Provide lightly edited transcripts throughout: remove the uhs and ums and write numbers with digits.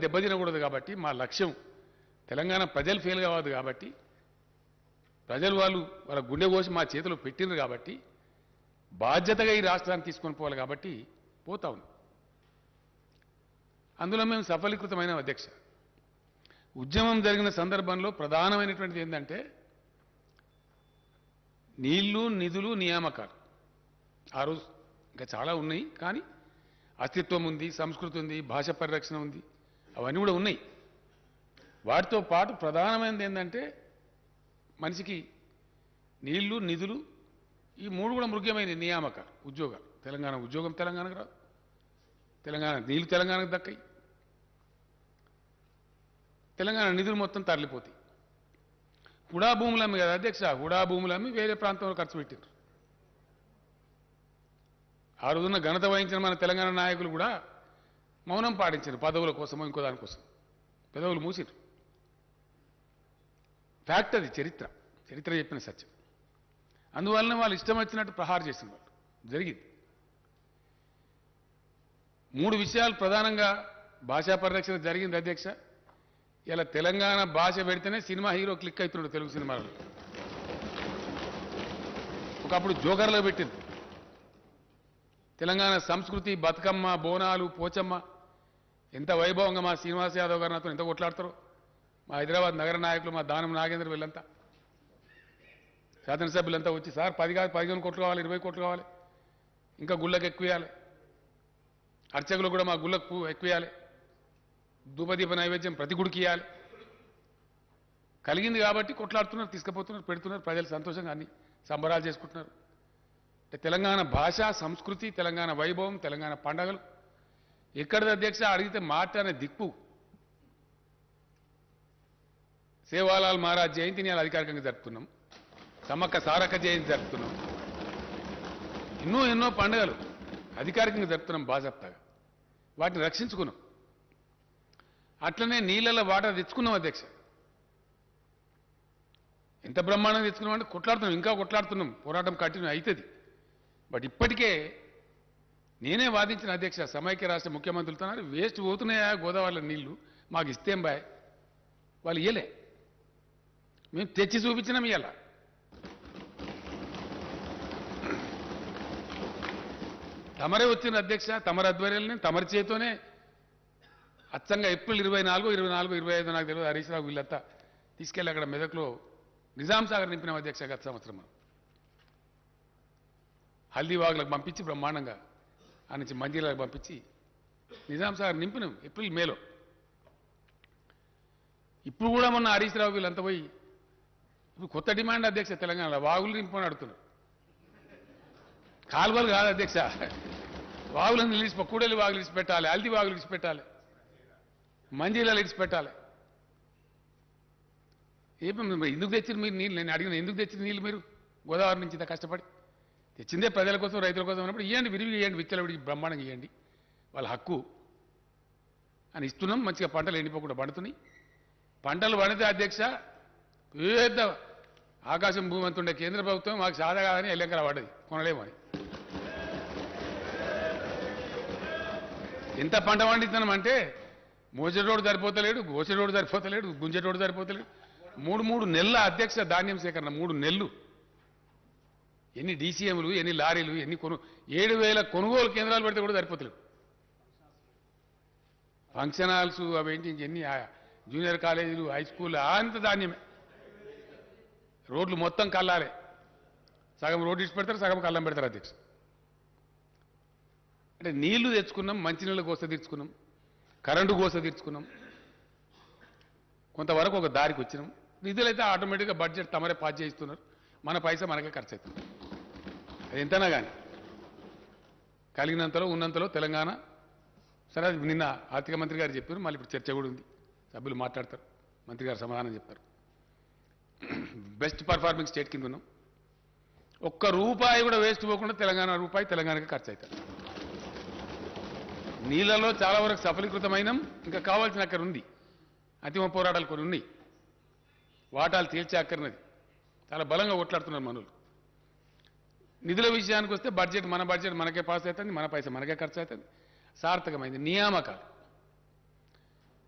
దెబ్బతినకూడదు కాబట్టి మా లక్ష్యం తెలంగాణ ప్రజలు ఫెయిల్ కావద్దు కాబట్టి ప్రజలు వాళ్ళ గుండె కోసి మా చేతిలో పెట్టిండ్రు కాబట్టి బాధ్యతగా ఈ రాష్ట్రాన్ని తీసుకొని పోవాలి కాబట్టి పోతా ఉన్నాం. అందులో మేము సఫలీకృతమైన అధ్యక్ష. ఉద్యమం జరిగిన సందర్భంలో ప్రధానమైనటువంటిది ఏంటంటే నీళ్లు, నిధులు, నియామకాలు. ఆ రోజు ఇంకా చాలా ఉన్నాయి, కానీ అస్తిత్వం ఉంది, సంస్కృతి ఉంది, భాష పరిరక్షణ ఉంది, అవన్నీ కూడా ఉన్నాయి. వాటితో పాటు ప్రధానమైనది ఏంటంటే మనిషికి నీళ్లు, నిధులు, ఈ మూడు కూడా ముఖ్యమైన నియామకాలు, ఉద్యోగాలు. తెలంగాణ ఉద్యోగం తెలంగాణకు రాదు, తెలంగాణ నీళ్లు తెలంగాణకు దక్కాయి, తెలంగాణ నిధులు మొత్తం తరలిపోతాయి. హుడా భూములు అమ్మి కదా అధ్యక్ష, హుడా భూములు అమ్మి వేరే ప్రాంతంలో ఖర్చు పెట్టారు. ఆ రోజున ఘనత వహించిన మన తెలంగాణ నాయకులు కూడా మౌనం పాటించారు, పదవుల కోసమో ఇంకో దానికోసం పెదవులు మూసిరు. ఫ్యాక్ట్ అది, చరిత్ర చెప్పిన సత్యం. అందువలన వాళ్ళు ఇష్టం వచ్చినట్టు ప్రహారం చేసిన వాళ్ళు జరిగింది. మూడు విషయాలు ప్రధానంగా భాషా పరిరక్షణ జరిగింది అధ్యక్ష. ఇలా తెలంగాణ భాష పెడితేనే సినిమా హీరో క్లిక్ అవుతున్నాడు తెలుగు సినిమాలో. ఒకప్పుడు జోకర్లో పెట్టింది. తెలంగాణ సంస్కృతి, బతుకమ్మ, బోనాలు, పోచమ్మ ఎంత వైభవంగా మా శ్రీనివాస్ యాదవ్ గారు నాతో ఎంత కొట్లాడతారో, మా హైదరాబాద్ నగర నాయకులు, మా దానం నాగేంద్ర వీళ్ళంతా, శాసనసభ్యులంతా వచ్చి సార్ 10 కాదు 15 కోట్లు కావాలి, 20 కోట్లు కావాలి, ఇంకా గుళ్ళకు ఎక్కువేయాలి, అర్చకులు కూడా మా గుళ్ళకు ఎక్కువేయాలి, ధూపదీప నైవేద్యం ప్రతి గుడికి ఇవ్వాలి. కలిగింది కాబట్టి కొట్లాడుతున్నారు, తీసుకుపోతున్నారు, పెడుతున్నారు, ప్రజలు సంతోషంగా అన్ని సంబరాలు చేసుకుంటున్నారు. తెలంగాణ భాష, సంస్కృతి, తెలంగాణ వైభవం, తెలంగాణ పండగలు ఎక్కడిది అధ్యక్ష అడిగితే మాట్లాడే దిక్కు సేవాలాల్ మహారాజ్ జయంతిని అధికారికంగా జరుపుతున్నాం, సమ్మక్క సారక్క జయంతి జరుపుతున్నాం, ఎన్నో పండుగలు అధికారికంగా జరుపుతున్నాం బాజాప్తాగా. వాటిని రక్షించుకున్నాం. అట్లనే నీళ్ళలో వాటర్ తెచ్చుకున్నాం అధ్యక్ష. ఎంత బ్రహ్మాండంగా తెచ్చుకున్నాం అంటే కొట్లాడుతున్నాం, ఇంకా కొట్లాడుతున్నాం, పోరాటం కంటిన్యూ అవుతుంది. బట్ ఇప్పటికే నేనే వాదించిన అధ్యక్ష, సమైక్య రాష్ట్ర ముఖ్యమంత్రులతో వేస్ట్ పోతున్నాయా గోదావరిలో నీళ్లు, మాకు ఇస్తేం బాయ్, వాళ్ళు ఇయ్యలే, మేము తెచ్చి చూపించినాం. ఇయ్యాల తమరే వచ్చిన అధ్యక్ష, తమరి ఆధ్వర్యంలోనే తమరి చేతోనే అచ్చంగా ఏప్రిల్ 24, 25 నాకు తెలియదు, హరీష్ రావు వీళ్ళంతా తీసుకెళ్ళి అక్కడ మెదక్లో నిజాం సాగర్ నింపినాం అధ్యక్ష. గత సంవత్సరం మనం హల్దీవాగులకు పంపించి బ్రహ్మాండంగా ఆ నుంచి మంజీలకు పంపించి నిజాం సాగర్ నింపినాం ఏప్రిల్ మేలో. ఇప్పుడు కూడా మొన్న హరీష్ రావు వీళ్ళంతా పోయి ఇప్పుడు కొత్త డిమాండ్ అధ్యక్ష, తెలంగాణలో వాగులు నింపని అడుగుతున్నారు. కాలువలు కాదు అధ్యక్ష, వాగులను నిలిచి కూడలి వాగులు ఇడిచి పెట్టాలి, హల్దీ వాగులు ఇడిచి పెట్టాలి, మంజీలలో ఇడిచి పెట్టాలి. ఎందుకు తెచ్చిన మీరు నీళ్ళు? నేను అడిగిన ఎందుకు తెచ్చిన నీళ్ళు మీరు గోదావరి నుంచి ఇంత కష్టపడి తెచ్చిందే ప్రజల కోసం, రైతుల కోసం అన్నప్పుడు ఇవ్వండి, విరివి ఇవ్వండి, విచ్చలవిడికి బ్రహ్మాండంగా ఇవ్వండి, వాళ్ళ హక్కు అని ఇస్తున్నాం. మంచిగా పంటలు ఎండిపోకుండా పండుతున్నాయి. పంటలు పండితే అధ్యక్ష పెద్ద ఆకాశం భూమి అంతుండే కేంద్ర ప్రభుత్వం మాకు సాదా కాదని ఎల్లెంకర పడ్డది, కొనలేమని. ఎంత పంట పండిస్తున్నాం అంటే మోసేటోడు సరిపోతలేడు, గోసేటోడు సరిపోతలేడు, గుంజేటోడు సరిపోతలేడు. 3 నెలల అధ్యక్ష ధాన్యం సేకరణ, 3 నెలలు. ఎన్ని డీసీఎంలు, ఎన్ని లారీలు, ఎన్ని 7,000 కొనుగోలు కేంద్రాలు పెడితే కూడా సరిపోతలేవు. ఫంక్షన్ హాల్స్ అవేంటి, ఎన్ని జూనియర్ కాలేజీలు, హై స్కూల్ అంత ధాన్యమే. రోడ్లు మొత్తం కల్లాలే, సగం రోడ్డు ఇచ్చి పెడతారు, సగం కల్లం పెడతారు అధ్యక్ష. అంటే నీళ్లు తెచ్చుకున్నాం, మంచినీళ్ళ కోస తీర్చుకున్నాం, కరెంటు కోస తీర్చుకున్నాం, కొంతవరకు ఒక దారికి వచ్చినాం. నిధులైతే ఆటోమేటిక్గా బడ్జెట్ తమరే పాస్ చేయిస్తున్నారు, మన పైసా మనకే ఖర్చు అవుతుంది. అది ఎంతనా కానీ కలిగినంతలో ఉన్నంతలో తెలంగాణ సరే. అది నిన్న ఆర్థిక మంత్రి గారు చెప్పారు, మళ్ళీ ఇప్పుడు చర్చ కూడా ఉంది, సభ్యులు మాట్లాడతారు, మంత్రి గారు సమాధానం చెప్తారు. బెస్ట్ పర్ఫార్మింగ్ స్టేట్ కింద ఉన్నాం. ఒక్క రూపాయి కూడా వేస్ట్ పోకుండా తెలంగాణ రూపాయి తెలంగాణకి ఖర్చు అవుతారు. నీళ్లలో చాలా వరకు సఫలీకృతమైనం, ఇంకా కావాల్సిన అక్కడ ఉంది, అంతిమ పోరాటాలు కొన్ని ఉన్నాయి, వాటాలు తేల్చే అక్కర్నది చాలా బలంగా కొట్లాడుతున్నారు మనులు. నిధుల విషయానికి వస్తే బడ్జెట్ మన బడ్జెట్ మనకే పాస్ అవుతుంది, మన పైసా మనకే ఖర్చు అవుతుంది, సార్థకమైంది. నియామకాలు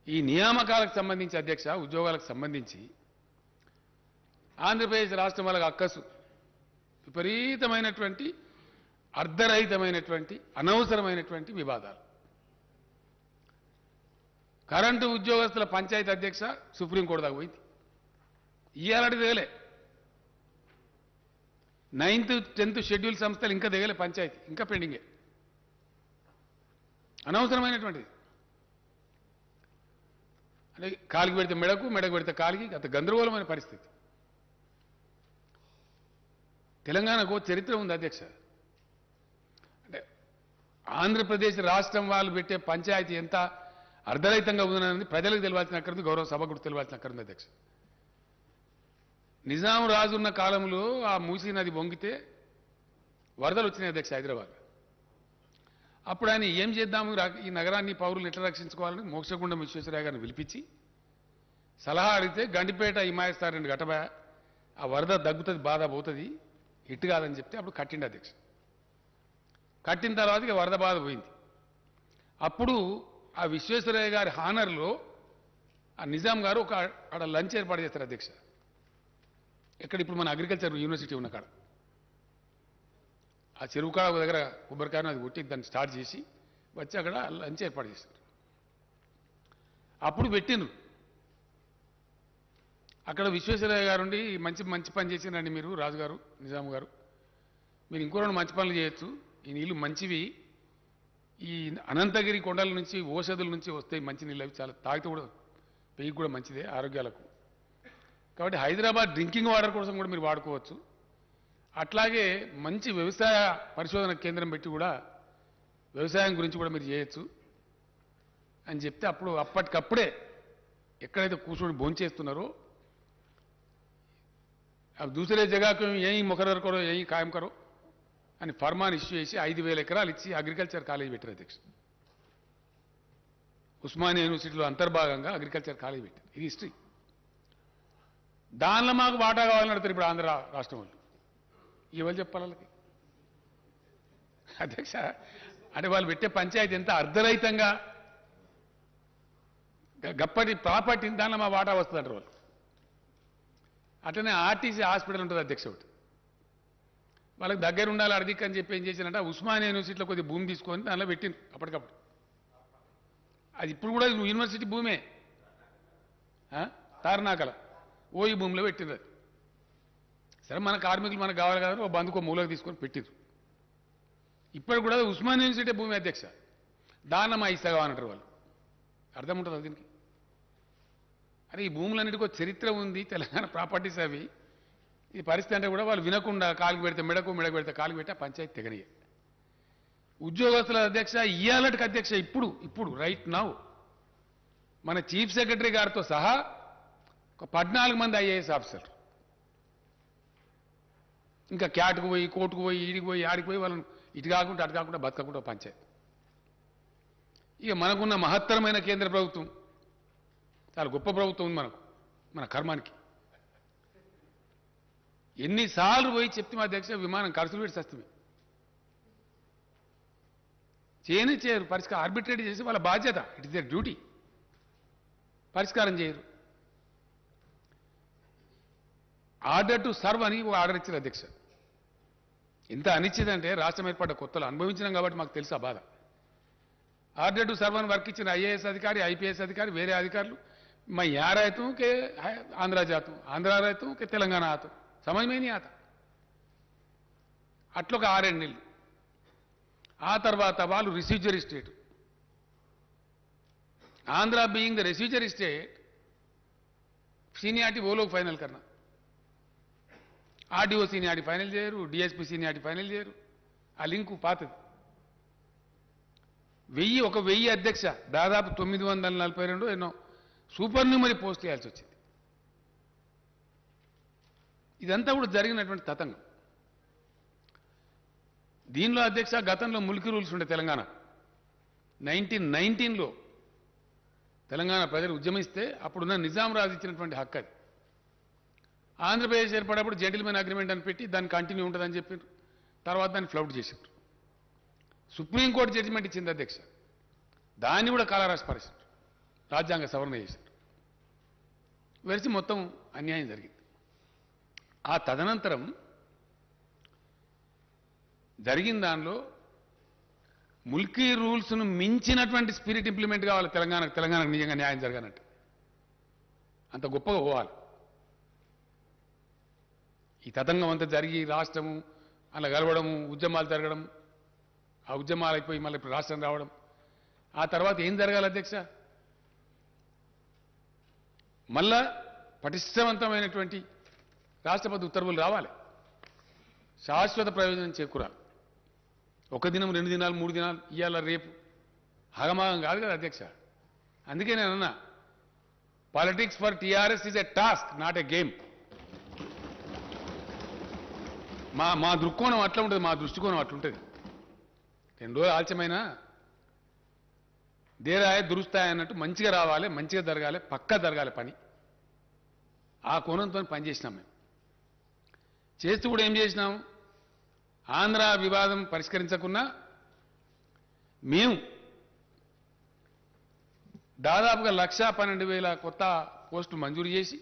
ఈ నియామకాలకు సంబంధించి అధ్యక్ష ఉద్యోగాలకు సంబంధించి ఆంధ్రప్రదేశ్ రాష్ట్రం వాళ్ళకి అక్కసు విపరీతమైనటువంటి అర్ధరహితమైనటువంటి అనవసరమైనటువంటి వివాదాలు. కరెంటు ఉద్యోగస్తుల పంచాయతీ అధ్యక్ష సుప్రీంకోర్టు దాకా పోయింది. ఇయ్యాలటి దిగలే. 9th 10th షెడ్యూల్ సంస్థలు ఇంకా దిగలే. పంచాయతీ ఇంకా పెండింగే. అనవసరమైనటువంటిది. అంటే కాలికి పెడితే మెడకు, మెడకు పెడితే కాలికి, అంత గందరగోళమైన పరిస్థితి. తెలంగాణకు చరిత్ర ఉంది అధ్యక్ష. అంటే ఆంధ్రప్రదేశ్ రాష్ట్రం వాళ్ళు పెట్టే పంచాయతీ ఎంత అర్ధరహితంగా ఉందనేది ప్రజలకు తెలియాల్సిన అక్కర్ది, గౌరవ సభకు కూడా తెలియాల్సిన అక్కర్ది అధ్యక్ష. నిజాం రాజున్న కాలంలో ఆ మూసీ నది వంగితే వరదలు వచ్చినాయి అధ్యక్ష హైదరాబాద్. అప్పుడు ఆయన ఏం చేద్దాము, ఈ నగరాన్ని పౌరులను ఎట్లా రక్షించుకోవాలని మోక్షగుండం విశ్వేశ్వరయ్య గారిని పిలిపించి సలహా అడిగితే గండిపేట హిమాయస్తారండి గటబా, ఆ వరద దగ్గుతుంది, బాధ పోతుంది, ఇట్టు కాదని చెప్తే అప్పుడు కట్టిండి అధ్యక్ష. కట్టిన తర్వాత ఇక వరద బాధ పోయింది. అప్పుడు ఆ విశ్వేశ్వరయ్య గారి హానర్లో ఆ నిజాం గారు ఒక అక్కడ లంచ్ ఏర్పాటు చేస్తారు అధ్యక్ష. ఎక్కడ ఇప్పుడు మన అగ్రికల్చర్ యూనివర్సిటీ ఉన్న కాడ ఆ చెరువు కాడ దగ్గర కొబ్బరికాయను అది కొట్టి దాన్ని స్టార్ట్ చేసి వచ్చి అక్కడ లంచ్ ఏర్పాటు చేస్తారు. అప్పుడు పెట్టిండ్రు. అక్కడ విశ్వేశ్వరయ్య గారు ఉండి మంచి పని చేసినండి మీరు రాజుగారు, నిజాం గారు, మీరు ఇంకో రెండు మంచి పనులు చేయొచ్చు, ఈ నీళ్లు మంచివి, ఈ అనంతగిరి కొండల నుంచి ఓషధుల నుంచి వస్తాయి మంచి నీళ్ళు, అవి చాలా తాగితే కూడా పెయ్యి కూడా మంచిదే ఆరోగ్యాలకు. కాబట్టి హైదరాబాద్ డ్రింకింగ్ వాటర్ కోసం కూడా మీరు వాడుకోవచ్చు. అట్లాగే మంచి వ్యవసాయ పరిశోధన కేంద్రం పెట్టి కూడా వ్యవసాయం గురించి కూడా మీరు చేయొచ్చు అని చెప్తే అప్పుడు అప్పటికప్పుడే ఎక్కడైతే కూర్చొని భోంచేస్తున్నారో अब दूसरे जगह को यहीं मुकर्रर करो, यहीं कायम करो అని ఫర్మాన్ ఇష్యూ చేసి 5,000 ఎకరాలు ఇచ్చి అగ్రికల్చర్ కాలేజ్ పెట్టారు అధ్యక్ష. ఉస్మానియా యూనివర్సిటీలో అంతర్భాగంగా అగ్రికల్చర్ కాలేజ్ పెట్టారు. ఇది హిస్టరీ. దానిలో మాకు వాటా కావాలని అడుగుతారు ఇప్పుడు ఆంధ్ర రాష్ట్రం వాళ్ళు. ఎవరు చెప్పాలి వాళ్ళకి అధ్యక్ష? అంటే వాళ్ళు పెట్టే పంచాయతీ ఎంత అర్ధరహితంగా గప్పటి ప్రాపర్టీ, దానిలో మా వాటా వస్తుంది అంటారు వాళ్ళు. అట్లనే ఆర్టీసీ హాస్పిటల్ ఉంటుంది అధ్యక్ష. ఒకటి వాళ్ళకి దగ్గర ఉండాలి అర్ధిక్ అని చెప్పి ఏం చేశారంటే ఉస్మానియా యూనివర్సిటీలో కొద్దిగా భూమి తీసుకొని దానిలో పెట్టింది అప్పటికప్పుడు. అది ఇప్పుడు కూడా యూనివర్సిటీ భూమే, తారనాకల ఓయి భూమిలో పెట్టింది. అది సరే మన కార్మికులు మనకు కావాలి కదా, ఓ బందుకో మూలకు తీసుకొని పెట్టిరు. ఇప్పుడు కూడా ఉస్మానియా యూనివర్సిటీ భూమి అధ్యక్ష. దాన్న మా ఇస్తా కావాలంటారు వాళ్ళు. అర్థం ఉంటుంది దీనికి. అరే ఈ భూములన్నిటికీ చరిత్ర ఉంది, తెలంగాణ ప్రాపర్టీస్ అవి. ఈ పరిస్థితి అంటే కూడా వాళ్ళు వినకుండా కాలికి పెడితే మెడకు, మెడకు పెడితే కాలికి పెట్టి ఆ పంచాయతీ తెగనియే. ఉద్యోగస్తుల అధ్యక్ష ఇయ్యాలటికి అధ్యక్ష ఇప్పుడు రైట్ నౌ మన చీఫ్ సెక్రటరీ గారితో సహా ఒక 14 మంది ఐఏఎస్ ఆఫీసర్లు ఇంకా క్యాట్కు పోయి, కోర్టుకు పోయి, ఈడికి పోయి, ఆడికి పోయి వాళ్ళని ఇటు కాకుండా అటు కాకుండా బతకకుండా పంచాయతీ. ఇక మనకున్న మహత్తరమైన కేంద్ర ప్రభుత్వం చాలా గొప్ప ప్రభుత్వం ఉంది మనకు, మన కర్మానికి. ఎన్నిసార్లు పోయి చెప్తే మా అధ్యక్ష విమానం ఖర్చులు పెట్టి సస్తమే చేయరు. పరిష్కారం ఆర్బిట్రేట్ చేసి వాళ్ళ బాధ్యత, ఇట్ ఇస్ దర్ డ్యూటీ. పరిష్కారం చేయరు. ఆర్డర్ టు సర్వ్ అని ఆర్డర్ ఇచ్చారు అధ్యక్ష. ఎంత అనిచ్చిందంటే రాష్ట్రం ఏర్పడ్డ కొత్తలో అనుభవించినాం కాబట్టి మాకు తెలుసు ఆ బాధ. ఆర్డర్ టు సర్వ్ అని వర్క్ ఇచ్చిన ఐఏఎస్ అధికారి, ఐపీఎస్ అధికారి, వేరే అధికారులు मैं यहाँ रहता हूँ कि आंध्रा जाता हूँ, आंध्रा रहता हूँ कि तेलंगाना आता हूँ, समझ में ही नहीं आता. అట్లా ఒక 6 నెలలు. ఆ తర్వాత వాళ్ళు residuary state, Andhra being the residuary state, seniority वो लोग फाइनल करना. ఆర్డీఓ సీనియారిటీ ఫైనల్ చేయరు, డిఎస్పీ సీనియారిటీ ఫైనల్ చేయరు. ఆ లింకు పాతది. 1000 అధ్యక్ష దాదాపు 942 ఎన్నో సూపర్ న్యూమరీ పోస్ట్ చేయాల్సి వచ్చింది. ఇదంతా కూడా జరిగినటువంటి తతంగం. దీనిలో అధ్యక్ష గతంలో ముల్కీ రూల్స్ ఉండే తెలంగాణ 1919లో తెలంగాణ ప్రజలు ఉద్యమిస్తే అప్పుడున్న నిజాం రాజు ఇచ్చినటువంటి హక్కు అది. ఆంధ్రప్రదేశ్ ఏర్పడేప్పుడు జెంటిల్మెన్ అగ్రిమెంట్ అని పెట్టి దాన్ని కంటిన్యూ ఉంటుందని చెప్పారు. తర్వాత దాన్ని ఫ్లౌట్ చేశారు. సుప్రీంకోర్టు జడ్జిమెంట్ ఇచ్చింది అధ్యక్ష, దాన్ని కూడా కాలరాసి పరిస్థితి. రాజ్యాంగ సవరణ చేశారు. వెరిసి మొత్తం అన్యాయం జరిగింది. ఆ తదనంతరం జరిగిన దానిలో ముల్కీ రూల్స్ను మించినటువంటి స్పిరిట్ ఇంప్లిమెంట్ కావాలి తెలంగాణకు నిజంగా న్యాయం జరగాలంటే. అంత గొప్పగా పోవాలి. ఈ తతంగం అంతా జరిగి రాష్ట్రము అలా గెలవడము, ఉద్యమాలు జరగడం, ఆ ఉద్యమాలు అయిపోయి మళ్ళీ ఇప్పుడు రాష్ట్రం రావడం, ఆ తర్వాత ఏం జరగాలి అధ్యక్ష? మళ్ళా పటిష్టవంతమైనటువంటి రాష్ట్రపతి ఉత్తర్వులు రావాలి. శాశ్వత ప్రయోజనం చేకూరాలి. ఒక దినం, 2 దినాలు, 3 దినాలు, ఇవాళ రేపు ఆగమాగం కాదు కదా అధ్యక్ష. అందుకే నేను అన్నా, politics for TRS is a task, not a game. మా దృక్కోణం అట్లా ఉంటుంది, మా దృష్టికోణం అట్లుంటుంది. 2 రోజులు ఆలస్యమైనా దేరాయ దురుస్తాయ అన్నట్టు మంచిగా రావాలి, మంచిగా జరగాలి, పక్కా జరగాలి పని. ఆ కోణంతో పనిచేసినాం మేము. చేస్తూ కూడా ఏం చేసినాం? ఆంధ్ర వివాదం పరిష్కరించకున్నా మేము దాదాపుగా 1,12,000 కొత్త పోస్టులు మంజూరు చేసి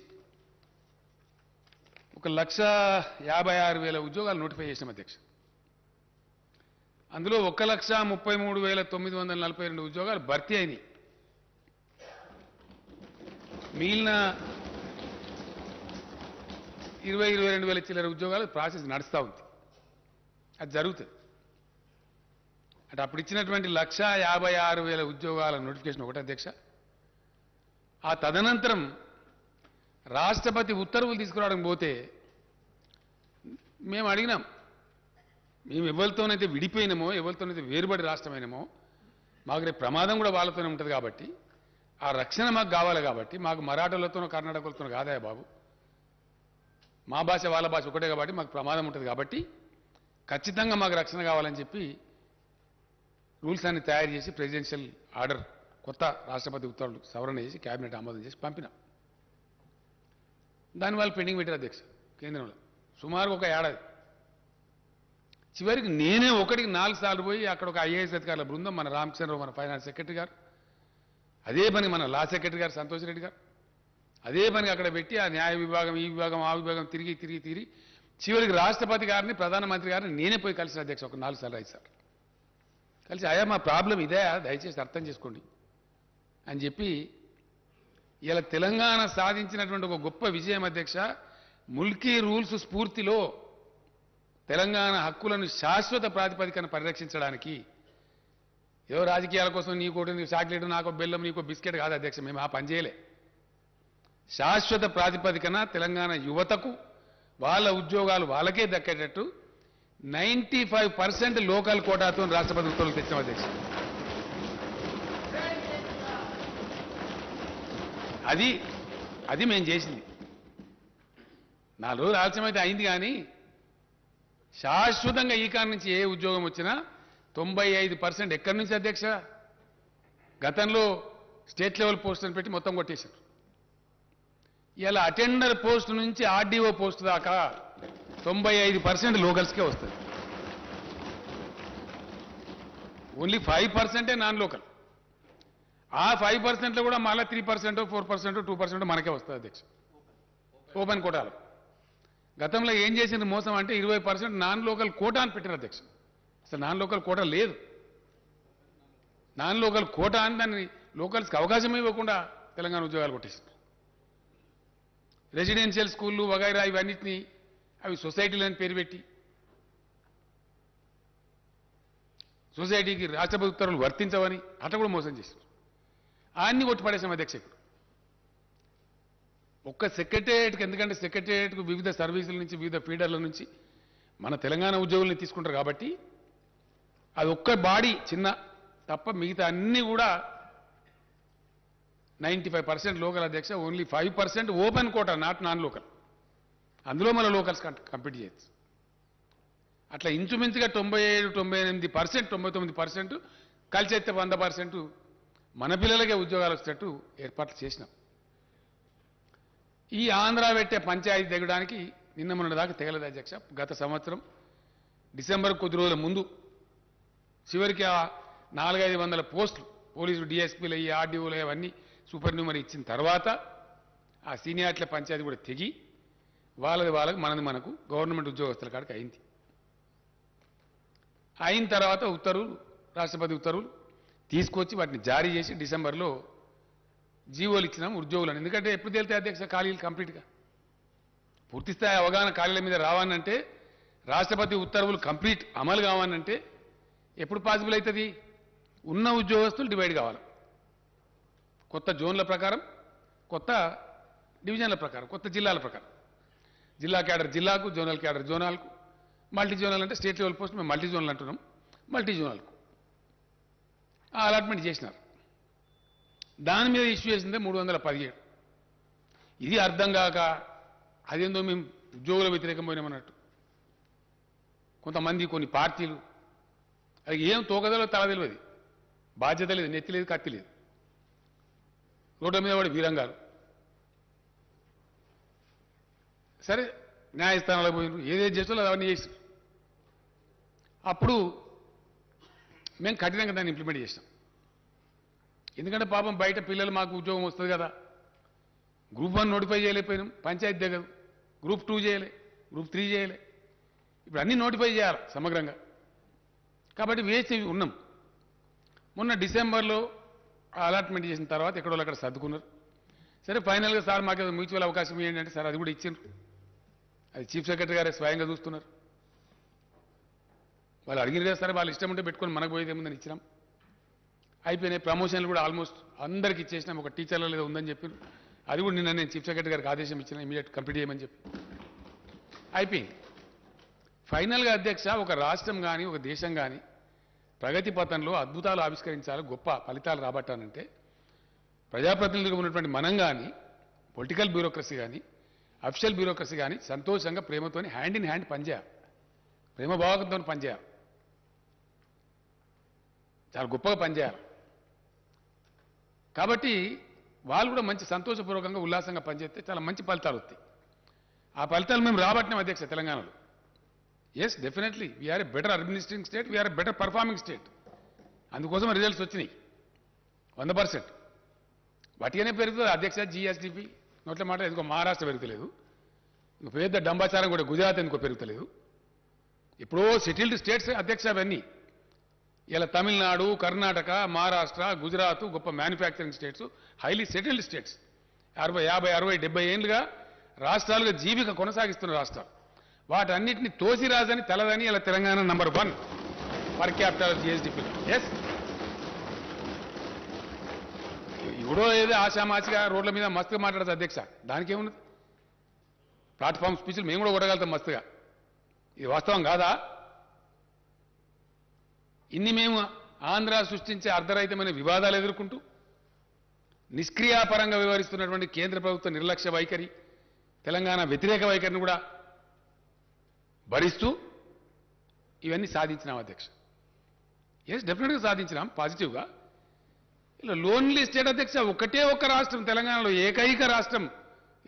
1,56,000 ఉద్యోగాలు నోటిఫై చేసినాం అధ్యక్ష. అందులో 1,33,942 ఉద్యోగాలు భర్తీ అయినాయి. మిగిలిన 22,000 చిల్లర ఉద్యోగాలు ప్రాసెస్ నడుస్తూ ఉంది. అది జరుగుతుంది. అంటే అప్పుడు ఇచ్చినటువంటి 1,56,000 ఉద్యోగాల నోటిఫికేషన్ ఒకటి అధ్యక్ష. ఆ తదనంతరం రాష్ట్రపతి ఉత్తర్వులు తీసుకురావడానికి పోతే మేము అడిగినాం, మేము ఎవరితోనైతే విడిపోయినామో, ఎవరితోనైతే వేరుబడి రాష్ట్రమైనామో, మాకు రేపు ప్రమాదం కూడా వాళ్ళతోనే ఉంటుంది కాబట్టి ఆ రక్షణ మాకు కావాలి. కాబట్టి మాకు మరాఠాలతోనో కర్ణాటకలతోనో కాదా బాబు, మా భాష వాళ్ళ భాష ఒకటే కాబట్టి మాకు ప్రమాదం ఉంటుంది. కాబట్టి ఖచ్చితంగా మాకు రక్షణ కావాలని చెప్పి రూల్స్ అన్ని తయారు చేసి ప్రెసిడెన్షియల్ ఆర్డర్, కొత్త రాష్ట్రపతి ఉత్తర్వులు సవరణ చేసి క్యాబినెట్ ఆమోదం చేసి పంపినాం. దానివల్ల పెండింగ్ పెట్టారు అధ్యక్ష కేంద్రంలో సుమారు ఒక ఏడాది. చివరికి నేనే 1కి 4 సార్లు పోయి అక్కడ ఒక ఐఏఎస్ అధికారుల బృందం, మన రామచంద్రరావు, మన ఫైనాన్స్ సెక్రటరీ గారు, అదే పని మన లా సెక్రటరీ గారు సంతోష్ రెడ్డి గారు, అదే పనికి అక్కడ పెట్టి ఆ న్యాయ విభాగం, ఈ విభాగం, ఆ విభాగం తిరిగి చివరికి రాష్ట్రపతి గారిని, ప్రధానమంత్రి గారిని నేనే పోయి కలిసిన అధ్యక్ష. ఒక 4 సార్లు 5 సార్లు కలిసి, అయ్యా మా ప్రాబ్లం ఇదే, దయచేసి అర్థం చేసుకోండి అని చెప్పి ఇలా తెలంగాణ సాధించినటువంటి ఒక గొప్ప విజయం అధ్యక్ష. ముల్కీ రూల్స్ స్ఫూర్తిలో తెలంగాణ హక్కులను శాశ్వత ప్రాతిపదికన పరిరక్షించడానికి ఏదో రాజకీయాల కోసం నీకోటి చాక్లెట్, నాకో బెల్లం, నీకో బిస్కెట్ కాదు అధ్యక్ష. మేము ఆ పని చేయలే. శాశ్వత ప్రాతిపదికన తెలంగాణ యువతకు వాళ్ళ ఉద్యోగాలు వాళ్ళకే దక్కేటట్టు 95% లోకల్ కోటాతో రాష్ట్రపతి ఉత్తర్వులు తెచ్చాం అధ్యక్ష. అది మేము చేసింది. 4 రోజులు ఆలస్యమైతే అయింది, కానీ శాశ్వతంగా ఈ కారణం నుంచి ఏ ఉద్యోగం వచ్చినా 95% ఎక్కడి నుంచి అధ్యక్ష? గతంలో స్టేట్ లెవెల్ పోస్టులను పెట్టి మొత్తం కొట్టేశారు. ఇలా అటెండర్ పోస్టు నుంచి ఆర్డీఓ పోస్టు దాకా 95% లోకల్స్కే వస్తుంది. Only 5% non local. ఆ 5%లో కూడా మళ్ళీ 3%, 4%, 2% మనకే వస్తుంది అధ్యక్ష ఓపెన్ కోటాలో. గతంలో ఏం చేసిన మోసం అంటే 20% నాన్ లోకల్ కోటా అని పెట్టారు అధ్యక్ష. అసలు నాన్ లోకల్ కోటా లేదు. నాన్ లోకల్ కోటా అని దాన్ని లోకల్స్కి అవకాశం ఇవ్వకుండా తెలంగాణ ఉద్యోగాలు కొట్టేసింది. రెసిడెన్షియల్ స్కూళ్ళు వగైరా ఇవన్నిటినీ అవి సొసైటీలని పేరు పెట్టి సొసైటీకి రాష్ట్రపతి ఉత్తర్వులు వర్తించవని అట్లా కూడా మోసం చేశారు. అన్ని కొట్టిపడేసాం అధ్యక్ష. ఒక్క సెక్రటేరియట్కి, ఎందుకంటే సెక్రటేరియట్కు వివిధ సర్వీసుల నుంచి, వివిధ ఫీడర్ల నుంచి మన తెలంగాణ ఉద్యోగుల్ని తీసుకుంటారు కాబట్టి అది ఒక్క బాడీ చిన్న తప్ప మిగతా అన్నీ కూడా 95% లోకల్ అధ్యక్ష. Only 5% open quota, non local. అందులో మన లోకల్స్ కంప్లీట్ చేయొచ్చు. అట్లా ఇంచుమించుగా 97, 98%, 99% కలిసి అయితే 100% మన పిల్లలకే ఉద్యోగాలు వచ్చేటట్టు ఏర్పాట్లు చేసినాం. ఈ ఆంధ్ర పెట్టే పంచాయతీ దిగడానికి నిన్న మొన్న దాకా తెగలేదు అధ్యక్ష. గత సంవత్సరం డిసెంబర్ కొద్ది రోజుల ముందు చివరికి ఆ 400-500 పోస్టులు పోలీసులు, డిఎస్పీలు అయ్యి, ఆర్డీఓలు అవన్నీ సూపర్ న్యూమరీ ఇచ్చిన తర్వాత ఆ సీనియార్ల పంచాయతీ కూడా తెగి వాళ్ళకి మనది మనకు గవర్నమెంట్ ఉద్యోగస్తుల కాడికి అయింది. అయిన తర్వాత ఉత్తర్వులు, రాష్ట్రపతి ఉత్తర్వులు తీసుకొచ్చి వాటిని జారీ చేసి డిసెంబర్లో జీవోలు ఇచ్చినాం ఉద్యోగులను. ఎందుకంటే ఎప్పుడు తేలితే అధ్యక్ష ఖాళీలు కంప్లీట్గా పూర్తిస్థాయి అవగాహన ఖాళీల మీద రావాలంటే, రాష్ట్రపతి ఉత్తర్వులు కంప్లీట్ అమలు కావాలంటే ఎప్పుడు పాసిబుల్ అవుతుంది? ఉన్న ఉద్యోగస్తులు డివైడ్ కావాలి. కొత్త జోన్ల ప్రకారం, కొత్త డివిజన్ల ప్రకారం, కొత్త జిల్లాల ప్రకారం. జిల్లా క్యాడర్ జిల్లాకు, జోనల్ క్యాడర్ జోనాల్కు, మల్టీ జోనల్ అంటే స్టేట్ లెవెల్ పోస్ట్ మేము మల్టీ జోనల్ అంటున్నాం, మల్టీ జోనల్కు అలాట్మెంట్ చేసినారు. దాని మీద ఇష్యూ చేసిందే 317. ఇది అర్థం కాక అదేందో మేము ఉద్యోగుల వ్యతిరేకం పోయినామన్నట్టు కొంతమంది, కొన్ని పార్టీలు అది ఏం తోకదలో తల తెలియదు, బాధ్యత లేదు, నెత్తి లేదు, కత్తి లేదు, రోడ్ల మీద వాడి వీరంగాలు. సరే న్యాయస్థానాలకు పోయినారు, ఏదేది చేస్తారో అవన్నీ చేస్తారు. అప్పుడు మేము కఠినంగా దాన్ని ఇంప్లిమెంట్ చేసినాం. ఎందుకంటే పాపం బయట పిల్లలు మాకు ఉద్యోగం వస్తుంది కదా, గ్రూప్ 1 నోటిఫై చేయలేకపోయినాం, పంచాయతీ దగ్గర గ్రూప్ 2 చేయలే, గ్రూప్ 3 చేయలే, ఇప్పుడు అన్నీ నోటిఫై చేయాలి సమగ్రంగా. కాబట్టి వేసి ఉన్నాం. మొన్న డిసెంబర్లో అలాట్మెంట్ చేసిన తర్వాత ఎక్కడో అక్కడ సర్దుకున్నారు. సరే ఫైనల్గా సార్ మాకు మ్యూచువల్ అవకాశం ఏంటంటే సార్ అది కూడా ఇచ్చిండ్రు. అది చీఫ్ సెక్రటరీ గారే స్వయంగా చూస్తున్నారు. వాళ్ళు అడిగిన కదా సరే, వాళ్ళు ఇష్టం ఉంటే పెట్టుకొని మనకు పోయేది ఏముందని ఇచ్చినాం. అయిపోయినాయి. ప్రమోషన్లు కూడా ఆల్మోస్ట్ అందరికి ఇచ్చేసినాం. ఒక టీచర్ల లేదా ఉందని చెప్పారు, అది కూడా నిన్న నేను చీఫ్ సెక్రటరీ గారికి ఆదేశం ఇచ్చిన, ఇమీడియట్ కంప్లీట్ చేయమని చెప్పి అయిపోయింది. ఫైనల్గా అధ్యక్ష, ఒక రాష్ట్రం కానీ ఒక దేశం కానీ ప్రగతి పథంలో అద్భుతాలు ఆవిష్కరించాలి, గొప్ప ఫలితాలు రాబట్టానంటే ప్రజాప్రతినిధులుగా ఉన్నటువంటి మనం కానీ, పొలిటికల్ బ్యూరోక్రసీ కానీ, అఫిషియల్ బ్యూరోక్రసీ కానీ సంతోషంగా ప్రేమతోని హ్యాండ్ ఇన్ హ్యాండ్ పనిచేయాలి, ప్రేమ భావకంతో పనిచేయాలి, చాలా గొప్పగా పనిచేయాలి. కాబట్టి వాళ్ళు కూడా మంచి సంతోషపూర్వకంగా ఉల్లాసంగా పనిచేస్తే చాలా మంచి ఫలితాలు వస్తాయి. ఆ ఫలితాలు మేము రాబట్టినాం అధ్యక్ష తెలంగాణలో. Yes, definitely we are a better administrating state, we are a better performing state. అందుకోసం రిజల్ట్స్ వచ్చినాయి 100%. వాటిగానే పెరుగుతుంది అధ్యక్ష. జిఎస్డిపి నోట్ల మాట ఎందుకో మహారాష్ట్ర పెరుగుతలేదు, ఇంకో పెద్ద డంబాచారం కూడా గుజరాత్ ఎందుకో పెరుగుతలేదు. ఎప్పుడో సెటిల్డ్ స్టేట్స్ అధ్యక్ష అవన్నీ. ఇలా తమిళనాడు, కర్ణాటక, మహారాష్ట్ర, గుజరాత్ గొప్ప manufacturing states, highly settled states. 40, 50, 60, 70 ఏళ్ళుగా రాష్ట్రాలుగా జీవిక కొనసాగిస్తున్న రాష్ట్రాలు. వాటన్నిటిని తోసిరాజని తలదని ఇలా Telangana number 1 per capital GSDP. Yes, ఎవడో ఏదో ఆశామాచిగా రోడ్ల మీద మస్తుగా మాట్లాడదు అధ్యక్ష, దానికేమున్నది? ప్లాట్ఫామ్ స్పీచ్లు మేము కూడా కొట్టగలుగుతాం మస్తుగా. ఇది వాస్తవం కాదా? ఇన్ని మేము ఆంధ్ర సృష్టించే అర్ధరహితమైన వివాదాలు ఎదుర్కొంటూ నిష్క్రియాపరంగా వ్యవహరిస్తున్నటువంటి కేంద్ర ప్రభుత్వ నిర్లక్ష్య వైఖరి, తెలంగాణ వ్యతిరేక వైఖరిని కూడా భరిస్తూ ఇవన్నీ సాధించినాం అధ్యక్ష. ఎస్, డెఫినెట్గా సాధించినాం పాజిటివ్గా. ఇలా లోన్లీ స్టేట్ అధ్యక్ష, ఒకటే ఒక్క రాష్ట్రం తెలంగాణలో, ఏకైక రాష్ట్రం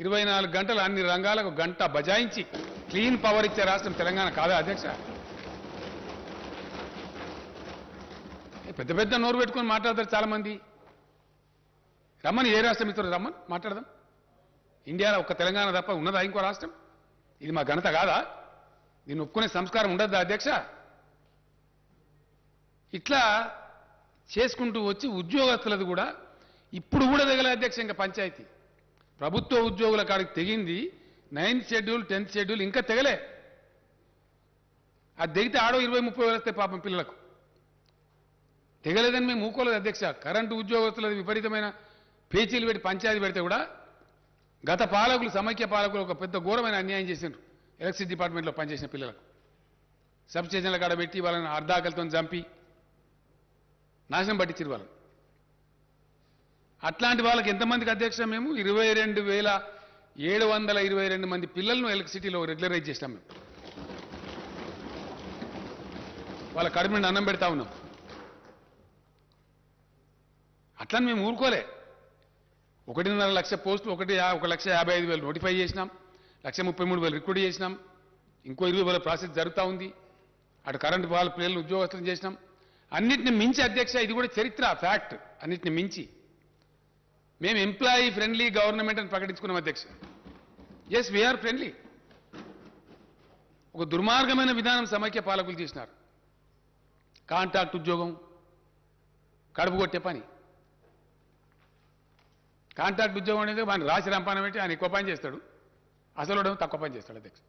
24 గంటలు అన్ని రంగాలకు గంట బజాయించి క్లీన్ పవర్ ఇచ్చే రాష్ట్రం తెలంగాణ కాదా అధ్యక్ష? పెద్ద పెద్ద నోరు పెట్టుకొని మాట్లాడతారు చాలామంది. రమ్మని, ఏ రాష్ట్రం ఇస్తారు రమ్మని మాట్లాడదాం. ఇండియాలో ఒక్క తెలంగాణ తప్ప ఉన్నదా ఇంకో రాష్ట్రం? ఇది మా ఘనత కాదా? దీన్ని ఒప్పుకునే సంస్కారం ఉండద్దా అధ్యక్ష? ఇట్లా చేసుకుంటూ వచ్చి ఉద్యోగస్తులది కూడా ఇప్పుడు కూడా తెగలే అధ్యక్ష. ఇంకా పంచాయతీ ప్రభుత్వ ఉద్యోగుల కాడికి తెగింది 9th షెడ్యూల్ 10th షెడ్యూల్ ఇంకా తెగలే. అది తెగితే ఆడో 20-30 వేలు వస్తాయి పాపం పిల్లలకు. తెగలేదని మేము ఊకోలేదు అధ్యక్ష. కరెంటు ఉద్యోగస్తులది విపరీతమైన పేచీలు పెట్టి పంచాయతీ పెడితే కూడా గత పాలకులు, సమైక్య పాలకులు ఒక పెద్ద ఘోరమైన అన్యాయం చేసిండ్రు. ఎలక్ట్రిసిటీ డిపార్ట్మెంట్లో పనిచేసిన పిల్లలకు సబ్ స్టేషన్ల కాడ పెట్టి వాళ్ళని అర్ధాకలతో చంపి నాశనం పట్టించారు వాళ్ళని. అట్లాంటి వాళ్ళకి ఎంతమందికి అధ్యక్ష మేము 22,722 మంది పిల్లలను ఎలక్ట్రిసిటీలో రెగ్యులరైజ్ చేస్తాం. మేము వాళ్ళ కడుపు నుండి అన్నం పెడతా ఉన్నాం. అట్లని మేము ఊరుకోలే. 1.5 లక్ష పోస్టులు 1,55,000 నోటిఫై చేసినాం, 1,33,000 రిక్రూట్ చేసినాం, ఇంకో 20,000 ప్రాసెస్ జరుగుతూ ఉంది. అటు కరెంటు వాళ్ళ పిల్లలను ఉద్యోగస్తులను చేసినాం. అన్నిటిని మించి అధ్యక్ష, ఇది కూడా చరిత్ర, ఫ్యాక్ట్, అన్నిటిని మించి మేము ఎంప్లాయీ ఫ్రెండ్లీ గవర్నమెంట్ అని ప్రకటించుకున్నాం అధ్యక్ష. Yes we are friendly. ఒక దుర్మార్గమైన విధానం సమైక్య పాలకులు చేసినారు. కాంట్రాక్ట్ ఉద్యోగం, కడుపు కొట్టే పని. కాంట్రాక్ట్ ఉద్యోగం అనేది ఆయన రాసి రంపాన పెట్టి ఆయన ఎక్కువ పని చేస్తాడు, అసలు తక్కువ పని చేస్తాడు అధ్యక్ష.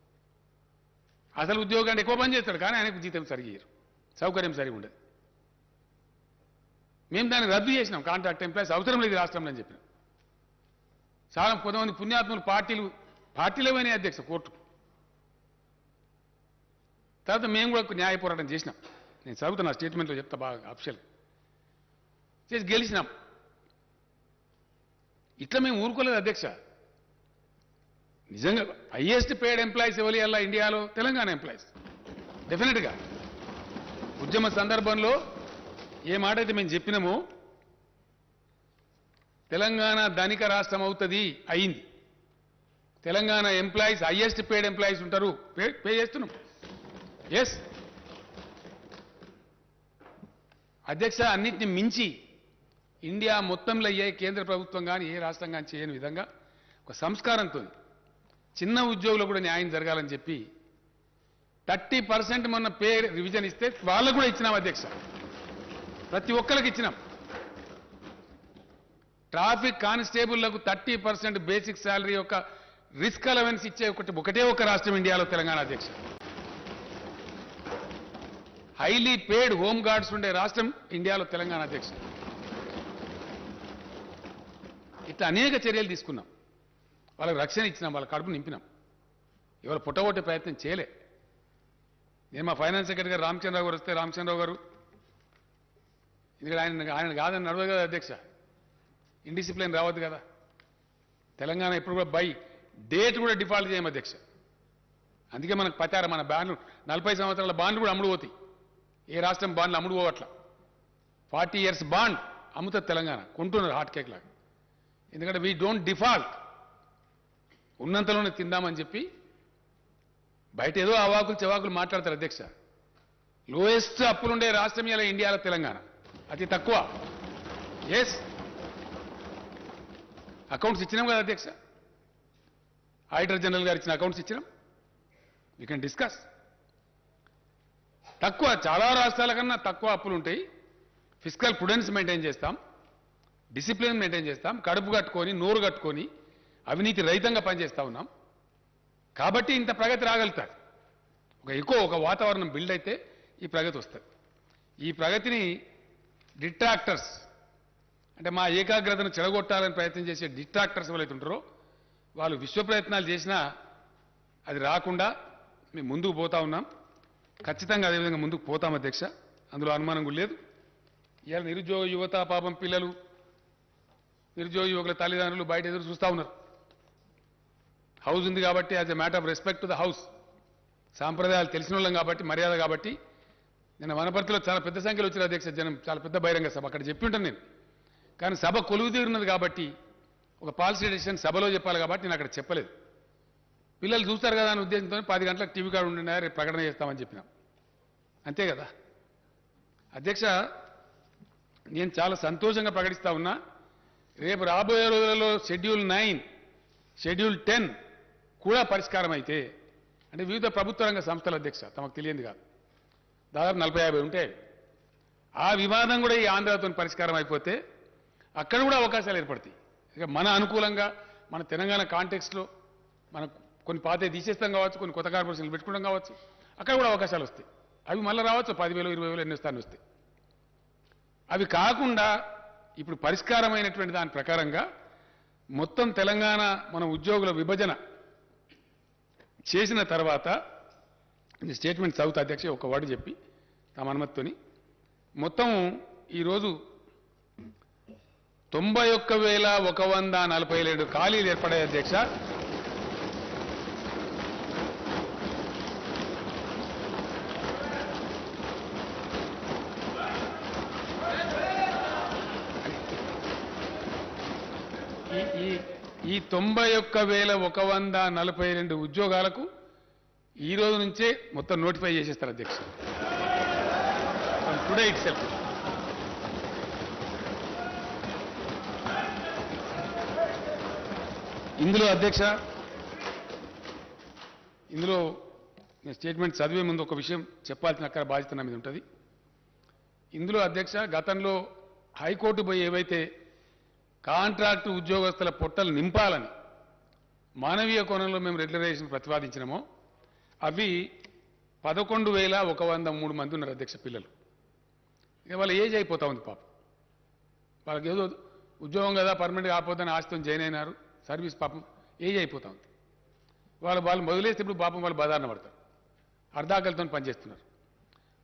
అసలు ఉద్యోగం అంటే ఎక్కువ పని చేస్తాడు, కానీ ఆయనకు జీతం సరిగ్గా సౌకర్యం సరిగా ఉండదు. మేము దాన్ని రద్దు చేసినాం. కాంట్రాక్ట్ ఎంప్లాయీస్ అవసరం లేదు రాష్ట్రంలో అని చెప్పినాం. చాలా కొంతమంది పుణ్యాత్ములు పార్టీలో పోయినాయి అధ్యక్ష కోర్టు. తర్వాత మేము కూడా న్యాయ పోరాటం చేసినాం. నేను చదువుతున్నా స్టేట్మెంట్లో చెప్తా బాగా అఫిషియల్ చేసి గెలిచినాం. ఇట్లా మేము ఊరుకోలేదు అధ్యక్ష. నిజంగా హైయెస్ట్ పేడ్ ఎంప్లాయీస్ ఎవరి అలా ఇండియాలో తెలంగాణ ఎంప్లాయీస్. డెఫినెట్గా ఉద్యమ సందర్భంలో ఏ మాట అయితే మేము చెప్పినామో తెలంగాణ ధనిక రాష్ట్రం అవుతుంది అయింది. Telangana employees highest paid employees ఉంటారు, పే చేస్తున్నాం. ఎస్ అధ్యక్ష, అన్నిటిని మించి ఇండియా మొత్తంలో ఏ కేంద్ర ప్రభుత్వం కానీ ఏ రాష్ట్రం కానీ చేయని విధంగా ఒక సంస్కారంతో చిన్న ఉద్యోగులకు కూడా న్యాయం జరగాలని చెప్పి 30% మొన్న పే రివిజన్ ఇస్తే వాళ్ళకు కూడా ఇచ్చినాం అధ్యక్ష. ప్రతి ఒక్కరికి ఇచ్చినాం. ట్రాఫిక్ కానిస్టేబుళ్లకు 30% బేసిక్ శాలరీ యొక్క రిస్క్ అలవెన్స్ ఇచ్చే ఒకటే ఒక రాష్ట్రం ఇండియాలో తెలంగాణ అధ్యక్ష. హైలీ పేడ్ హోమ్ గార్డ్స్ ఉండే రాష్ట్రం ఇండియాలో తెలంగాణ అధ్యక్ష. ఇట్లా అనేక చర్యలు తీసుకున్నాం. వాళ్ళకి రక్షణ ఇచ్చినాం, వాళ్ళ కడుపు నింపినాం. ఇవాళ పుట్టగొట్టే ప్రయత్నం చేయలే. నేను మా ఫైనాన్స్ సెక్రటరీ గారు రామచంద్రరావు గారు వస్తే రామచంద్రరావు గారు ఎందుకంటే ఆయన కాదని నడవదు కదా అధ్యక్ష. ఇండిసిప్లిన్ రావద్దు కదా. తెలంగాణ ఎప్పుడు కూడా బై డేట్ కూడా డిఫాల్ట్ చేయం అధ్యక్ష. అందుకే మనకు పచారం మన బాండ్లు 40 సంవత్సరాల బాండ్లు కూడా అమ్ముడు పోతాయి. ఏ రాష్ట్రం బాండ్లు అమ్ముడు పోవట్ల. 40 years బాండ్ అమ్ముతుంది తెలంగాణ, కొంటున్నారు హాట్ కేక్ లాగా. ఎందుకంటే వీ డోంట్ డిఫాల్ట్, ఉన్నంతలోనే తిందామని చెప్పి బయట ఏదో అవాకులు చెవాకులు మాట్లాడతారు అధ్యక్ష. లోయెస్ట్ అప్పులుండే రాష్ట్రం ఇలా ఇండియాలో తెలంగాణ, అతి తక్కువ. ఎస్ అకౌంట్స్ ఇచ్చినాం కదా అధ్యక్ష. ఆడిటర్ జనరల్ గారు ఇచ్చిన అకౌంట్స్ ఇచ్చినాం. We can discuss. తక్కువ, చాలా రాష్ట్రాల కన్నా తక్కువ అప్పులు ఉంటాయి. ఫిజికల్ ప్రుడెన్స్ మెయింటైన్ చేస్తాం, డిసిప్లిన్ మెయింటైన్ చేస్తాం, కడుపు కట్టుకొని నోరు కట్టుకొని అవినీతి రహితంగా పనిచేస్తూ ఉన్నాం. కాబట్టి ఇంత ప్రగతి రాగలుగుతారు. ఒక వాతావరణం బిల్డ్ అయితే ఈ ప్రగతి వస్తుంది. ఈ ప్రగతిని డిట్రాక్టర్స్ అంటే మా ఏకాగ్రతను చెడగొట్టాలని ప్రయత్నం చేసే డిట్రాక్టర్స్ ఎవరైతే ఉంటారో వాళ్ళు విశ్వ ప్రయత్నాలు చేసినా అది రాకుండా మేము ముందుకు పోతా ఉన్నాం. ఖచ్చితంగా అదేవిధంగా ముందుకు పోతాం అధ్యక్ష, అందులో అనుమానం కూడా లేదు. ఇవాళ నిరుద్యోగ యువత పాపం పిల్లలు, నిరుద్యోగ యువకుల తల్లిదండ్రులు బయట ఎదురు చూస్తూ ఉన్నారు. హౌస్ ఉంది కాబట్టి as a matter of respect to the house, సాంప్రదాయాలు తెలిసిన వాళ్ళం కాబట్టి, మర్యాద కాబట్టి. నిన్న వనపర్తిలో చాలా పెద్ద సంఖ్యలో వచ్చిన అధ్యక్ష జనం, చాలా పెద్ద బహిరంగ సభ, అక్కడ చెప్పి ఉంటాను నేను. కానీ సభ కొలువు తీరున్నది కాబట్టి ఒక పాలసీ డెసిషన్ సభలో చెప్పాలి కాబట్టి నేను అక్కడ చెప్పలేదు. పిల్లలు చూస్తారు కదా అనే ఉద్దేశంతో 10 గంటలకు టీవీ కార్డు ఉండినా రేపు ప్రకటన చేస్తామని చెప్పినాం. అంతే కదా అధ్యక్ష. నేను చాలా సంతోషంగా ప్రకటిస్తా ఉన్నా, రేపు రాబోయే రోజులలో షెడ్యూల్ 9, షెడ్యూల్ 10 కూడా పరిష్కారం అయితే, అంటే వివిధ ప్రభుత్వ రంగ సంస్థల అధ్యక్ష తమకు తెలియంది కాదు, దాదాపు 40-50 ఉంటాయి. ఆ వివాదం కూడా ఈ ఆంధ్రతో పరిష్కారం అయిపోతే అక్కడ కూడా అవకాశాలు ఏర్పడతాయి. ఇక మన అనుకూలంగా మన తెలంగాణ కాంటెక్స్ట్లో మనం కొన్ని పాతే తీసేస్తాం కావచ్చు, కొన్ని కొత్త కార్పొరేషన్లు పెట్టుకోవడం కావచ్చు, అక్కడ కూడా అవకాశాలు వస్తాయి. అవి మళ్ళీ రావచ్చు, 10,000, 20,000 ఎన్ని స్థానం వస్తాయి. అవి కాకుండా ఇప్పుడు పరిష్కారమైనటువంటి దాని ప్రకారంగా మొత్తం తెలంగాణ మన ఉద్యోగుల విభజన చేసిన తర్వాత స్టేట్మెంట్ చదువుతా అధ్యక్ష, ఒక వర్డ్ చెప్పి తమ అనుమతితోని. మొత్తం ఈరోజు 91,147 ఖాళీలు ఏర్పడాయి అధ్యక్ష. ఈ 91,142 ఉద్యోగాలకు ఈ రోజు నుంచే మొత్తం నోటిఫై చేసేస్తారు అధ్యక్ష. టుడే ఇట్ సెల్ఫ్ ఇందులో అధ్యక్ష ఇందులో నేను స్టేట్మెంట్ చదివే ముందు ఒక విషయం చెప్పాల్సిన అక్కడ బాధ్యత నా మీద ఉంటుంది. ఇందులో అధ్యక్ష గతంలో హైకోర్టు పోయి ఏవైతే కాంట్రాక్టు ఉద్యోగస్తుల పొట్టలు నింపాలని మానవీయ కోణంలో మేము రెగ్యులరైజేషన్ ప్రతిపాదించినామో అవి 11,103 మంది ఉన్నారు అధ్యక్ష పిల్లలు. ఇక వాళ్ళ ఏజ్ అయిపోతా ఉంది పాపం. వాళ్ళకి ఏదో ఉద్యోగం కదా పర్మనెంట్గా ఆపోతుందని ఆస్తితో జాయిన్ అయినారు. సర్వీస్ పాపం ఏజ్ అయిపోతా ఉంది. వాళ్ళు మొదలేస్తే ఇప్పుడు పాపం వాళ్ళు బదారణ పడతారు. అర్ధాకలతో పనిచేస్తున్నారు.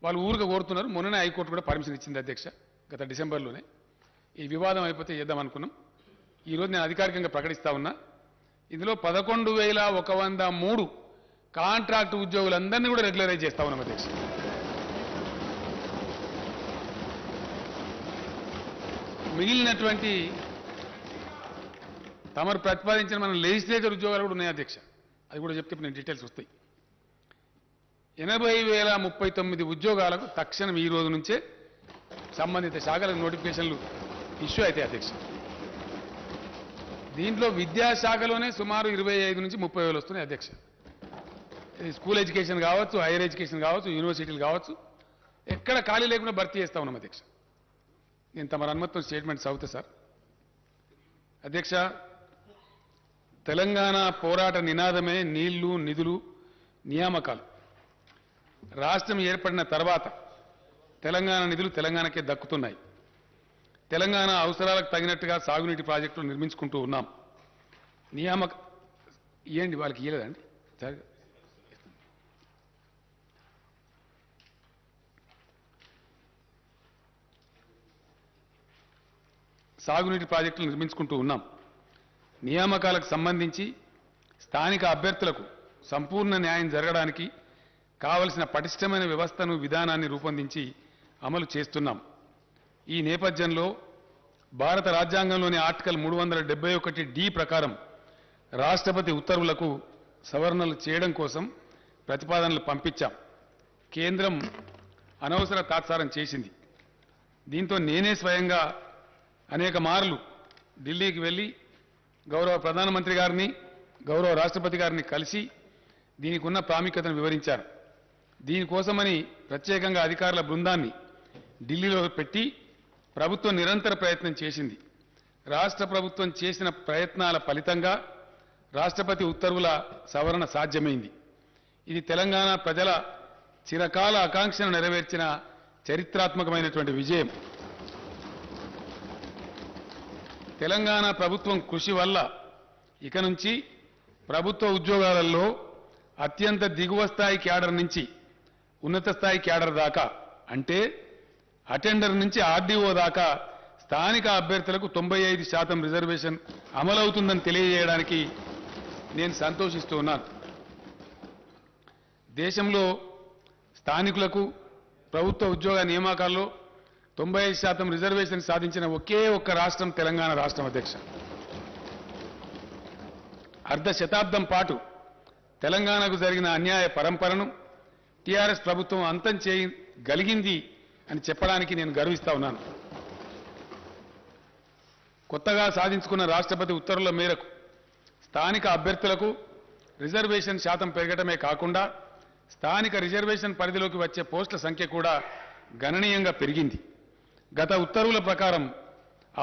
వాళ్ళు ఊరికి కోరుతున్నారు. మొన్ననే హైకోర్టు కూడా పర్మిషన్ ఇచ్చింది అధ్యక్ష గత డిసెంబర్లోనే. ఈ వివాదం అయిపోతే చేద్దాం అనుకున్నాం. ఈరోజు నేను అధికారికంగా ప్రకటిస్తా ఉన్నా. ఇందులో 11,103 కాంట్రాక్టు ఉద్యోగులందరినీ కూడా రెగ్యులరైజ్ చేస్తా ఉన్నాం అధ్యక్ష. మిగిలినటువంటి తమరు ప్రతిపాదించిన మన లెజిస్లేచర్ ఉద్యోగాలు కూడా ఉన్నాయి అధ్యక్ష. అది కూడా చెప్తే నేను డీటెయిల్స్ వస్తాయి. 80,039 ఉద్యోగాలకు తక్షణం ఈ రోజు నుంచే సంబంధిత శాఖలకు నోటిఫికేషన్లు ఇష్యూ అవుతాయి అధ్యక్ష. దీంట్లో విద్యాశాఖలోనే సుమారు 25 నుంచి 30,000 వస్తున్నాయి అధ్యక్ష. ఇది స్కూల్ ఎడ్యుకేషన్ కావచ్చు, హైయర్ ఎడ్యుకేషన్ కావచ్చు, యూనివర్సిటీలు కావచ్చు, ఎక్కడ ఖాళీ లేకుండా భర్తీ చేస్తా ఉన్నాం అధ్యక్ష. నేను తమ అనుమతితో స్టేట్మెంట్ చదువుతా సార్. అధ్యక్ష, తెలంగాణ పోరాట నినాదమే నీళ్లు, నిధులు, నియామకాలు. రాష్ట్రం ఏర్పడిన తర్వాత తెలంగాణ నిధులు తెలంగాణకే దక్కుతున్నాయి. తెలంగాణ అవసరాలకు తగినట్టుగా సాగునీటి ప్రాజెక్టులు నిర్మించుకుంటూ ఉన్నాం. నియామక ఇవ్వండి వాళ్ళకి ఇవ్వలేదండి. సాగునీటి ప్రాజెక్టులు నిర్మించుకుంటూ ఉన్నాం. నియామకాలకు సంబంధించి స్థానిక అభ్యర్థులకు సంపూర్ణ న్యాయం జరగడానికి కావలసిన పటిష్టమైన వ్యవస్థను, విధానాన్ని రూపొందించి అమలు చేస్తున్నాం. ఈ నేపథ్యంలో భారత రాజ్యాంగంలోని ఆర్టికల్ 371D ప్రకారం రాష్ట్రపతి ఉత్తర్వులకు సవరణలు చేయడం కోసం ప్రతిపాదనలు పంపించాం. కేంద్రం అనవసర తాత్సారం చేసింది. దీంతో నేనే స్వయంగా అనేక మార్లు ఢిల్లీకి వెళ్ళి గౌరవ ప్రధానమంత్రి గారిని, గౌరవ రాష్ట్రపతి గారిని కలిసి దీనికి ఉన్న ప్రాముఖ్యతను వివరించారు. దీనికోసమని ప్రత్యేకంగా అధికారుల బృందాన్ని ఢిల్లీలో పెట్టి ప్రభుత్వం నిరంతర ప్రయత్నం చేసింది. రాష్ట్ర ప్రభుత్వం చేసిన ప్రయత్నాల ఫలితంగా రాష్ట్రపతి ఉత్తర్వుల సవరణ సాధ్యమైంది. ఇది తెలంగాణ ప్రజల చిరకాల ఆకాంక్షను నెరవేర్చిన చరిత్రాత్మకమైనటువంటి విజయం. తెలంగాణ ప్రభుత్వం కృషి వల్ల ఇక నుంచి ప్రభుత్వ ఉద్యోగాలలో అత్యంత దిగువ స్థాయి క్యాడర్ నుంచి ఉన్నత స్థాయి క్యాడర్ దాకా, అంటే అటెండర్ నుంచి ఆర్డీఓ దాకా స్థానిక అభ్యర్థులకు 95% రిజర్వేషన్ అమలవుతుందని తెలియజేయడానికి నేను సంతోషిస్తూ ఉన్నాను. దేశంలో స్థానికులకు ప్రభుత్వ ఉద్యోగ నియామకాల్లో 95% రిజర్వేషన్ సాధించిన ఒకే ఒక్క రాష్ట్రం తెలంగాణ రాష్ట్రం అధ్యక్ష. అర్ధ శతాబ్దం పాటు తెలంగాణకు జరిగిన అన్యాయ పరంపరను టీఆర్ఎస్ ప్రభుత్వం అంతం చేయగలిగింది అని చెప్పడానికి నేను గర్విస్తా ఉన్నాను. కొత్తగా సాధించుకున్న రాష్ట్రపతి ఉత్తర్వుల మేరకు స్థానిక అభ్యర్థులకు రిజర్వేషన్ శాతం పెరగటమే కాకుండా స్థానిక రిజర్వేషన్ పరిధిలోకి వచ్చే పోస్టుల సంఖ్య కూడా గణనీయంగా పెరిగింది. గత ఉత్తర్వుల ప్రకారం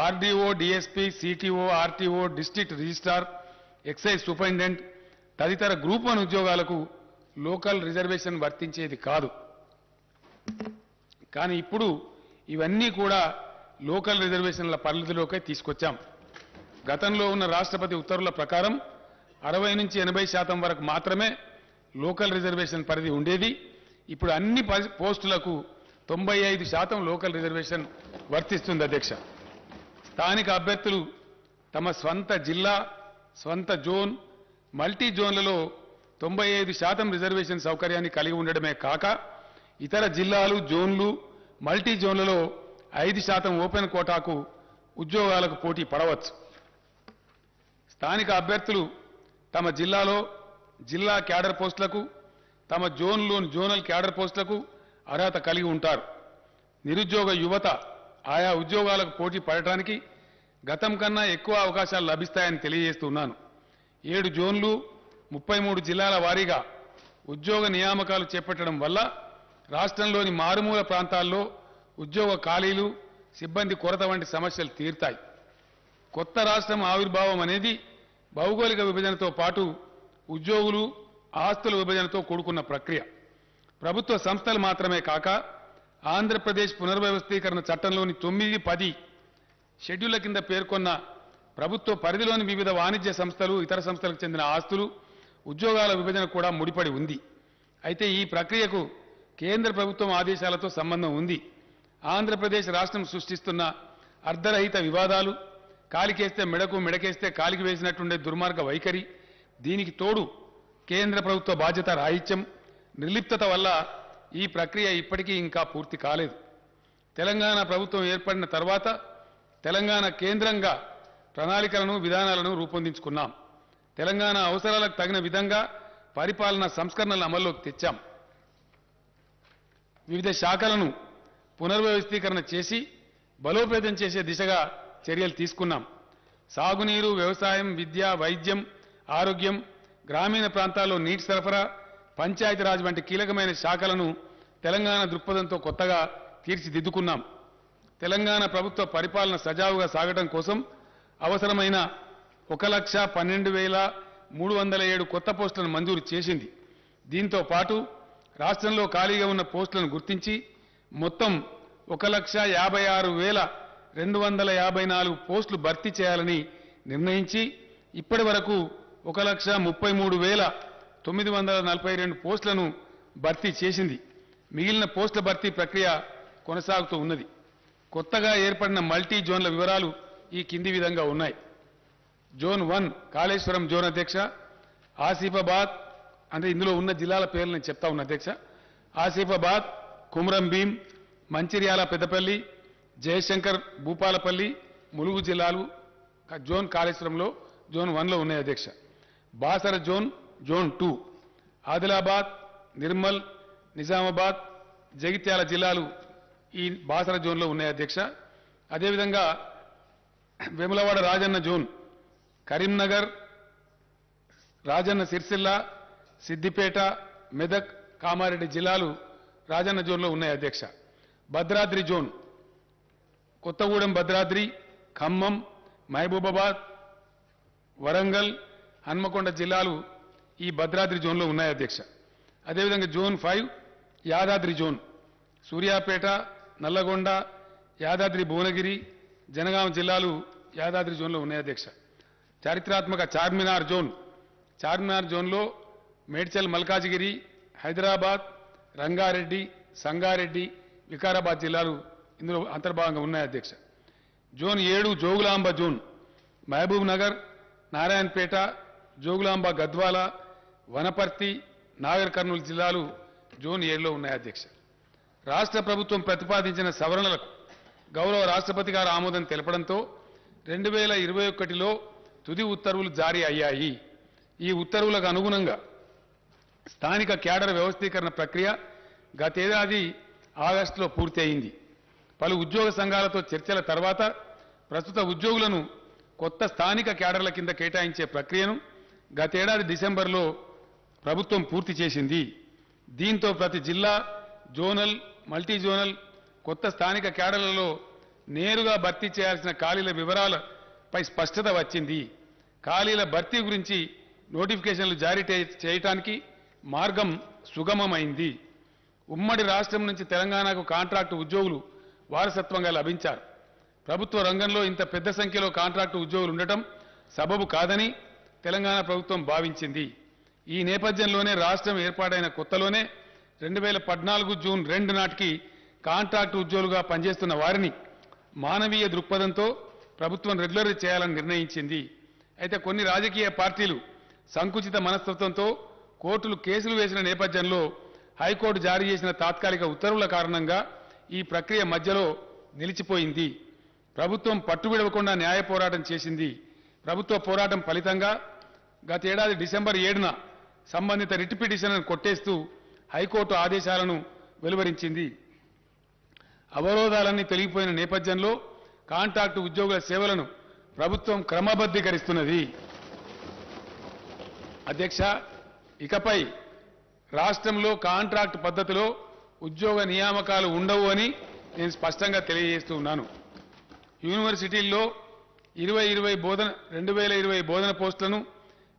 RDO, DSP, CTO, RTO, district registrar, excise superintendent తదితర గ్రూప్ 1 ఉద్యోగాలకు లోకల్ రిజర్వేషన్ వర్తించేది కాదు. కానీ ఇప్పుడు ఇవన్నీ కూడా లోకల్ రిజర్వేషన్ల పరిధిలోకే తీసుకొచ్చాం. గతంలో ఉన్న రాష్ట్రపతి ఉత్తర్వుల ప్రకారం 60 నుంచి 80% వరకు మాత్రమే లోకల్ రిజర్వేషన్ పరిధి ఉండేది. ఇప్పుడు అన్ని పోస్టులకు 95% లోకల్ రిజర్వేషన్ వర్తిస్తుంది అధ్యక్ష. స్థానిక అభ్యర్థులు తమ స్వంత జిల్లా, స్వంత జోన్, మల్టీ జోన్లలో 95% రిజర్వేషన్ సౌకర్యాన్ని కలిగి ఉండడమే కాక ఇతర జిల్లాలు, జోన్లు, మల్టీ జోన్లలో 5% ఓపెన్ కోటాకు ఉద్యోగాలకు పోటీ పడవచ్చు. స్థానిక అభ్యర్థులు తమ జిల్లాలో జిల్లా క్యాడర్ పోస్టులకు, తమ జోన్లోని జోనల్ క్యాడర్ పోస్టులకు అర్హత కలిగి ఉంటారు. నిరుద్యోగ యువత ఆయా ఉద్యోగాలకు పోటీ పడటానికి గతం కన్నా ఎక్కువ అవకాశాలు లభిస్తాయని తెలియజేస్తున్నాను. 7 జోన్లు 33 జిల్లాల వారీగా ఉద్యోగ నియామకాలు చేపట్టడం వల్ల రాష్ట్రంలోని మారుమూల ప్రాంతాల్లో ఉద్యోగ ఖాళీలు సిబ్బంది కొరత వంటి సమస్యలు తీరుతాయి. కొత్త రాష్ట్రం ఆవిర్భావం అనేది భౌగోళిక విభజనతో పాటు ఉద్యోగులు ఆస్తుల విభజనతో కూడుకున్న ప్రక్రియ. ప్రభుత్వ సంస్థలు మాత్రమే కాక ఆంధ్రప్రదేశ్ పునర్వ్యవస్థీకరణ చట్టంలోని 9, 10 షెడ్యూళ్ల కింద పేర్కొన్న ప్రభుత్వ పరిధిలోని వివిధ వాణిజ్య సంస్థలు ఇతర సంస్థలకు చెందిన ఆస్తులు ఉద్యోగాల విభజన కూడా ముడిపడి ఉంది. అయితే ఈ ప్రక్రియకు కేంద్ర ప్రభుత్వం ఆదేశాలతో సంబంధం ఉంది. ఆంధ్రప్రదేశ్ రాష్ట్రం సృష్టిస్తున్న అర్ధరహిత వివాదాలు, కాలికేస్తే మెడకు మెడకేస్తే కాలికి వేసినట్టుండే దుర్మార్గ వైఖరి, దీనికి తోడు కేంద్ర ప్రభుత్వ బాధ్యత రాహిత్యం, నిర్లిప్తత వల్ల ఈ ప్రక్రియ ఇప్పటికీ ఇంకా పూర్తి కాలేదు. తెలంగాణ ప్రభుత్వం ఏర్పడిన తర్వాత తెలంగాణ కేంద్రంగా ప్రణాళికలను విధానాలను రూపొందించుకున్నాం. తెలంగాణ అవసరాలకు తగిన విధంగా పరిపాలన సంస్కరణలను అమల్లోకి తెచ్చాం. వివిధ శాఖలను పునర్వ్యవస్థీకరణ చేసి బలోపేతం చేసే దిశగా చర్యలు తీసుకున్నాం. సాగునీరు, వ్యవసాయం, విద్య, వైద్యం, ఆరోగ్యం, గ్రామీణ ప్రాంతాల్లో నీటి సరఫరా, పంచాయతీరాజ్ వంటి కీలకమైన శాఖలను తెలంగాణ దృక్పథంతో కొత్తగా తీర్చిదిద్దుకున్నాం. తెలంగాణ ప్రభుత్వ పరిపాలన సజావుగా సాగడం కోసం అవసరమైన 1,12,307 కొత్త పోస్టులను మంజూరు చేసింది. దీంతో పాటు రాష్ట్రంలో ఖాళీగా ఉన్న పోస్టులను గుర్తించి మొత్తం 1,56,254 పోస్టులు భర్తీ చేయాలని నిర్ణయించి ఇప్పటి వరకు 1,33,942 పోస్టులను భర్తీ చేసింది. మిగిలిన పోస్టుల భర్తీ ప్రక్రియ కొనసాగుతూ ఉన్నది. కొత్తగా ఏర్పడిన మల్టీ జోన్ల వివరాలు ఈ కింది విధంగా ఉన్నాయి. జోన్ 1 కాళేశ్వరం జోన్ అధ్యక్ష, ఆసిఫాబాద్, అంటే ఇందులో ఉన్న జిల్లాల పేర్లు నేను చెప్తా ఉన్నా అధ్యక్ష. ఆసిఫాబాద్, కుమ్రం భీం, మంచిర్యాల, పెద్దపల్లి, జయశంకర్, భూపాలపల్లి, ములుగు జిల్లాలు జోన్ కాళేశ్వరంలో జోన్ 1లో ఉన్నాయి అధ్యక్ష. బాసర జోన్, జోన్ 2, ఆదిలాబాద్, నిర్మల్, నిజామాబాద్, జగిత్యాల జిల్లాలు ఈ బాసర జోన్లో ఉన్నాయి అధ్యక్ష. అదేవిధంగా వేములవాడ రాజన్న జోన్, కరీంనగర్, రాజన్న సిరిసిల్ల, సిద్దిపేట, మెదక్, కామారెడ్డి జిల్లాలు రాజన్న జోన్లో ఉన్నాయి అధ్యక్ష. భద్రాద్రి జోన్, కొత్తగూడెం భద్రాద్రి, ఖమ్మం, మహబూబాబాద్, వరంగల్, హన్మకొండ జిల్లాలు ఈ భద్రాద్రి జోన్లో ఉన్నాయి అధ్యక్ష. అదేవిధంగా జోన్ 5 యాదాద్రి జోన్, సూర్యాపేట, నల్లగొండ, యాదాద్రి భువనగిరి, జనగాం జిల్లాలు యాదాద్రి జోన్లో ఉన్నాయి అధ్యక్ష. చారిత్రాత్మక చార్మినార్ జోన్, చార్మినార్ జోన్లో మేడ్చల్, మల్కాజిగిరి, హైదరాబాద్, రంగారెడ్డి, సంగారెడ్డి, వికారాబాద్ జిల్లాలు ఇందులో అంతర్భాగంగా ఉన్నాయి అధ్యక్ష. జోన్ 7 జోగులాంబ జోన్, మహబూబ్ నగర్, నారాయణపేట, జోగులాంబ, గద్వాల, వనపర్తి, నాగర్ కర్నూలు జిల్లాలు జోన్ 7లో ఉన్నాయి అధ్యక్ష. రాష్ట్ర ప్రభుత్వం ప్రతిపాదించిన సవరణలకు గౌరవ రాష్ట్రపతి గారు ఆమోదం తెలపడంతో 2021లో తుది ఉత్తర్వులు జారీ అయ్యాయి. ఈ ఉత్తర్వులకు అనుగుణంగా స్థానిక క్యాడర్ వ్యవస్థీకరణ ప్రక్రియ గతేడాది ఆగస్టులో పూర్తి అయింది. పలు ఉద్యోగ సంఘాలతో చర్చల తర్వాత ప్రస్తుత ఉద్యోగులను కొత్త స్థానిక క్యాడర్ల కింద కేటాయించే ప్రక్రియను గతేడాది డిసెంబర్లో ప్రభుత్వం పూర్తి చేసింది. దీంతో ప్రతి జిల్లా, జోనల్, మల్టీ జోనల్ కొత్త స్థానిక క్యాడర్లలో నేరుగా భర్తీ చేయాల్సిన ఖాళీల వివరాలపై స్పష్టత వచ్చింది. ఖాళీల భర్తీ గురించి నోటిఫికేషన్లు జారీ చేయడానికి మార్గం సుగమమైంది. ఉమ్మడి రాష్ట్రం నుంచి తెలంగాణకు కాంట్రాక్టు ఉద్యోగులు వారసత్వంగా లభించారు. ప్రభుత్వ రంగంలో ఇంత పెద్ద సంఖ్యలో కాంట్రాక్టు ఉద్యోగులు ఉండటం సబబు కాదని తెలంగాణ ప్రభుత్వం భావించింది. ఈ నేపథ్యంలోనే రాష్ట్రం ఏర్పాటైన కొత్తలోనే 2014 జూన్ 2 నాటికి కాంట్రాక్టు ఉద్యోగులుగా పనిచేస్తున్న వారిని మానవీయ దృక్పథంతో ప్రభుత్వం రెగ్యులర్ చేయాలని నిర్ణయించింది. అయితే కొన్ని రాజకీయ పార్టీలు సంకుచిత మనస్తత్వంతో కోర్టులు కేసులు వేసిన నేపథ్యంలో హైకోర్టు జారీ చేసిన తాత్కాలిక ఉత్తర్వుల కారణంగా ఈ ప్రక్రియ మధ్యలో నిలిచిపోయింది. ప్రభుత్వం పట్టువిడవకుండా న్యాయ పోరాటం చేసింది. ప్రభుత్వ పోరాటం ఫలితంగా గతేడాది డిసెంబర్ 7న సంబంధిత రిట్ పిటిషన్లను కొట్టేస్తూ హైకోర్టు ఆదేశాలను వెలువరించింది. అవరోధాలన్నీ తొలగిపోయిన నేపథ్యంలో కాంట్రాక్టు ఉద్యోగుల సేవలను ప్రభుత్వం క్రమబద్ధీకరిస్తున్నది. అధ్యక్ష, ఇకపై రాష్ట్రంలో కాంట్రాక్ట్ పద్ధతిలో ఉద్యోగ నియామకాలు ఉండవు అని నేను స్పష్టంగా తెలియజేస్తున్నాను. యూనివర్సిటీల్లో 2020 బోధన పోస్టులను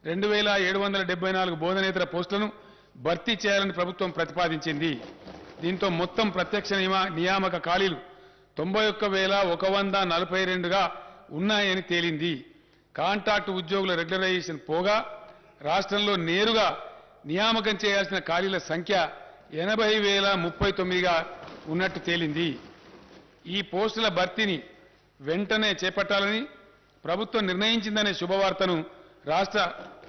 2774 బోధనేతర పోస్టులను భర్తీ చేయాలని ప్రభుత్వం ప్రతిపాదించింది. దీంతో మొత్తం ప్రత్యక్ష నియామక ఖాళీలు 91,142గా ఉన్నాయని తేలింది. కాంట్రాక్టు ఉద్యోగుల రెగ్యులరైజేషన్ పోగా రాష్ట్రంలో నేరుగా నియామకం చేయాల్సిన ఖాళీల సంఖ్య 80,039గా ఉన్నట్టు తేలింది. ఈ పోస్టుల భర్తీని వెంటనే చేపట్టాలని ప్రభుత్వం నిర్ణయించిందనే శుభవార్తను రాష్ట్ర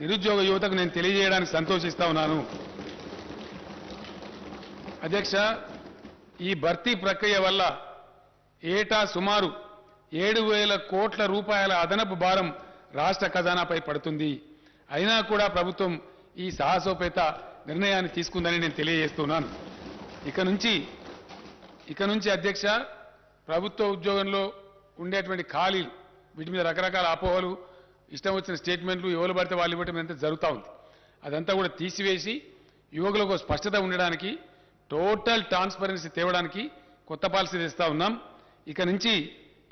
నిరుద్యోగ యువతకు నేను తెలియజేయడానికి సంతోషిస్తా ఉన్నాను. అధ్యక్ష, ఈ భర్తీ ప్రక్రియ వల్ల ఏటా సుమారు 7,000 కోట్ల రూపాయల అదనపు భారం రాష్ట్ర ఖజానాపై పడుతుంది. అయినా కూడా ప్రభుత్వం ఈ సాహసోపేత నిర్ణయాన్ని తీసుకుందని నేను తెలియజేస్తున్నాను. ఇక నుంచి అధ్యక్ష, ప్రభుత్వ ఉద్యోగంలో ఉండేటువంటి ఖాళీలు, వీటి మీద రకరకాల అపోహలు, ఇష్టం వచ్చిన స్టేట్మెంట్లు, ఎవరు పడితే వాళ్ళు ఇవ్వటం అంతా జరుగుతూ ఉంది. అదంతా కూడా తీసివేసి యువకులకు స్పష్టత ఉండడానికి, టోటల్ ట్రాన్స్పరెన్సీ తేవడానికి కొత్త పాలసీ తెస్తా ఉన్నాం. ఇక నుంచి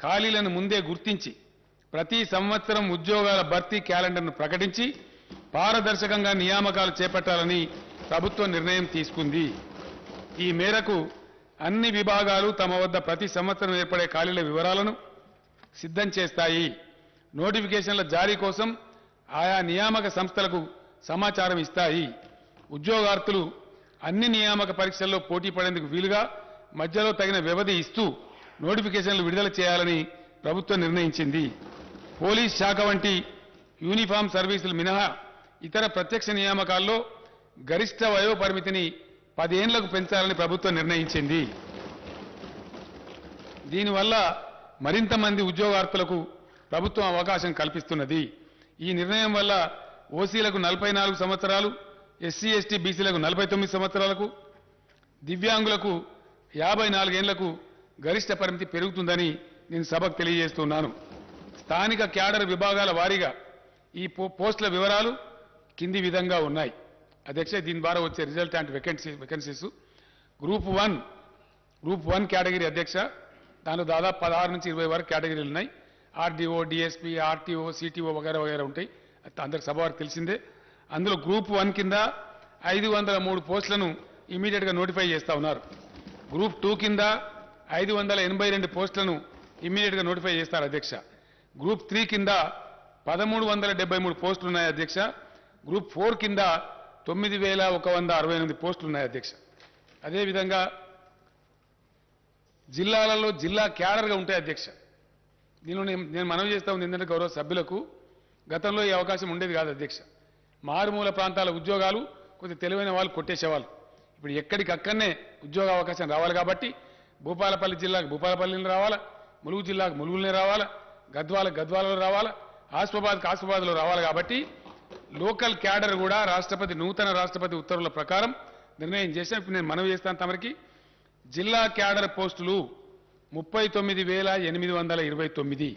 ఖాళీలను ముందే గుర్తించి ప్రతి సంవత్సరం ఉద్యోగాల భర్తీ క్యాలెండర్ను ప్రకటించి పారదర్శకంగా నియామకాలు చేపట్టాలని ప్రభుత్వం నిర్ణయం తీసుకుంది. ఈ మేరకు అన్ని విభాగాలు తమ వద్ద ప్రతి సంవత్సరం ఏర్పడే ఖాళీల వివరాలను సిద్ధం చేస్తాయి. నోటిఫికేషన్ల జారీ కోసం ఆయా నియామక సంస్థలకు సమాచారం ఇస్తాయి. ఉద్యోగార్థులు అన్ని నియామక పరీక్షల్లో పోటీ పడేందుకు వీలుగా మధ్యలో తగిన వ్యవధి ఇస్తూ నోటిఫికేషన్లు విడుదల చేయాలని ప్రభుత్వం నిర్ణయించింది. పోలీస్ శాఖ వంటి యూనిఫామ్ సర్వీసులు మినహా ఇతర ప్రత్యక్ష నియామకాల్లో గరిష్ట వయో పరిమితిని 10 ఏళ్లకు పెంచాలని ప్రభుత్వం నిర్ణయించింది. దీనివల్ల మరింత మంది ఉద్యోగార్థులకు ప్రభుత్వం అవకాశం కల్పిస్తున్నది. ఈ నిర్ణయం వల్ల ఓసీలకు 44 సంవత్సరాలు, ఎస్సీ ఎస్టీ బీసీలకు 49 సంవత్సరాలకు, దివ్యాంగులకు 54 ఏళ్లకు గరిష్ట పరిమితి పెరుగుతుందని నేను సభకు తెలియజేస్తున్నాను. స్థానిక క్యాడర్ విభాగాల వారీగా ఈ పోస్టుల వివరాలు కింది విధంగా ఉన్నాయి. అధ్యక్ష, దీని ద్వారా వచ్చే రిజల్టాంట్ వేకెన్సీస్ గ్రూప్ 1 కేటగిరీ అధ్యక్ష, దానిలో దాదాపు 16 నుంచి 20 వరకు కేటగిరీలు ఉన్నాయి. ఆర్డీఓ, డిఎస్పీ, ఆర్టీఓ, సిటీఓ వగైరా వగైరా ఉంటాయి. అందరికి సభ వారికి తెలిసిందే. అందులో గ్రూప్ 1 కింద 503 పోస్టులను ఇమీడియట్గా నోటిఫై చేస్తా ఉన్నారు. గ్రూప్ 2 కింద 582 పోస్టులను ఇమీడియట్గా నోటిఫై చేస్తారు అధ్యక్ష. గ్రూప్ 3 కింద 1,373 పోస్టులు ఉన్నాయి అధ్యక్ష. గ్రూప్ 4 కింద 9,168 పోస్టులు ఉన్నాయి అధ్యక్ష. అదేవిధంగా జిల్లాలలో జిల్లా క్యాడర్గా ఉంటాయి అధ్యక్ష. దీనిలో నేను మనవి చేస్తా ఉంది ఏంటంటే గౌరవ సభ్యులకు, గతంలో ఈ అవకాశం ఉండేది కాదు అధ్యక్ష. మారుమూల ప్రాంతాల ఉద్యోగాలు కొద్దిగా తెలివైన వాళ్ళు కొట్టేసేవాళ్ళు. ఇప్పుడు ఎక్కడికక్కడనే ఉద్యోగ అవకాశం రావాలి కాబట్టి భూపాలపల్లి జిల్లాకు భూపాలపల్లిని రావాలా, ములుగు జిల్లాకు ములుగులనే రావాలా, గద్వాలలో రావాలా, ఆసిఫాబాద్లో రావాలి. కాబట్టి లోకల్ క్యాడర్ కూడా నూతన రాష్ట్రపతి ఉత్తర్వుల ప్రకారం నిర్ణయం చేశాం. ఇప్పుడు నేను మనవి చేస్తాను తమరికి, జిల్లా క్యాడర్ పోస్టులు 39,829.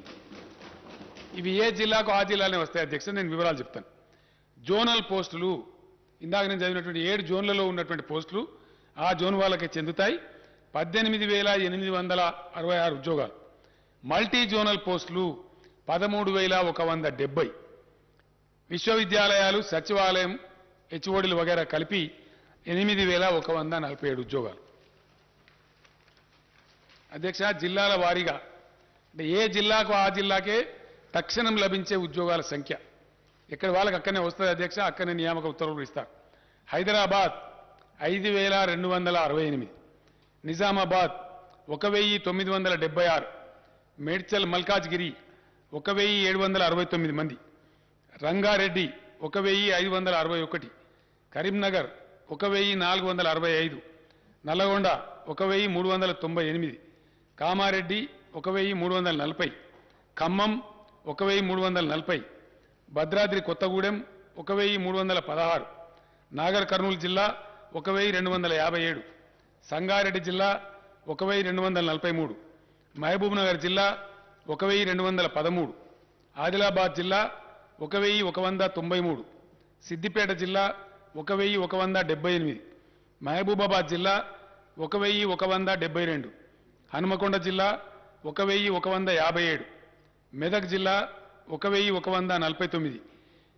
ఇవి ఏ జిల్లాకు ఆ జిల్లానే వస్తాయి అధ్యక్ష. నేను వివరాలు చెప్తాను. జోనల్ పోస్టులు, ఇందాక నేను చదివినటువంటి 7 జోన్లలో ఉన్నటువంటి పోస్టులు ఆ జోన్ వాళ్ళకే చెందుతాయి. 18,866 ఉద్యోగాలు. మల్టీ జోనల్ పోస్టులు 13,170. విశ్వవిద్యాలయాలు, సచివాలయం, హెచ్ఓడీలు వగైరా కలిపి 8,147 ఉద్యోగాలు. అధ్యక్ష, జిల్లాల వారీగా అంటే ఏ జిల్లాకు ఆ జిల్లాకే తక్షణం లభించే ఉద్యోగాల సంఖ్య ఎక్కడ వాళ్ళకి అక్కడనే వస్తుంది అధ్యక్ష. అక్కడనే నియామక ఉత్తర్వులు ఇస్తారు. హైదరాబాద్ 5,268, నిజామాబాద్ 1,976, మేడ్చల్ మల్కాజ్గిరి 1,769 మంది, రంగారెడ్డి 1,561, కరీంనగర్ 1,465, నల్లగొండ 1,398, కామారెడ్డి 1,340, ఖమ్మం 1,340, భద్రాద్రి కొత్తగూడెం 1,316, నాగర్ కర్నూలు జిల్లా 1,257, సంగారెడ్డి జిల్లా 1,243, మహబూబ్ నగర్ జిల్లా 1,213, ఆదిలాబాద్ జిల్లా 1,193, సిద్దిపేట జిల్లా 1178, మహబూబాబాద్ జిల్లా 1172, హనుమకొండ జిల్లా 1157, మెదక్ జిల్లా 1149,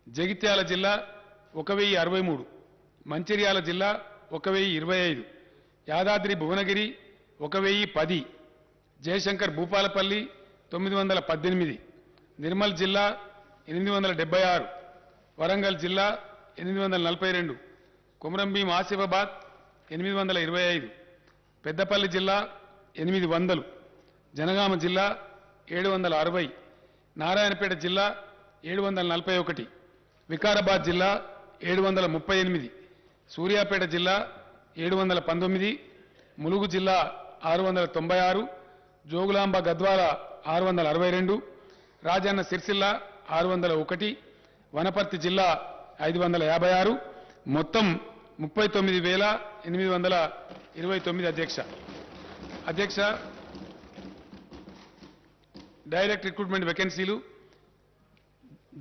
జగిత్యాల జిల్లా 1063, మంచిర్యాల జిల్లా 1025, యాదాద్రి భువనగిరి 1010, జయశంకర్ భూపాలపల్లి 918, నిర్మల్ జిల్లా 876, వరంగల్ జిల్లా 842, కొమరంభీం ఆసిఫాబాద్ 825, పెద్దపల్లి జిల్లా 800, జనగామ జిల్లా 760, నారాయణపేట జిల్లా 741, వికారాబాద్ జిల్లా 738, సూర్యాపేట జిల్లా 719, ములుగు జిల్లా 696, జోగులాంబ గద్వాల 662, రాజన్న సిరిసిల్ల 601, వనపర్తి జిల్లా 556, మొత్తం 39,829 అధ్యక్ష. డైరెక్ట్ రిక్రూట్మెంట్ వేకెన్సీలు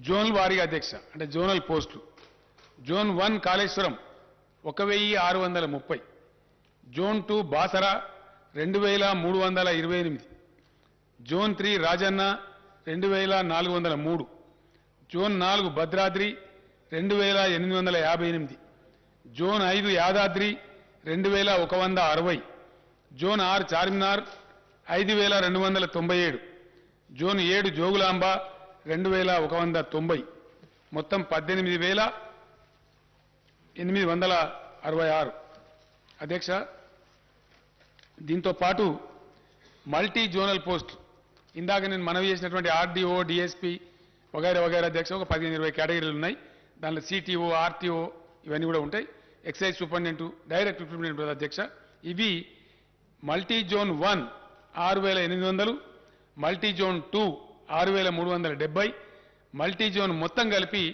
జోనల్ వారీగా అధ్యక్ష, అంటే జోనల్ పోస్టులు. Zone 1 Kaleshwaram 1630, zone 2 Basara 2328, zone 3 Rajanna 2403, zone 4 Bhadradri 2858, zone 5 Yadadri 2160, zone 6 Charminar 5297, zone 7 Jogulamba 2190, మొత్తం 18,866 అధ్యక్ష. దీంతో పాటు మల్టీ జోనల్ పోస్ట్ ఇందాక నేను మనవి చేసినటువంటి ఆర్డీఓ, డిఎస్పీ వగైరా వగైరా అధ్యక్ష ఒక 15-20 కేటగిరీలు ఉన్నాయి. దానిలో సిటీఓ, ఆర్టీఓ ఇవన్నీ కూడా ఉంటాయి. ఎక్సైజ్ సూపరింటెండెంట్, డైరెక్ట్ రిక్రూట్మెంట్ అధ్యక్ష. ఇవి multi zone 1 6800, multi zone 2 6370, multi zone మొత్తం కలిపి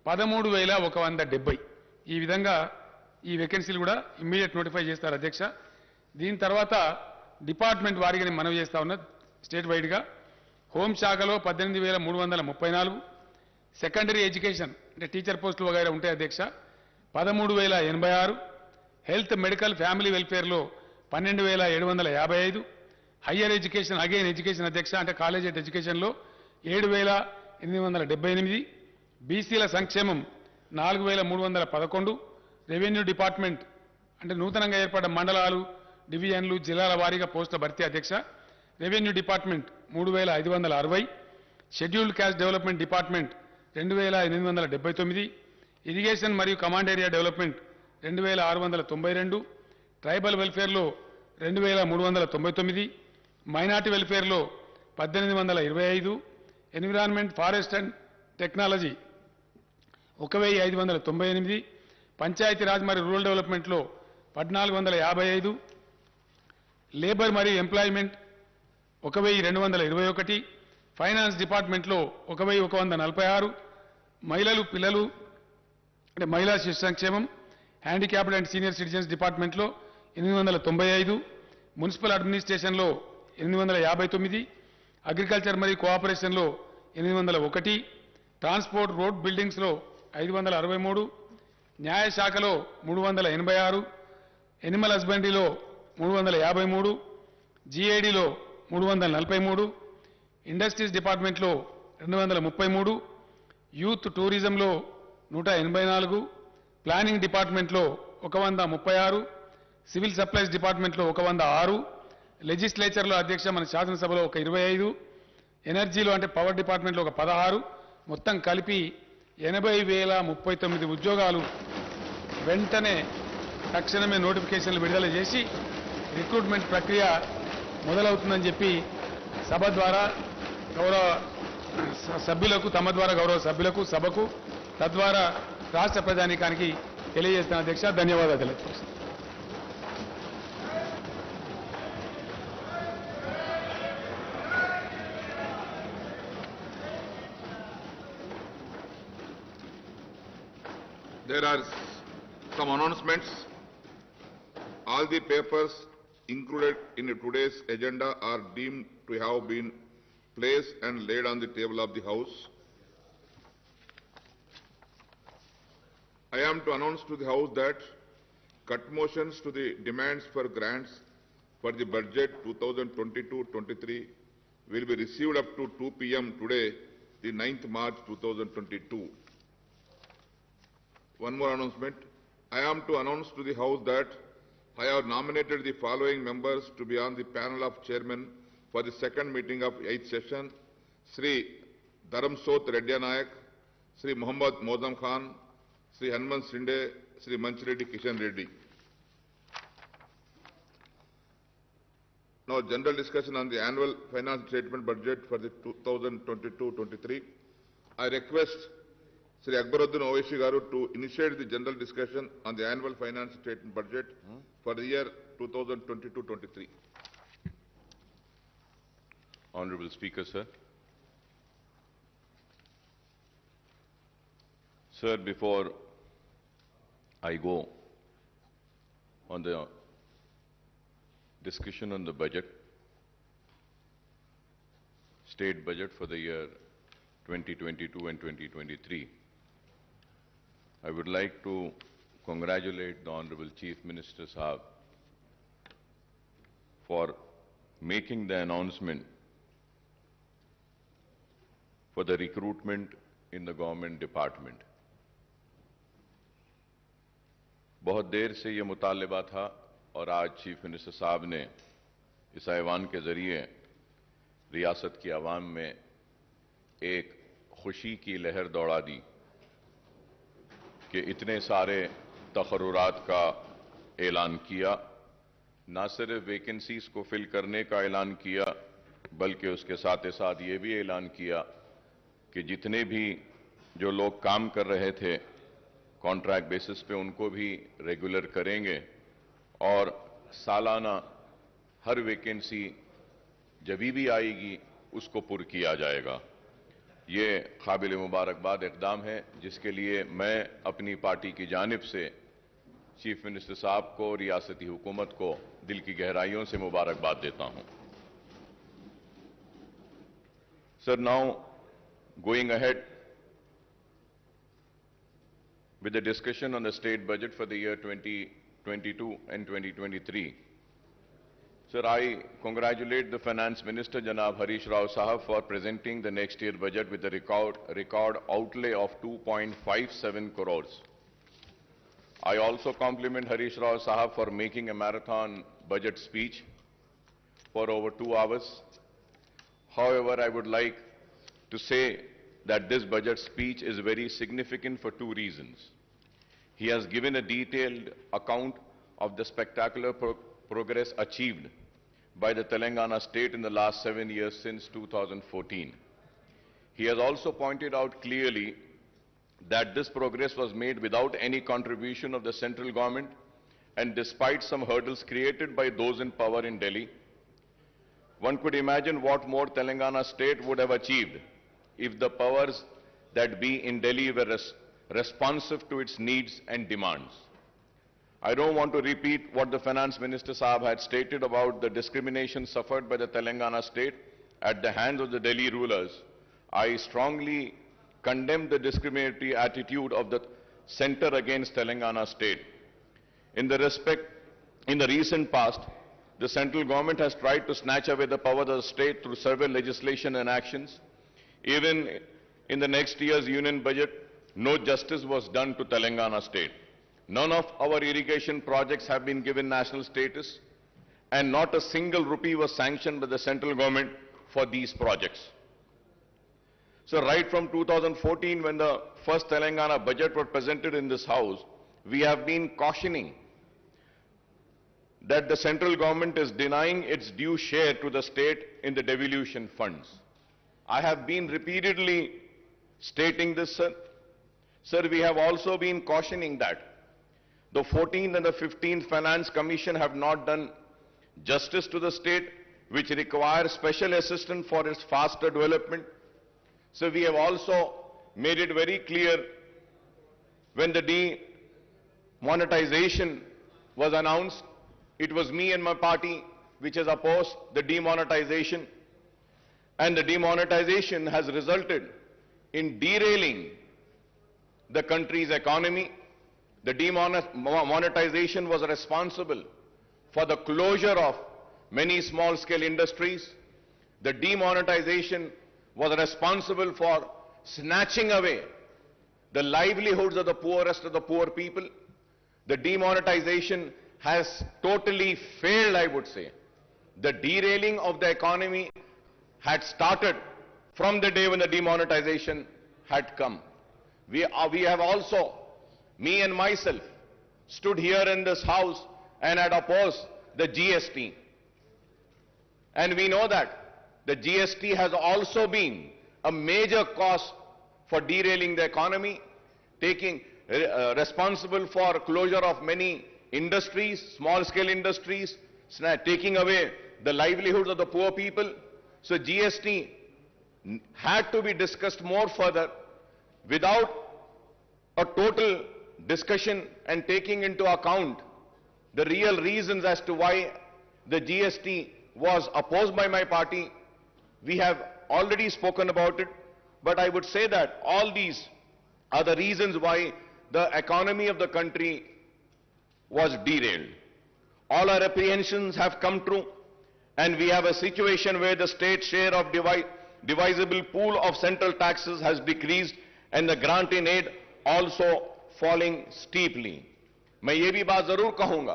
13,170. ఈ విధంగా ఈ వేకెన్సీలు కూడా ఇమ్మీడియట్ నోటిఫై చేస్తారు అధ్యక్ష. దీని తర్వాత డిపార్ట్మెంట్ వారీగా నేను మనవి చేస్తా ఉన్నా స్టేట్ వైడ్గా. హోంశాఖలో 18,334, సెకండరీ ఎడ్యుకేషన్ అంటే టీచర్ పోస్టులు వగైరా ఉంటాయి అధ్యక్ష 13,086, హెల్త్ మెడికల్ ఫ్యామిలీ వెల్ఫేర్లో 12,755, హయ్యర్ ఎడ్యుకేషన్ అగైన్ ఎడ్యుకేషన్ అధ్యక్ష అంటే కాలేజ్ ఎడ్యుకేషన్లో 7,878, బీసీల సంక్షేమం 4,311, రెవెన్యూ డిపార్ట్మెంట్ అంటే నూతనంగా ఏర్పడ్డ మండలాలు, డివిజన్లు, జిల్లాల వారీగా పోస్టుల భర్తీ అధ్యక్ష. Revenue department 3,560, scheduled caste development department 2,879, irrigation మరియు కమాండ్ ఏరియా డెవలప్మెంట్ 2,692, ట్రైబల్ వెల్ఫేర్లో 2,399, మైనార్టీ వెల్ఫేర్లో 1,825, environment, forest and technology 1,598, Panchayati Raj మరియు రూరల్ డెవలప్మెంట్లో 1,455, లేబర్ మరియు ఎంప్లాయ్మెంట్ 1,221, ఫైనాన్స్ డిపార్ట్మెంట్లో 1,146, మహిళలు పిల్లలు అంటే మహిళా శిశు సంక్షేమం, హ్యాండిక్యాప్డ్ అండ్ సీనియర్ సిటిజన్స్ డిపార్ట్మెంట్లో 895, మున్సిపల్ అడ్మినిస్ట్రేషన్లో 859, అగ్రికల్చర్ మరియు కోఆపరేషన్లో 801, ట్రాన్స్పోర్ట్ రోడ్ బిల్డింగ్స్లో 563, న్యాయశాఖలో 386, ఎనిమల్ హస్బెండరీలో 353, జీఐడీలో 343, ఇండస్ట్రీస్ డిపార్ట్మెంట్లో 233, యూత్ టూరిజంలో 184, ప్లానింగ్ డిపార్ట్మెంట్లో 136, సివిల్ సప్లైస్ డిపార్ట్మెంట్లో 106, లెజిస్లేచర్లో అధ్యక్ష మన శాసనసభలో 25, ఎనర్జీలో అంటే పవర్ డిపార్ట్మెంట్లో 16, మొత్తం కలిపి 80,039 ఉద్యోగాలు వెంటనే తక్షణమే నోటిఫికేషన్లు విడుదల చేసి రిక్రూట్మెంట్ ప్రక్రియ మొదలవుతుందని చెప్పి సభ ద్వారా గౌరవ సభ్యులకు, తమ ద్వారా గౌరవ సభ్యులకు, సభకు, తద్వారా రాష్ట్ర ప్రజానీకానికి తెలియజేస్తున్న అధ్యక్ష. ధన్యవాదాలు తెలియజేస్తాను. There are some announcements. All the papers included in today's agenda are deemed to have been placed and laid on the table of the House. I am to announce to the House that cut motions to the demands for grants for the budget 2022-23 will be received up to 2 p.m. today, the 9th March 2022. One more announcement. I am to announce to the House that I have nominated the following members to be on the panel of chairmen for the second meeting of 8th session: Sri Dharamsot Reddy Nayak, Sri Muhammad Mozam Khan, Sri Hanuman Sinde, Sri Manchireddy Kishan Reddy. Now, general discussion on the annual finance statement budget for the 2022-23. I request Sri Akbaruddin Owaisi Garu to initiate the general discussion on the annual finance statement budget for the year 2022-23. Honorable Speaker, sir. Sir, before I go on the discussion on the budget, state budget for the year 2022 and 2023, I would like to congratulate the Honorable Chief Minister Sahab for making the announcement for the recruitment in the government department. बहुत देर से ये मुतालिबा था और आज chief minister साहब ने इस ऐवान के जरिए रियासत की आवाम में एक खुशी की लहर दौड़ा दी कि इतने सारे तकर्रुरात का ऐलान किया, ना सिर्फ वैकेंसीज को फिल करने का ऐलान किया बल्कि उसके साथ ही साथ ये भी ऐलान किया कि जितने भी जो लोग काम कर रहे थे कॉन्ट्रैक्ट बेसिस पे उनको भी रेगुलर करेंगे और सालाना हर वैकेंसी जब भी आएगी उसको पुर किया जाएगा। ये काबिल मुबारकबाद इक़दाम है जिसके लिए मैं अपनी पार्टी की जानिब से चीफ मिनिस्टर साहब को, रियासती हुकूमत को दिल की गहराइयों से मुबारकबाद देता हूं। Sir, now going ahead with the discussion on the state budget for the year 2022 and 2023. Sir, I congratulate the Finance Minister, Janab Harish Rao Sahab, for presenting the next year budget with a record outlay of 2.57 crores. I also compliment Harish Rao Sahab for making a marathon budget speech for over 2 hours. However, I would like to say that this budget speech is very significant for 2 reasons. He has given a detailed account of the spectacular progress achieved by the Telangana state in the last 7 years since 2014. He has also pointed out clearly that this progress was made without any contribution of the central government and despite some hurdles created by those in power in Delhi. One could imagine what more Telangana state would have achieved if the powers that be in Delhi were responsive to its needs and demands. I don't want to repeat what the Finance Minister Sahab had stated about the discrimination suffered by the Telangana state at the hands of the Delhi rulers. I strongly condemn the discriminatory attitude of the centre against Telangana state. In the recent past, the central government has tried to snatch away the power of the state through several legislation and actions. Even in the next year's union budget, no justice was done to Telangana state. None of our irrigation projects have been given national status, and not a single rupee was sanctioned by the central government for these projects. So right from 2014, when the first Telangana budget was presented in this house, we have been cautioning that the central government is denying its due share to the state in the devolution funds. I have been repeatedly stating this, sir. Sir, we have also been cautioning that the 14th and the 15th Finance Commission have not done justice to the state, which requires special assistance for its faster development. So we have also made it very clear when the demonetization was announced, it was me and my party which has opposed the demonetization. And the demonetization has resulted in derailing the country's economy, The demonetization was responsible for the closure of many small-scale industries. The demonetization was responsible for snatching away the livelihoods of the poorest of the poor people. The demonetization has totally failed, I would say. The derailing of the economy had started from the day when the demonetization had come. We have also, me and myself, stood here in this house and had opposed the GST. And we know that the GST has also been a major cause for derailing the economy, taking responsible for closure of many industries, small-scale industries, taking away the livelihoods of the poor people. So GST had to be discussed more further without a total discussion and taking into account the real reasons as to why the GST was opposed by my party. We have already spoken about it, but I would say that all these are the reasons why the economy of the country was derailed. All our apprehensions have come true, and we have a situation where the state share of divisible pool of central taxes has decreased and the grant in aid also falling steeply. मैं ये भी बात जरूर कहूंगा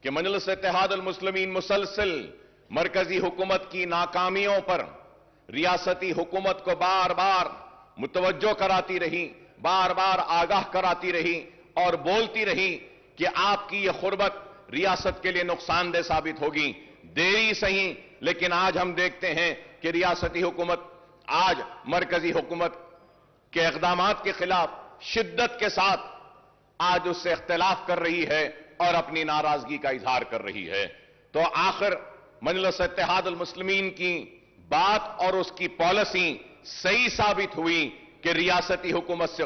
कि मजलिस इत्तेहाद अल मुस्लिमीन मुसलसल मरकजी हुकूमत की नाकामियों पर रियासती हुकूमत को बार बार मुतवज्जो कराती रही, बार बार आगाह कराती रही और बोलती रही कि आपकी ये खुर्बत रियासत के लिए नुकसानदेह साबित होगी। देरी सही, लेकिन आज हम देखते हैं कि रियासती हुकूमत आज मरकजी हुकूमत के इक़दामात के खिलाफ शिद्दत के साथ आज उससे इख्तिलाफ कर रही है और अपनी नाराजगी का इजहार कर रही है। तो आखिर मजलिस इत्तेहाद अल मुस्लिमीन की बात और उसकी पॉलिसी सही साबित हुई कि रियासती हुकूमत से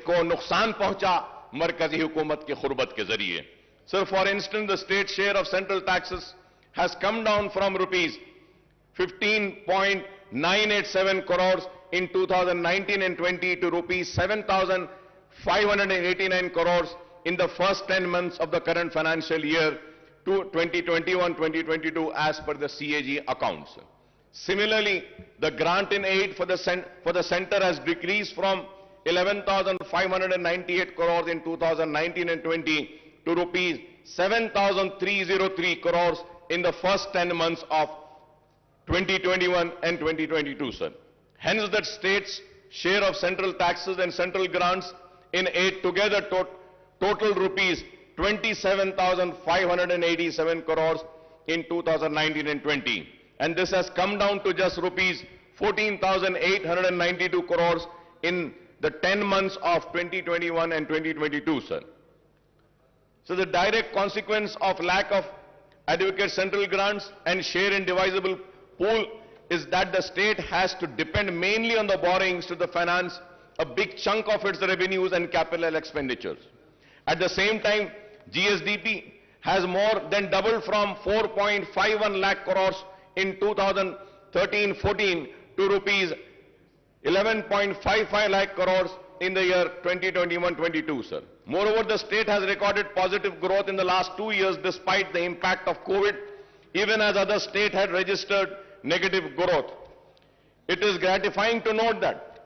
को नुकसान पहुंचा मरकजी हुकूमत की खुर्बत के जरिए। Sir, for instance the state share of central taxes has come down from rupees 15.987 crores in 2019 and 20 to rupees 7,589 crores in the first 10 months of the current financial year to 2021-2022 as per the CAG accounts. Similarly, the grant in aid for the center has decreased from 11,598 crores in 2019 and 20 to rupees 7,303 crores in the first 10 months of 2021 and 2022, sir. Hence, the state's share of central taxes and central grants in aid together total rupees 27,587 crores in 2019 and 20. And this has come down to just rupees 14,892 crores in the 10 months of 2021 and 2022, sir. So the direct consequence of lack of adequate central grants and share in divisible pool is that the state has to depend mainly on the borrowings to finance a big chunk of its revenues and capital expenditures. At the same time, GSDP has more than doubled from 4.51 lakh crores in 2013-14 to rupees 11.55 lakh crores in the year 2021-22, sir. Moreover, the state has recorded positive growth in the last 2 years despite the impact of COVID, even as other states had registered negative growth. It is gratifying to note that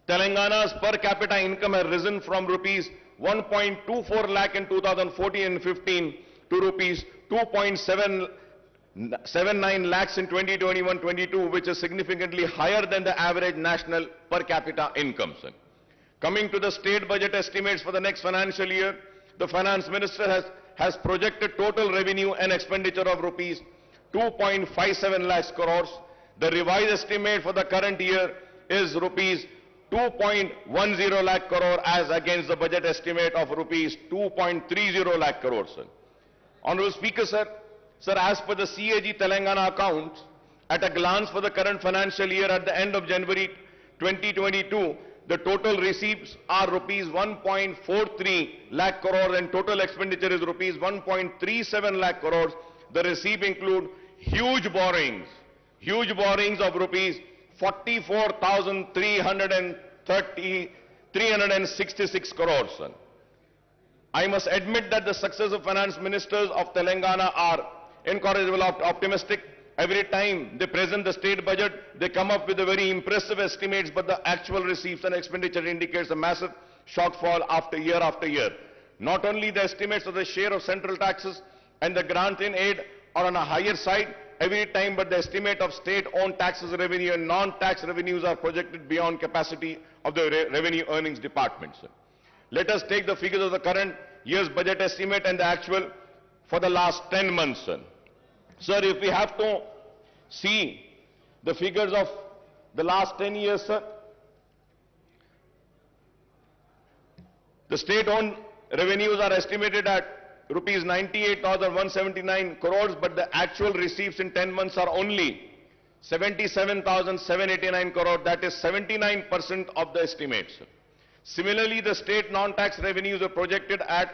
Telangana's per capita income has risen from rupees 1.24 lakh in 2014 and 15 to rupees 2.79 lakhs in 2021-22, which is significantly higher than the average national per capita income, sir. Coming to the state budget estimates for the next financial year, the finance minister has projected total revenue and expenditure of rupees 2.57 lakhs crores. The revised estimate for the current year is rupees 2.10 lakh crore as against the budget estimate of rupees 2.30 lakh crores, sir. Honorable Speaker, sir, as per the CAG Telangana accounts, at a glance for the current financial year at the end of January 2022, the total receipts are rupees 1.43 lakh crores and total expenditure is rupees 1.37 lakh crores. The receipts include huge borrowings of rupees 44,366 crores, sir. I must admit that the successive finance ministers of Telangana are incorrigible optimistic. Every time they present the state budget, they come up with a very impressive estimates, but the actual receipts and expenditure indicates a massive shortfall after year. Not only the estimates of the share of central taxes and the grant in aid are on a higher side every time, but the estimate of state-owned taxes revenue and non-tax revenues are projected beyond capacity of the revenue earnings departments. Let us take the figures of the current year's budget estimate and the actual for the last 10 months, sir. Sir, if we have to see the figures of the last 10 years, sir, the state-owned revenues are estimated at rupees 98,179 crores, but the actual receipts in 10 months are only 77,789 crores, that is 79% of the estimates. Similarly, the state non-tax revenues are projected at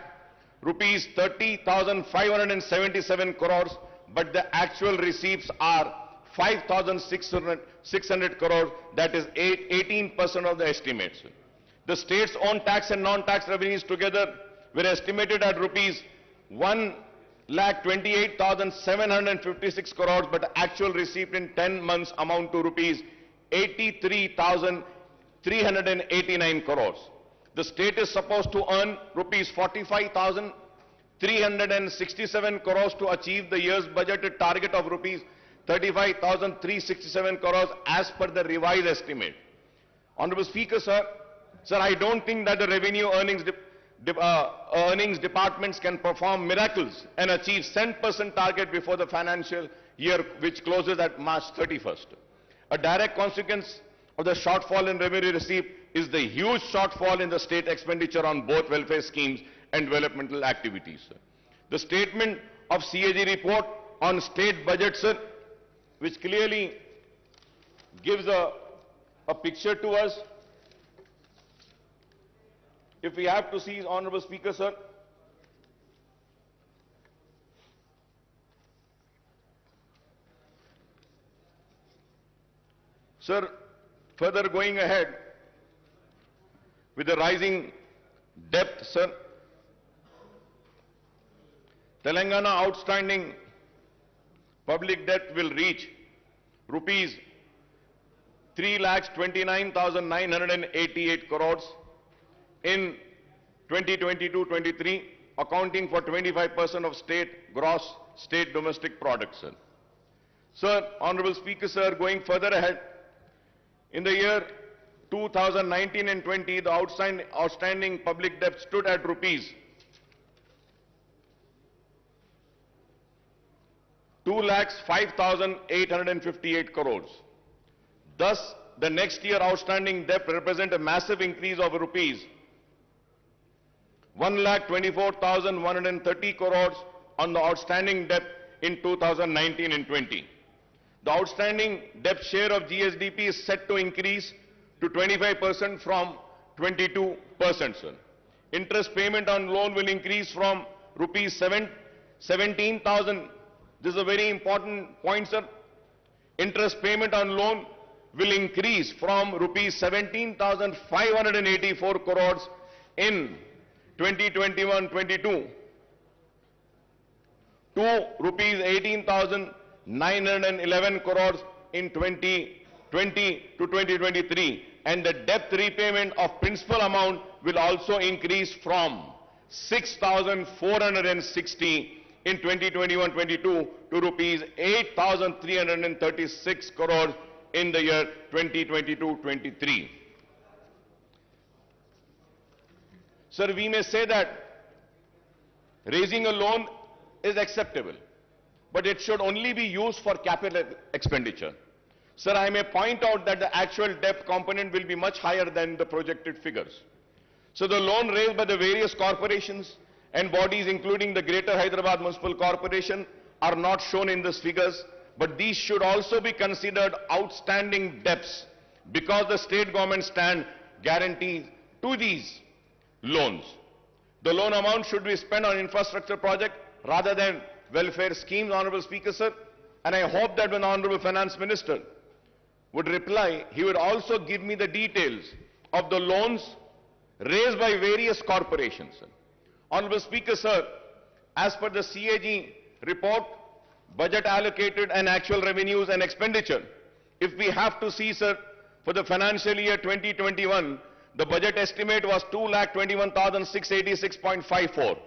rupees 30,577 crores, but the actual receipts are 5,600 crores, that is 18% of the estimates. The state's own tax and non-tax revenues together were estimated at rupees 1,28,756 crores, but the actual receipt in 10 months amount to rupees 83,389 crores. The state is supposed to earn rupees 45,367 crores to achieve the year's budgeted target of rupees 35,367 crores as per the revised estimate. Honorable Speaker, sir, I don't think that the revenue earnings departments can perform miracles and achieve 10% target before the financial year, which closes at March 31st. A direct consequence of the shortfall in revenue received is the huge shortfall in the state expenditure on both welfare schemes and developmental activities. The statement of CAG report on state budget, sir, which clearly gives a picture to us. If we have to see, Honorable Speaker, sir, further going ahead with the rising debt, sir, Telangana outstanding public debt will reach rupees 3,29,988 crores in 2022-23, accounting for 25% of gross state domestic product, sir. Sir, Honorable Speaker, sir, going further ahead, in the year 2019 and 20, the outstanding public debt stood at rupees 2,05,858 crores. Thus, the next year outstanding debt represent a massive increase of rupees 1,24,130 crores on the outstanding debt in 2019 and 20. The outstanding debt share of GSDP is set to increase to 25% from 22%, sir. Interest payment on loan will increase from rupees 17,000. This is a very important point, sir. Interest payment on loan will increase from rupees 17,584 crores in 2021-22 to rupees 18,911 crores in 2020 to 2023, and the debt repayment of principal amount will also increase from 6,460 in 2021-22 to rupees 8,336 crores in the year 2022-23. Sir, we may say that raising a loan is acceptable, but it should only be used for capital expenditure. Sir, I may point out that the actual debt component will be much higher than the projected figures. So the loan raised by the various corporations and bodies, including the Greater Hyderabad Municipal Corporation, are not shown in these figures, but these should also be considered outstanding debts because the state government stand guarantee to these loans. The loan amount should be spent on infrastructure project rather than welfare schemes, Honorable Speaker, sir. And I hope that when the Honorable Finance Minister would reply, he would also give me the details of the loans raised by various corporations, sir. Honorable Speaker, sir, as per the CAG report, budget allocated and actual revenues and expenditure, if we have to see, sir, for the financial year 2021, the budget estimate was 2,21,686.54.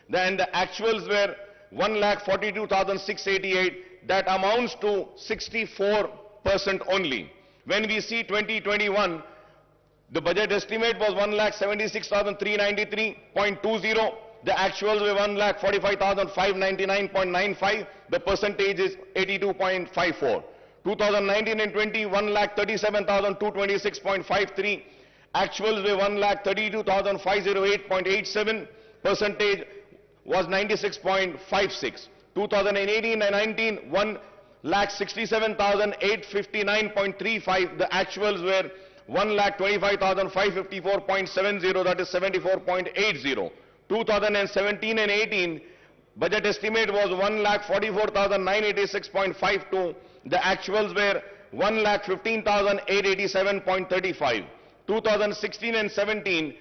Then the actuals were 1,42,688. That amounts to 64% only. When we see 2021, the budget estimate was 1,76,393.20. The actuals were 1,45,599.95. The percentage is 82.54. 2019 and 20, 1,37,226.53. Actuals were 1,32,508.87. Percentage was 96.56. 2018 and 19, 1,67,859.35. The actuals were 1,25,554.70. That is 74.80. 2017 and 18, budget estimate was 1,44,986.52. The actuals were 1,15,887.35. 2016 and 17,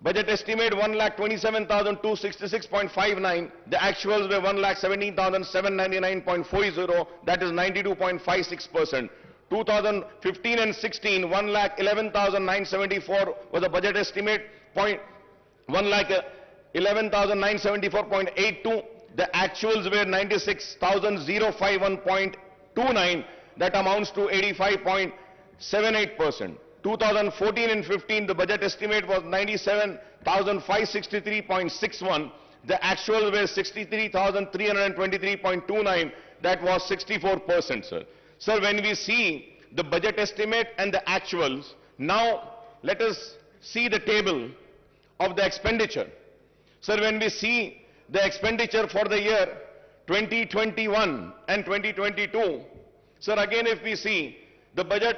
budget estimate 1,27,266.59. The actuals were 1,17,799.40. That is 92.56%. 2015 and 16, 1,11,974 was the budget estimate. 1,11,974.82. The actuals were 96,051.29. That amounts to 85.78%. 2014 and 15, the budget estimate was 97,563.61. The actuals were 63,323.29. That was 64%, sir. Sir, when we see the budget estimate and the actuals, now let us see the table of the expenditure. Sir, when we see the expenditure for the year 2021 and 2022, sir, again if we see the budget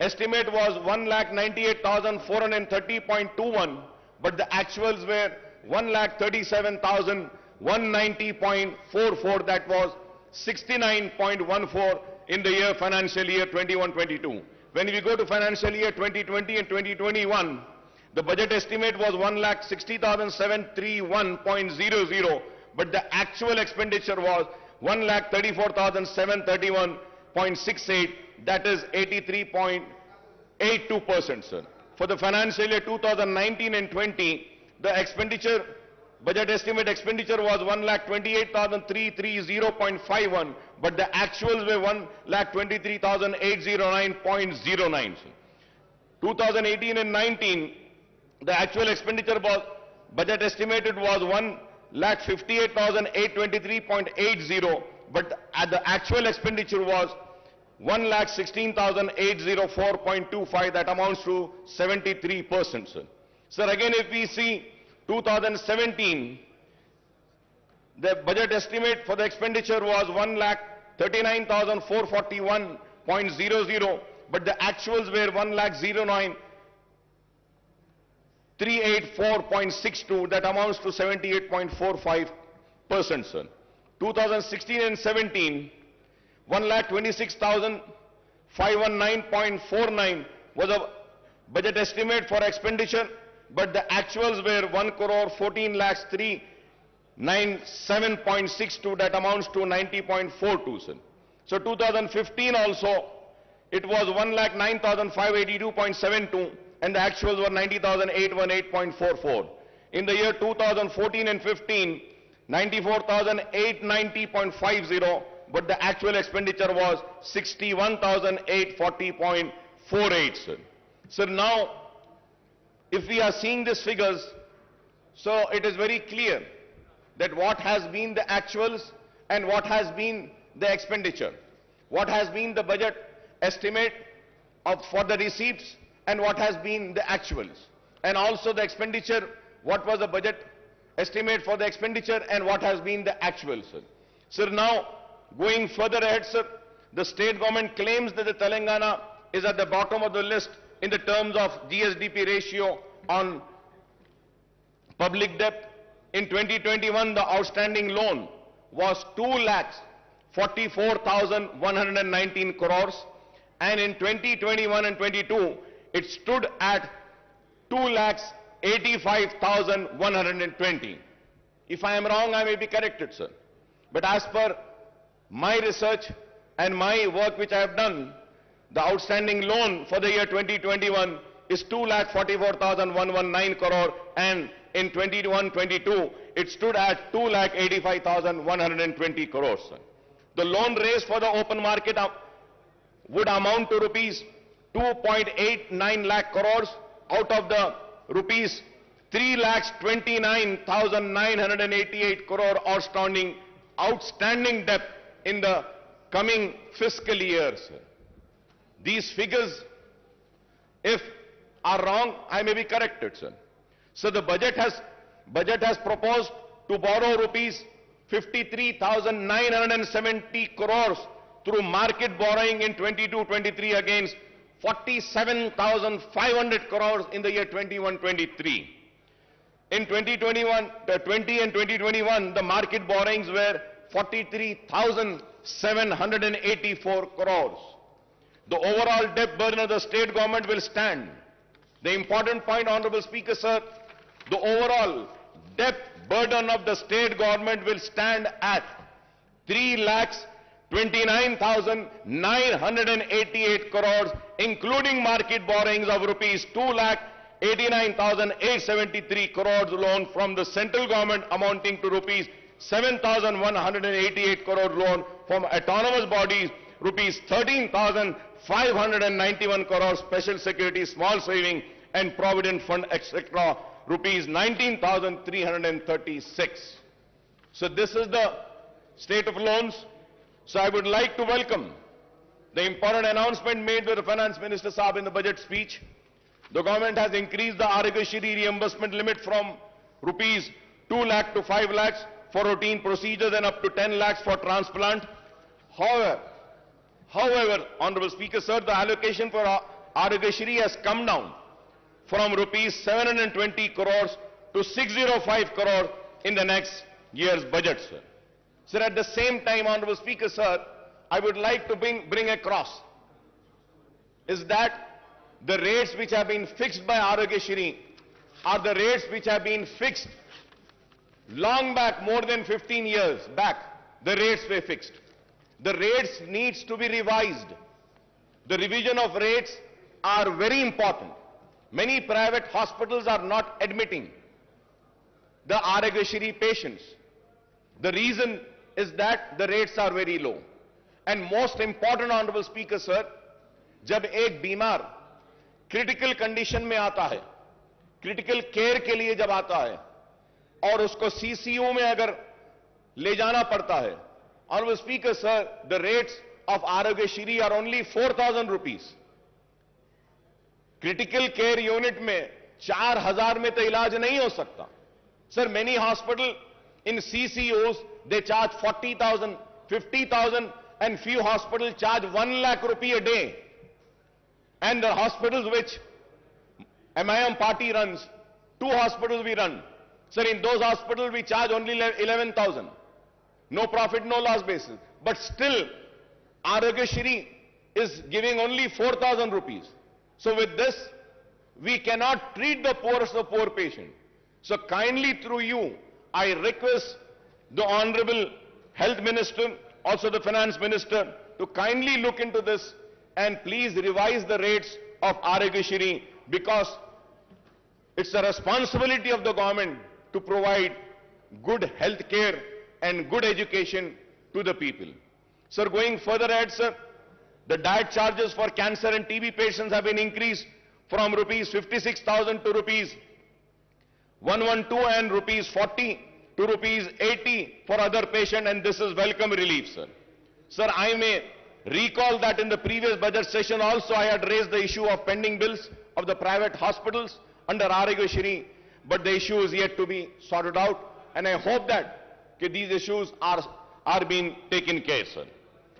estimate was 1,98,430.21, but the actuals were 1,37,190.44. That was 69.14 in the year financial year 21-22. When we go to financial year 2020 and 2021, the budget estimate was 1,60,731.00, but the actual expenditure was 1,34,731.68. That is 83.82%, sir. For the financial year 2019 and 20, the expenditure, budget estimate expenditure was 1,28,330.51, but the actuals were 1,23,809.09. 2018 and 19, the actual expenditure was, budget estimated was 1,58,823.80, but the actual expenditure was 1,16,804.25. That amounts to 73%, sir. Sir, again if we see 2017, the budget estimate for the expenditure was 1,39,441.00, but the actuals were 1,09,384.62. That amounts to 78.45%, sir. 2016 and 17, 1,26,519.49 was a budget estimate for expenditure, but the actuals were 1,14,397.62. That amounts to 90.42, sir. So 2015 also, it was 1,09,582.72, and the actuals were 90,818.44. In the year 2014 and 15, 94,890.50, but the actual expenditure was 61,840.48, sir. So now, if we are seeing these figures, so it is very clear that what has been the actuals and what has been the expenditure, what has been the budget estimate for the receipts and what has been the actuals, and also the expenditure, what was the budget estimate for the expenditure and what has been the actuals, sir. Sir, now going further ahead, sir, the state government claims that the Telangana is at the bottom of the list in the terms of GSDP ratio on public debt. In 2021, the outstanding loan was 2,44,119 crores, and in 2021 and 22, it stood at 85,120. If I am wrong, I may be corrected, sir. But as per my research and my work which I have done, the outstanding loan for the year 2021 is 2,44,119 crore, and in 21-22 it stood at 2,85,120 crores, sir. The loan raised for the open market would amount to rupees 2.89 lakh crores out of the rupees 3,29,988 crore outstanding debt in the coming fiscal year, sir. These figures, if are wrong, I may be corrected, sir. So the budget has proposed to borrow rupees 53,970 crores through market borrowing in 22-23 against 47,500 crores in the year 21-23. In 2020 and 2021, the market borrowings were 43,784 crores. The overall debt burden of the state government will stand. The important point, Honorable Speaker, sir, the overall debt burden of the state government will stand at 3,29,988 crores, including market borrowings of rupees 2,89,873 crores loan from the central government amounting to rupees 7,188 crore loan from autonomous bodies, rupees 13,591 crores special security, small saving and provident fund, etc., rupees 19,336. So this is the state of loans. So I would like to welcome the important announcement made by the Finance Minister Saab in the budget speech. The government has increased the Arogyasri reimbursement limit from rupees 2 lakh to 5 lakhs for routine procedures and up to 10 lakhs for transplant. However, Honorable Speaker, sir, the allocation for Arogyasri has come down from rupees 720 crores to 605 crore in the next year's budget, sir. Sir, at the same time, Honorable Speaker, sir, I would like to bring across is that the rates which have been fixed by Arogyasri are the rates which have been fixed long back, more than 15 years back. The rates were fixed. The rates needs to be revised. The revision of rates are very important. Many private hospitals are not admitting the Arogyasri patients. The reason is that the rates are very low. And most important, Honorable Speaker, sir, जब एक बीमार critical condition में आता है, critical care के लिए जब आता है और उसको सीसीयू में अगर ले जाना पड़ता है, Honorable Speaker, sir, the rates of Arogyasri are only 4,000 rupees. Critical care unit में 4,000 में तो इलाज नहीं हो सकता. Sir, many hospitals in CCUs, they charge 40,000, 50,000, and few hospitals charge 1 lakh rupee a day. And the hospitals which MIM party runs, 2 hospitals we run. Sir, in those hospitals we charge only 11,000. No profit, no loss basis. But still, Arogyasri is giving only 4,000 rupees. So with this, we cannot treat the poorest of poor patient. So kindly through you, I request the Honorable Health Minister, also the Finance Minister, to kindly look into this and please revise the rates of Arogyasri, because it's the responsibility of the government to provide good health care and good education to the people. Sir, going further ahead, sir, the diet charges for cancer and TB patients have been increased from rupees 56,000 to rupees 112 and rupees 40 to rupees 80 for other patients, and this is welcome relief, sir. Sir, I may recall that in the previous budget session also I had raised the issue of pending bills of the private hospitals under Arogyasri, but the issue is yet to be sorted out, and I hope that these issues are being taken care of, sir.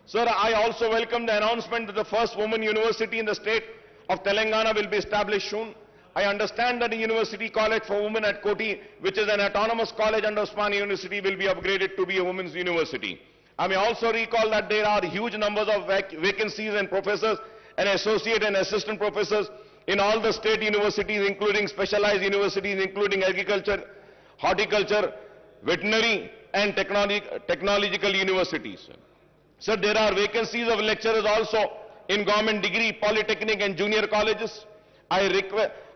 Sir, I also welcome the announcement that the first women university in the state of Telangana will be established soon. I understand that the University College for Women at Koti, which is an autonomous college under Osmania University, will be upgraded to be a women's university. I may also recall that there are huge numbers of vacancies and professors and associate and assistant professors in all the state universities, including specialized universities, including agriculture, horticulture, veterinary and technological universities. Sir, there are vacancies of lecturers also in government degree, polytechnic and junior colleges.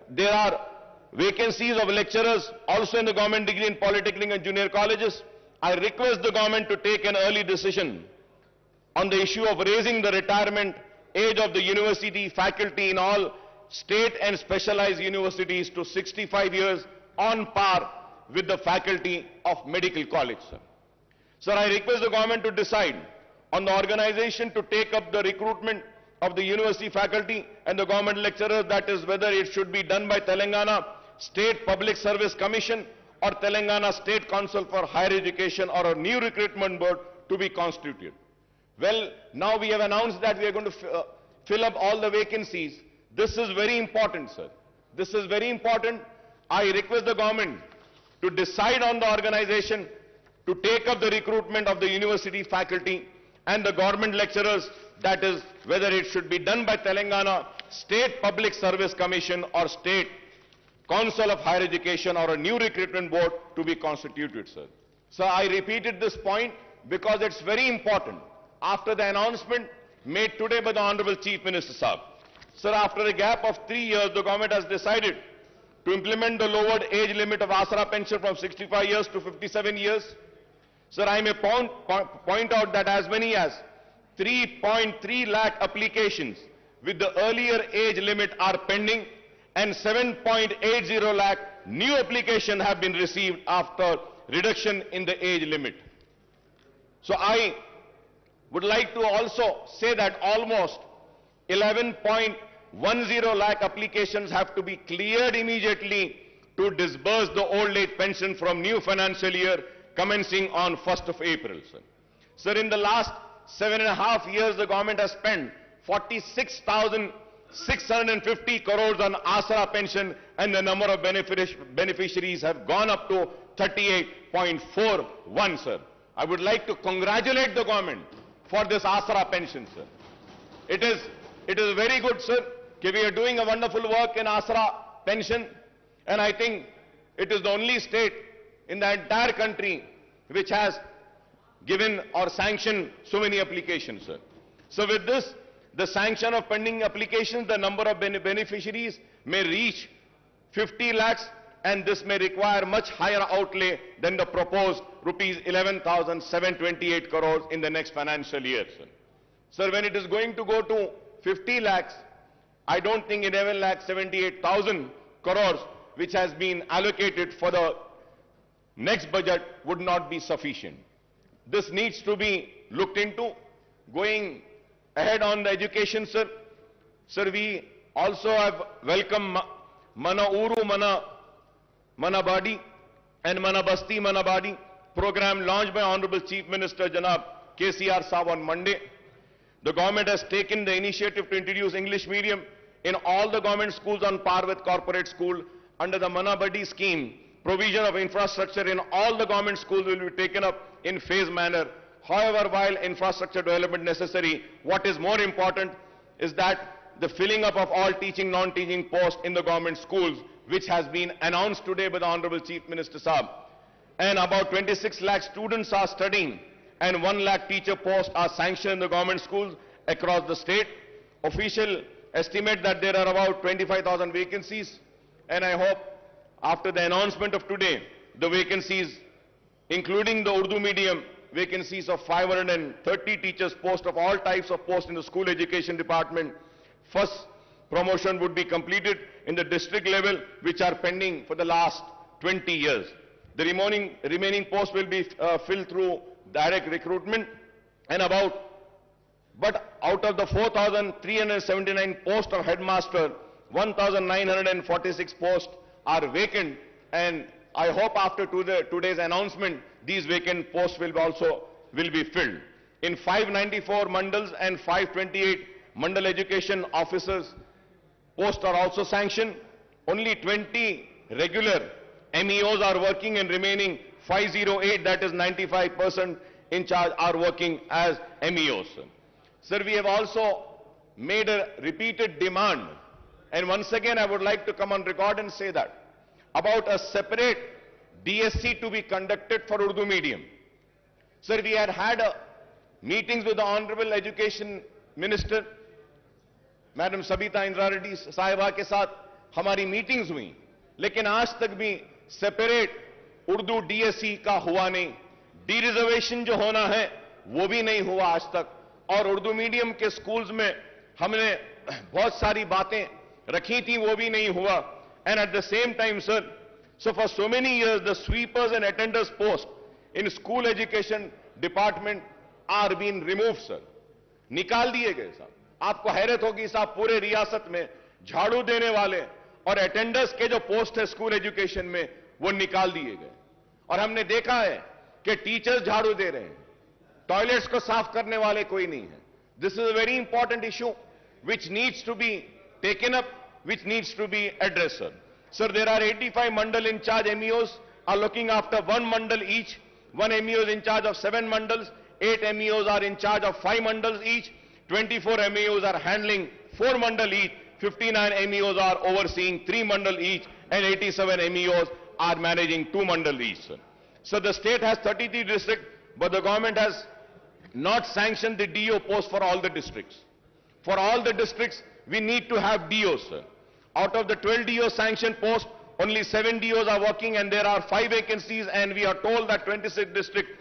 There are vacancies of lecturers also in the government degree in polytechnic and junior colleges. I request the government to take an early decision on the issue of raising the retirement age of the university faculty in all state and specialized universities to 65 years on par with the faculty of medical college. Sir, I request the government to decide on the organization to take up the recruitment of the university faculty and the government lecturers, that is whether it should be done by Telangana State Public Service Commission or Telangana State Council for Higher Education or a new recruitment board to be constituted. Well, now we have announced that we are going to fill up all the vacancies. This is very important, sir. This is very important. I request the government to decide on the organization to take up the recruitment of the university faculty and the government lecturers, that is whether it should be done by Telangana State Public Service Commission or State Council of Higher Education or a new recruitment board to be constituted, sir. So I repeated this point because it's very important. After the announcement made today by the Honorable Chief Minister Sahab, sir, after a gap of 3 years, the government has decided to implement the lowered age limit of Asra pension from 65 years to 57 years. Sir, I may point out that as many as 3.3 lakh applications with the earlier age limit are pending and 7.80 lakh new applications have been received after reduction in the age limit. So I would like to also say that almost 11.10 lakh applications have to be cleared immediately to disburse the old age pension from new financial year commencing on 1st of April. Sir, in the last 7.5 years, the government has spent 46,650 crores on Asra pension and the number of beneficiaries have gone up to 38.41, sir. I would like to congratulate the government for this Asra pension, sir. It is very good, sir, that we are doing a wonderful work in Asra pension, and I think it is the only state in the entire country which has given or sanctioned so many applications, sir. So with this, the sanction of pending applications, the number of beneficiaries may reach 50 lakhs, and this may require much higher outlay than the proposed rupees 11,728 crores in the next financial year, sir. Sir, when it is going to go to 50 lakhs, I don't think 11,78,000 crores which has been allocated for the next budget would not be sufficient. This needs to be looked into. Going ahead on the education, sir. Sir, we also have welcomed Mana Uru Mana Badi and Mana Basti Mana Badi program launched by Honorable Chief Minister Janab KCR Sahab on Monday. The government has taken the initiative to introduce English medium in all the government schools on par with corporate school. Under the Mana Badi scheme, provision of infrastructure in all the government schools will be taken up in phased manner. However, while infrastructure development necessary, what is more important is that the filling up of all teaching, non-teaching posts in the government schools, which has been announced today by the Honorable Chief Minister Sahab. And about 26 lakh students are studying and 1 lakh teacher posts are sanctioned in the government schools across the state. Official estimate that there are about 25,000 vacancies, and I hope after the announcement of today, the vacancies, including the Urdu medium, vacancies of 530 teachers posts of all types of posts in the school education department. First promotion would be completed in the district level, which are pending for the last 20 years. The remaining posts will be filled through direct recruitment, and but out of the 4,379 posts of headmaster, 1,946 posts are vacant, and I hope after today's announcement, these vacant posts will be filled. In 594 mandals and 528 mandal education officers posts are also sanctioned. Only 20 regular MEOs are working, and remaining 508, that is 95% in charge, are working as MEOs. Sir, we have also made a repeated demand And once again, I would like to come on record and say that about a separate DSC to be conducted for Urdu medium. Sir, we had meetings with the Honorable Education Minister, Madam Sabita Indra Reddy साहिबा के साथ हमारी meetings हुई, लेकिन आज तक भी separate Urdu DSC का हुआ नहीं। डी रिजर्वेशन जो होना है वो भी नहीं हुआ आज तक, और उर्दू मीडियम के स्कूल्स में हमने बहुत सारी बातें रखी थी, वो भी नहीं हुआ। And at the same time sir, so for so many years the sweepers and attenders post in school education department are being removed sir, निकाल दिए गए साहब। आपको हैरत होगी साहब, पूरे रियासत में झाड़ू देने वाले और अटेंडर्स के जो पोस्ट है स्कूल एजुकेशन में वो निकाल दिए गए, और हमने देखा है कि टीचर्स झाड़ू दे रहे हैं, टॉयलेट्स को साफ करने वाले कोई नहीं है। This is a very important issue which needs to be taken up, which needs to be addressed sir. Sir, there are 85 mandal in charge MEOs are looking after one mandal each, one MEO is in charge of 7 mandals, 8 MEOs are in charge of 5 mandals each, 24 MEOs are handling 4 mandal each, 59 MEOs are overseeing 3 mandal each, and 87 MEOs are managing 2 mandal each sir. So the state has 33 districts, but the government has not sanctioned the DO post for all the districts. For all the districts, we need to have DOs, sir. Out of the 12 DO sanctioned posts, only 7 DOs are working, and there are 5 vacancies, and we are told that 26 districts,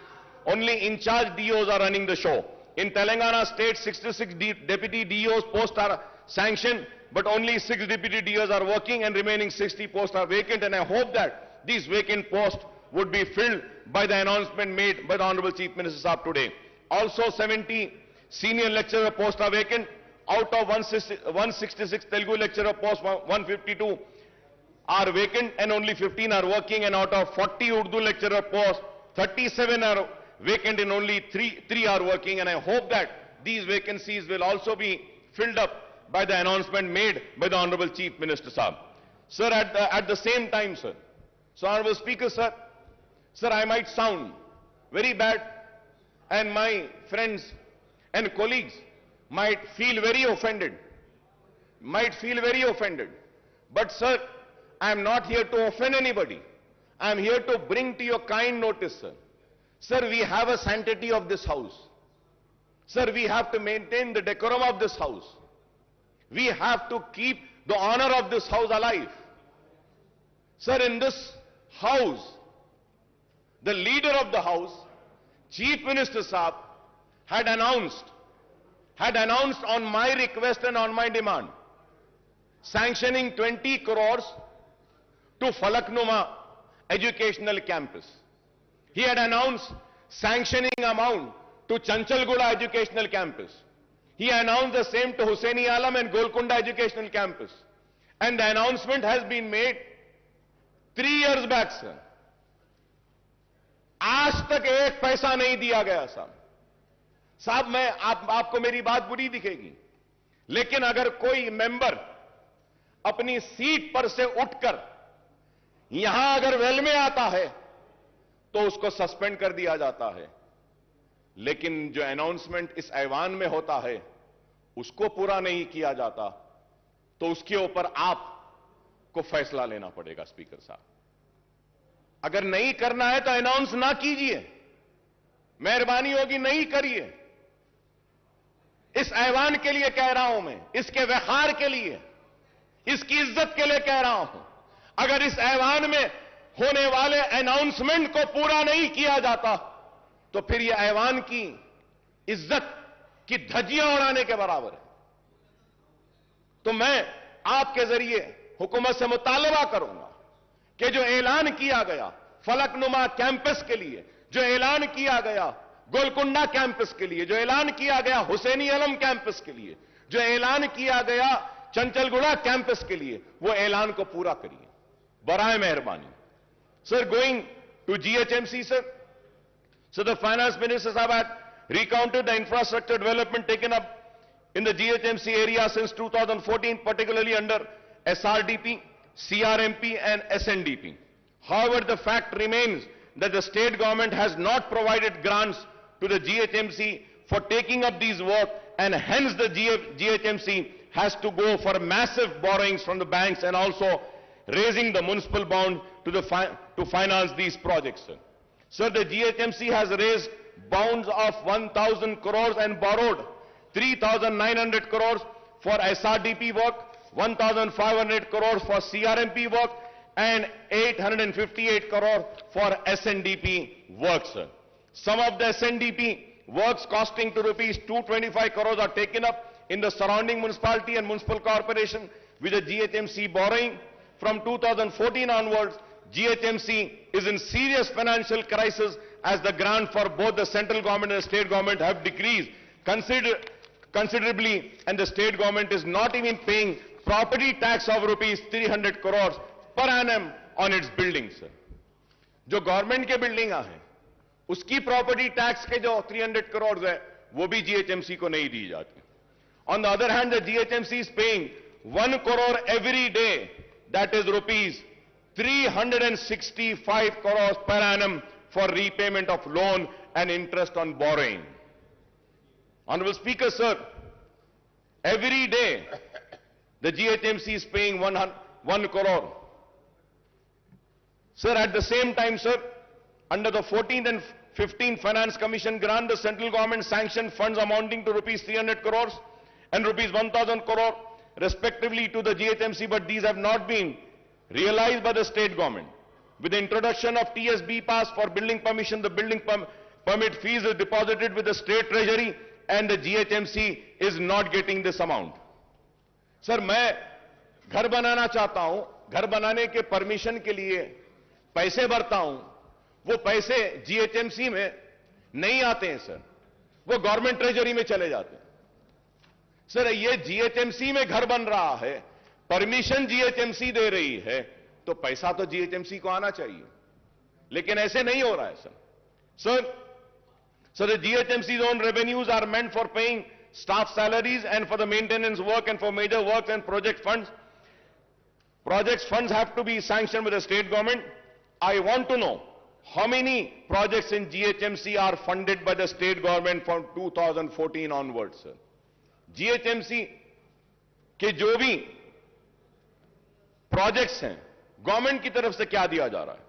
only in charge DOs are running the show. In Telangana state, 66 deputy DOs posts are sanctioned, but only 6 deputy DOs are working, and remaining 60 posts are vacant, and I hope that these vacant posts would be filled by the announcement made by the Honorable Chief Minister Saab today. Also, 70 senior lecturer posts are vacant. Out of 166 Telugu lecturer posts, 152 are vacant and only 15 are working, and out of 40 Urdu lecturer posts, 37 are vacant and only 3 are working, and I hope that these vacancies will also be filled up by the announcement made by the Honorable Chief Minister Saab. Sir, at the same time, sir, so Honorable Speaker, sir, I might sound very bad, and my friends and colleagues might feel very offended, but sir, I am not here to offend anybody. I am here to bring to your kind notice, sir. Sir, we have a sanctity of this house. Sir, we have to maintain the decorum of this house. We have to keep the honor of this house alive. Sir, in this house, the leader of the house, Chief Minister Saab, had announced on my request and on my demand, sanctioning 20 crores to Falaknuma Educational Campus. He had announced sanctioning amount to Chanchalguda Educational Campus. He announced the same to Hussaini Alam and Golconda Educational Campus. And the announcement has been made 3 years back, sir. आज तक एक पैसा नहीं दिया गया साहब। मैं आपको मेरी बात बुरी दिखेगी, लेकिन अगर कोई मेंबर अपनी सीट पर से उठकर यहां अगर वेल में आता है तो उसको सस्पेंड कर दिया जाता है, लेकिन जो अनाउंसमेंट इस ऐवान में होता है उसको पूरा नहीं किया जाता, तो उसके ऊपर आपको फैसला लेना पड़ेगा स्पीकर साहब। अगर नहीं करना है तो अनाउंस ना कीजिए, मेहरबानी होगी नहीं करिए। इस ऐवान के लिए कह रहा हूं मैं, इसके वखार के लिए, इसकी इज्जत के लिए कह रहा हूं। अगर इस ऐवान में होने वाले अनाउंसमेंट को पूरा नहीं किया जाता तो फिर यह ऐवान की इज्जत की धज्जियां उड़ाने के बराबर है। तो मैं आपके जरिए हुकूमत से मुतालबा करूंगा कि जो ऐलान किया गया फलकनुमा कैंपस के लिए, जो ऐलान किया गया गोलकुंडा कैंपस के लिए, जो ऐलान किया गया हुसैनी आलम कैंपस के लिए, जो ऐलान किया गया चंचलगुड़ा कैंपस के लिए, वो ऐलान को पूरा करिए बराए मेहरबानी। Sir, going to GHMC, sir, so the finance minister had recounted the infrastructure development taken up in the GHMC area since 2014, particularly under SRDP, CRMP and SNDP. However, the fact remains that the state government has not provided grants to the GHMC for taking up these work, and hence the GHMC has to go for massive borrowings from the banks and also raising the municipal bond to finance these projects, sir. Sir, the GHMC has raised bonds of 1,000 crores and borrowed 3,900 crores for SRDP work, 1,500 crores for CRMP work, and 858 crore for SNDP work, sir. Some of the SNDP works costing to rupees 225 crores are taken up in the surrounding municipality and municipal corporation with the GHMC borrowing. From 2014 onwards, GHMC is in serious financial crisis as the grant for both the central government and the state government have decreased considerably, and the state government is not even paying property tax of rupees 300 crores per annum on its buildings, sir. जो government के building हैं उसकी property tax के जो 300 करोड़ है वो भी GHMC को नहीं दी जाती. On the other hand, the GHMC is paying 1 crore every day, that is rupees 365 crores per annum for repayment of loan and interest on borrowing. Honorable Speaker, sir, every day the GHMC is paying 1 crore. Sir, at the same time, sir, under the 14th and 15th Finance Commission grant, the central government sanctioned funds amounting to rupees 300 crores and rupees 1,000 crore respectively to the GHMC, but these have not been realized by the state government. With the introduction of TSB pass for building permission, the building permit fees is deposited with the state treasury and the GHMC is not getting this amount. Sir, मैं घर बनाना चाहता हूं, घर बनाने के permission के लिए पैसे भरता हूं, वो पैसे जीएचएमसी में नहीं आते हैं सर, वो गवर्नमेंट ट्रेजरी में चले जाते हैं. सर, ये जीएचएमसी में घर बन रहा है, परमिशन जीएचएमसी दे रही है, तो पैसा तो जीएचएमसी को आना चाहिए, लेकिन ऐसे नहीं हो रहा है sir. So the GHMC's own revenues are meant for paying staff salaries and for the maintenance work and for major works and project funds. Projects funds have to be sanctioned with the state government. I want to know how many projects in GHMC are funded by the state government from 2014 onwards, sir. GHMC के जो भी projects हैं, government की तरफ से क्या दिया जा रहा है?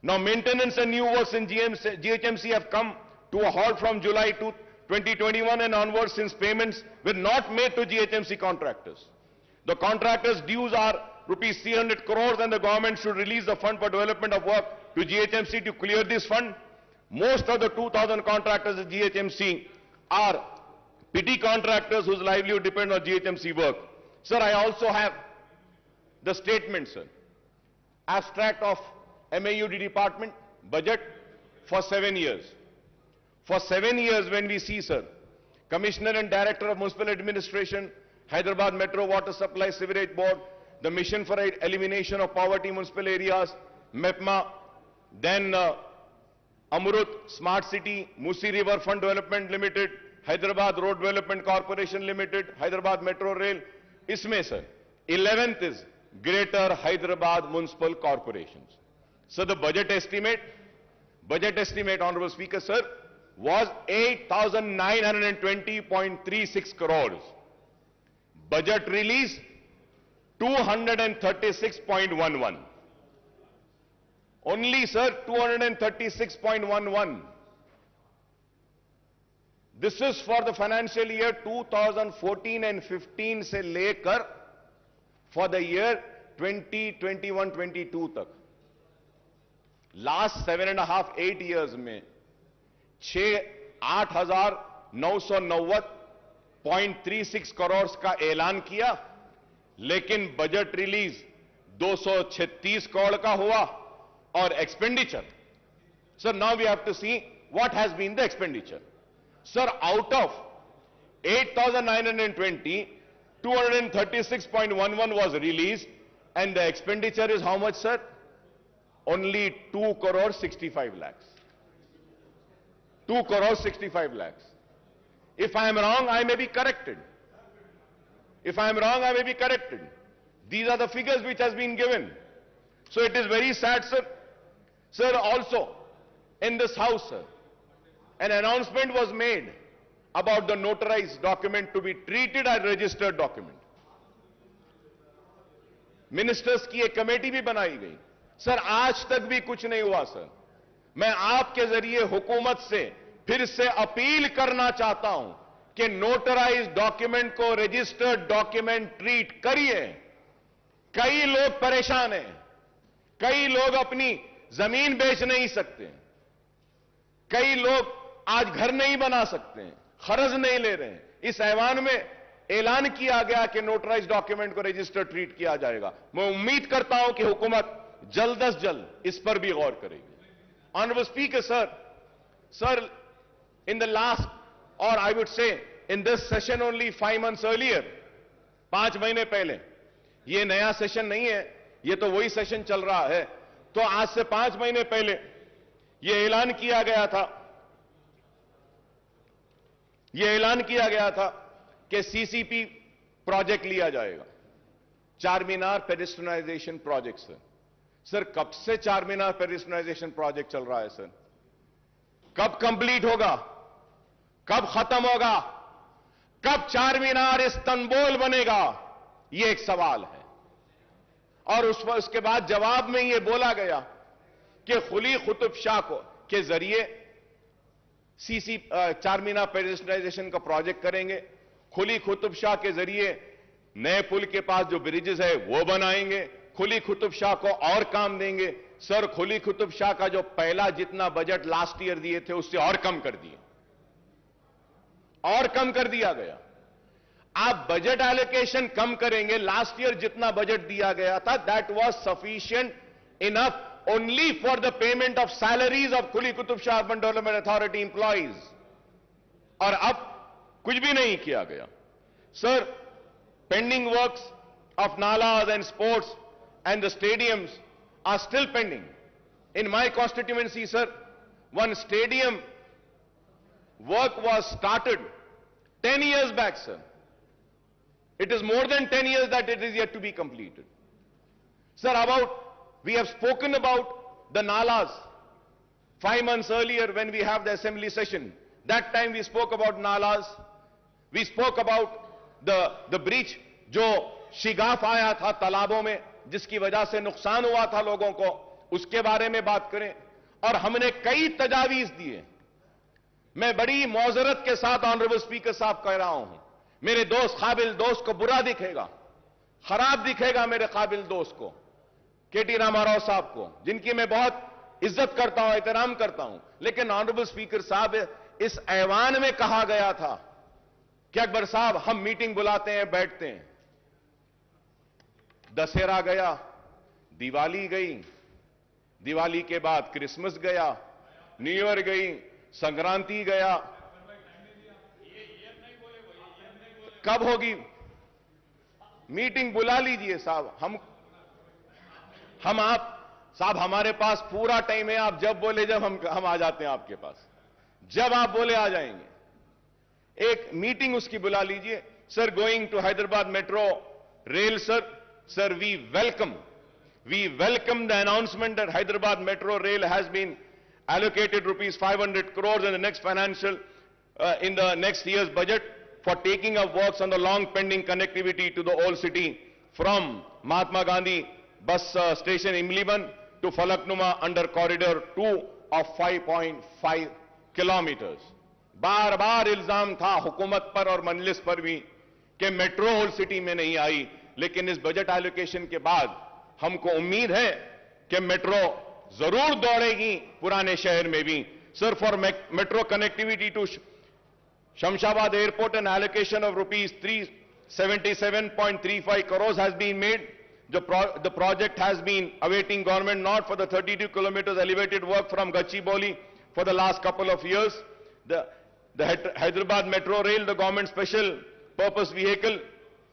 Now maintenance and new works in GHMC have come to a halt from July 2021 and onwards, since payments were not made to GHMC contractors. The contractors' dues are rupees 300 crores and the government should release the fund for development of work to GHMC to clear this fund. Most of the 2,000 contractors at GHMC are petty contractors whose livelihood depends on GHMC work. Sir, I also have the statement, sir. Abstract of MAUD department budget for 7 years. For 7 years, when we see, sir, Commissioner and Director of Municipal Administration, Hyderabad Metro Water Supply Sewerage Board, the Mission for Elimination of Poverty in Municipal Areas, MEPMA, then Amrut Smart City, Musi River Fund Development Limited, Hyderabad Road Development Corporation Limited, Hyderabad Metro Rail. Isme, sir, 11th is Greater Hyderabad Municipal Corporations. So the budget estimate, Honorable Speaker, sir, was 8,920.36 crores. Budget release 236.11. Only, sir, 236.11. This is for the financial year 2014 and 15 se lekar for the year 2021-22 tak. Last 7.5-8 years में 8,990.36 करोड़ का ऐलान किया, लेकिन budget release 236 crore का हुआ और expenditure. Sir, now we have to see what has been the expenditure. Sir, out of 8,920, 236.11 was released and the expenditure is how much, sir? Only 2 crore 65 lakhs. 2 crore 65 lakhs. If I am wrong, I may be corrected. If I am wrong, I may be corrected. These are the figures which has been given. So it is very sad, sir. Sir, also, in this house, sir, an announcement was made about the notarized document to be treated as registered document. Ministers की एक committee भी बनाई गई। Sir आज तक भी कुछ नहीं हुआ। सर मैं आपके जरिए हुकूमत से फिर से अपील करना चाहता हूं कि नोटराइज डॉक्यूमेंट को रजिस्टर्ड डॉक्यूमेंट ट्रीट करिए। कई लोग परेशान हैं, कई लोग अपनी जमीन बेच नहीं सकते, कई लोग आज घर नहीं बना सकते, खर्च नहीं ले रहे हैं। इस ऐवान में ऐलान किया गया कि नोटराइज डॉक्यूमेंट को रजिस्टर ट्रीट किया जाएगा। मैं उम्मीद करता हूं कि हुकूमत जल्द से जल्द इस पर भी गौर करेगी। Honourable speaker sir, in the last, or I would say in this session only 5 months earlier, 5 महीने पहले, ये नया सेशन नहीं है, ये तो वही सेशन चल रहा है। तो आज से 5 महीने पहले ये ऐलान किया गया था कि सीसीपी प्रोजेक्ट लिया जाएगा, चार मीनार पेडेस्ट्रियनाइजेशन प्रोजेक्ट। सर कब से चार मीनार पेडेस्ट्रियनाइजेशन प्रोजेक्ट चल रहा है? सर कब कंप्लीट होगा, कब खत्म होगा, कब चार मीनार इस्तांबुल बनेगा? यह एक सवाल है। और उसके बाद जवाब में यह बोला गया कि खुली कुतुब शाह के जरिए चार मीनार पेडेस्ट्रियनाइजेशन का प्रोजेक्ट करेंगे, खुली कुतुब शाह के जरिए नए पुल के पास जो ब्रिजेस है वो बनाएंगे, खुली कुतुब शाह को और काम देंगे। सर खुली कुतुब शाह का जो पहला जितना बजट लास्ट ईयर दिए थे उससे और कम कर दिया गया। आप बजट एलोकेशन कम करेंगे, लास्ट ईयर जितना बजट दिया गया था that was sufficient enough only for the payment of salaries of Kuli Qutub Shah urban development authority employees, और अब कुछ भी नहीं किया गया। Sir pending works of nalas and sports and the stadiums are still pending. In my constituency, sir, one stadium work was started 10 years back, sir. It is more than 10 years that it is yet to be completed. Sir, we have spoken about the nalas 5 months earlier when we have the assembly session. That time we spoke about nalas. We spoke about the breach जो शिगाफ आया था तालाबों में, जिसकी वजह से नुकसान हुआ था लोगों को, उसके बारे में बात करें। और हमने कई तजावीज दिए। मैं बड़ी मौजरत के साथ ऑनरेबल स्पीकर साहब कह रहा हूं, मेरे दोस्त काबिल दोस्त को बुरा दिखेगा, खराब दिखेगा मेरे काबिल दोस्त को, केटी रामाराव साहब को, जिनकी मैं बहुत इज्जत करता हूं, एहतराम करता हूं। लेकिन ऑनरेबल स्पीकर साहब, इस ऐवान में कहा गया था कि अकबर साहब हम मीटिंग बुलाते हैं, बैठते हैं। दशहरा गया, दिवाली गई, दिवाली के बाद क्रिसमस गया, न्यू ईयर गई, संक्रांति गया, कब होगी मीटिंग? बुला लीजिए साहब। साहब हमारे पास पूरा टाइम है, आप जब बोले जब हम आ जाते हैं आपके पास, जब आप बोले आ जाएंगे। एक मीटिंग उसकी बुला लीजिए। Sir going to Hyderabad metro rail, Sir, we welcome the announcement that Hyderabad Metro Rail has been allocated rupees 500 crores in the next in the next year's budget for taking up works on the long pending connectivity to the old city from Mahatma Gandhi bus station Imliban to Falaknuma under corridor 2 of 5.5 kilometers. बार बार इल्जाम था हुकूमत पर और मजलिस पर भी कि metro old city में नहीं आई, लेकिन इस बजट एलोकेशन के बाद हमको उम्मीद है कि मेट्रो जरूर दौड़ेगी पुराने शहर में भी। Sir for metro connectivity to Shamshabad airport an allocation of rupees 377.35 crores has been made. The project has been awaiting government nod for the 32 kilometers elevated work from Gachibowli for the last couple of years. The Hyderabad Metro Rail, the government special purpose vehicle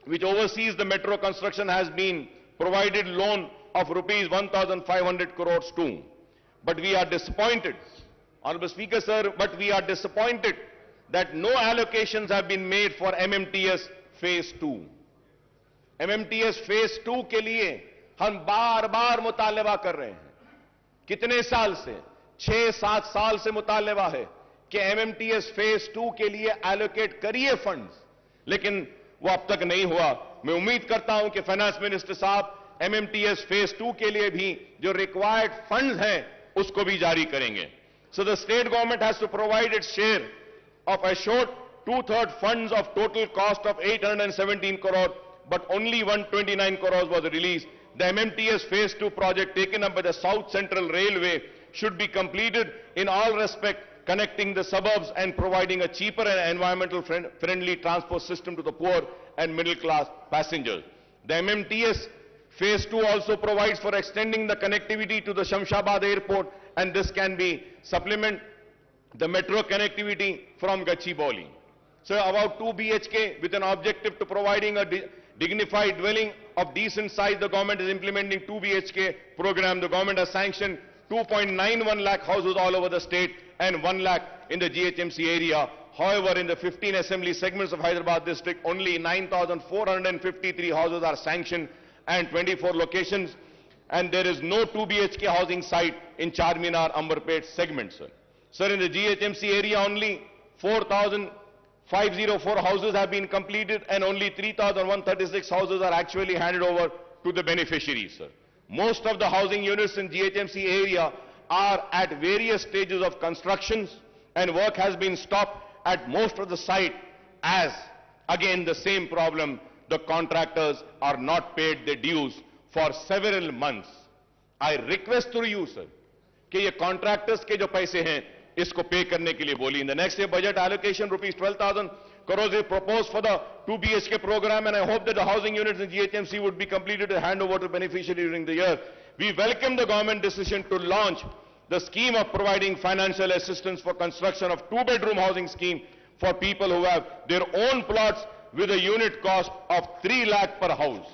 which oversees the metro construction, has been provided loan of rupees 1,500 crores too. But we are disappointed, Honorable Speaker sir, but we are disappointed that no allocations have been made for MMTS Phase 2. MMTS Phase 2 के लिए हम बार बार मुतालबा कर रहे हैं, कितने साल से, 6-7 साल से मुतालबा है कि MMTS Phase 2 के लिए एलोकेट करिए फंड्स, लेकिन वो अब तक नहीं हुआ। मैं उम्मीद करता हूं कि फाइनेंस मिनिस्टर साहब MMTS फेज 2 के लिए भी जो रिक्वायर्ड फंड्स हैं उसको भी जारी करेंगे. So the state government has to provide its share of assured 2/3 funds of total cost of 817 crore, but only 129 crores was released. The MMTS phase 2 project taken up by the South Central Railway should be completed in all respect, connecting the suburbs and providing a cheaper and environmental friendly transport system to the poor and middle class passengers. The MMTS phase 2 also provides for extending the connectivity to the Shamshabad airport, and this can be supplement the metro connectivity from Gachibowli. So about 2 BHK with an objective to providing a dignified dwelling of decent size, the government is implementing 2 BHK program. The government has sanctioned 2.91 lakh houses all over the state and 1 lakh in the GHMC area. However, in the 15 assembly segments of Hyderabad district, only 9,453 houses are sanctioned and 24 locations, and there is no 2 BHK housing site in Charminar, Amberpet segment, sir. Sir, in the GHMC area, only 4,504 houses have been completed and only 3,136 houses are actually handed over to the beneficiaries, sir. Most of the housing units in GHMC area are at various stages of constructions, and work has been stopped at most of the site as, again, the same problem, the contractors are not paid their dues for several months. I request to you, sir, कि ये contractors के जो पैसे हैं इसको पे करने के लिए बोली. In the next year budget allocation, rupees 12,000 crores is proposed for the 2 BHK program, and I hope that the housing units in GHMC would be completed and hand over to beneficiaries during the year. We welcome the government decision to launch the scheme of providing financial assistance for construction of 2-bedroom housing scheme for people who have their own plots with a unit cost of 3 lakh per house.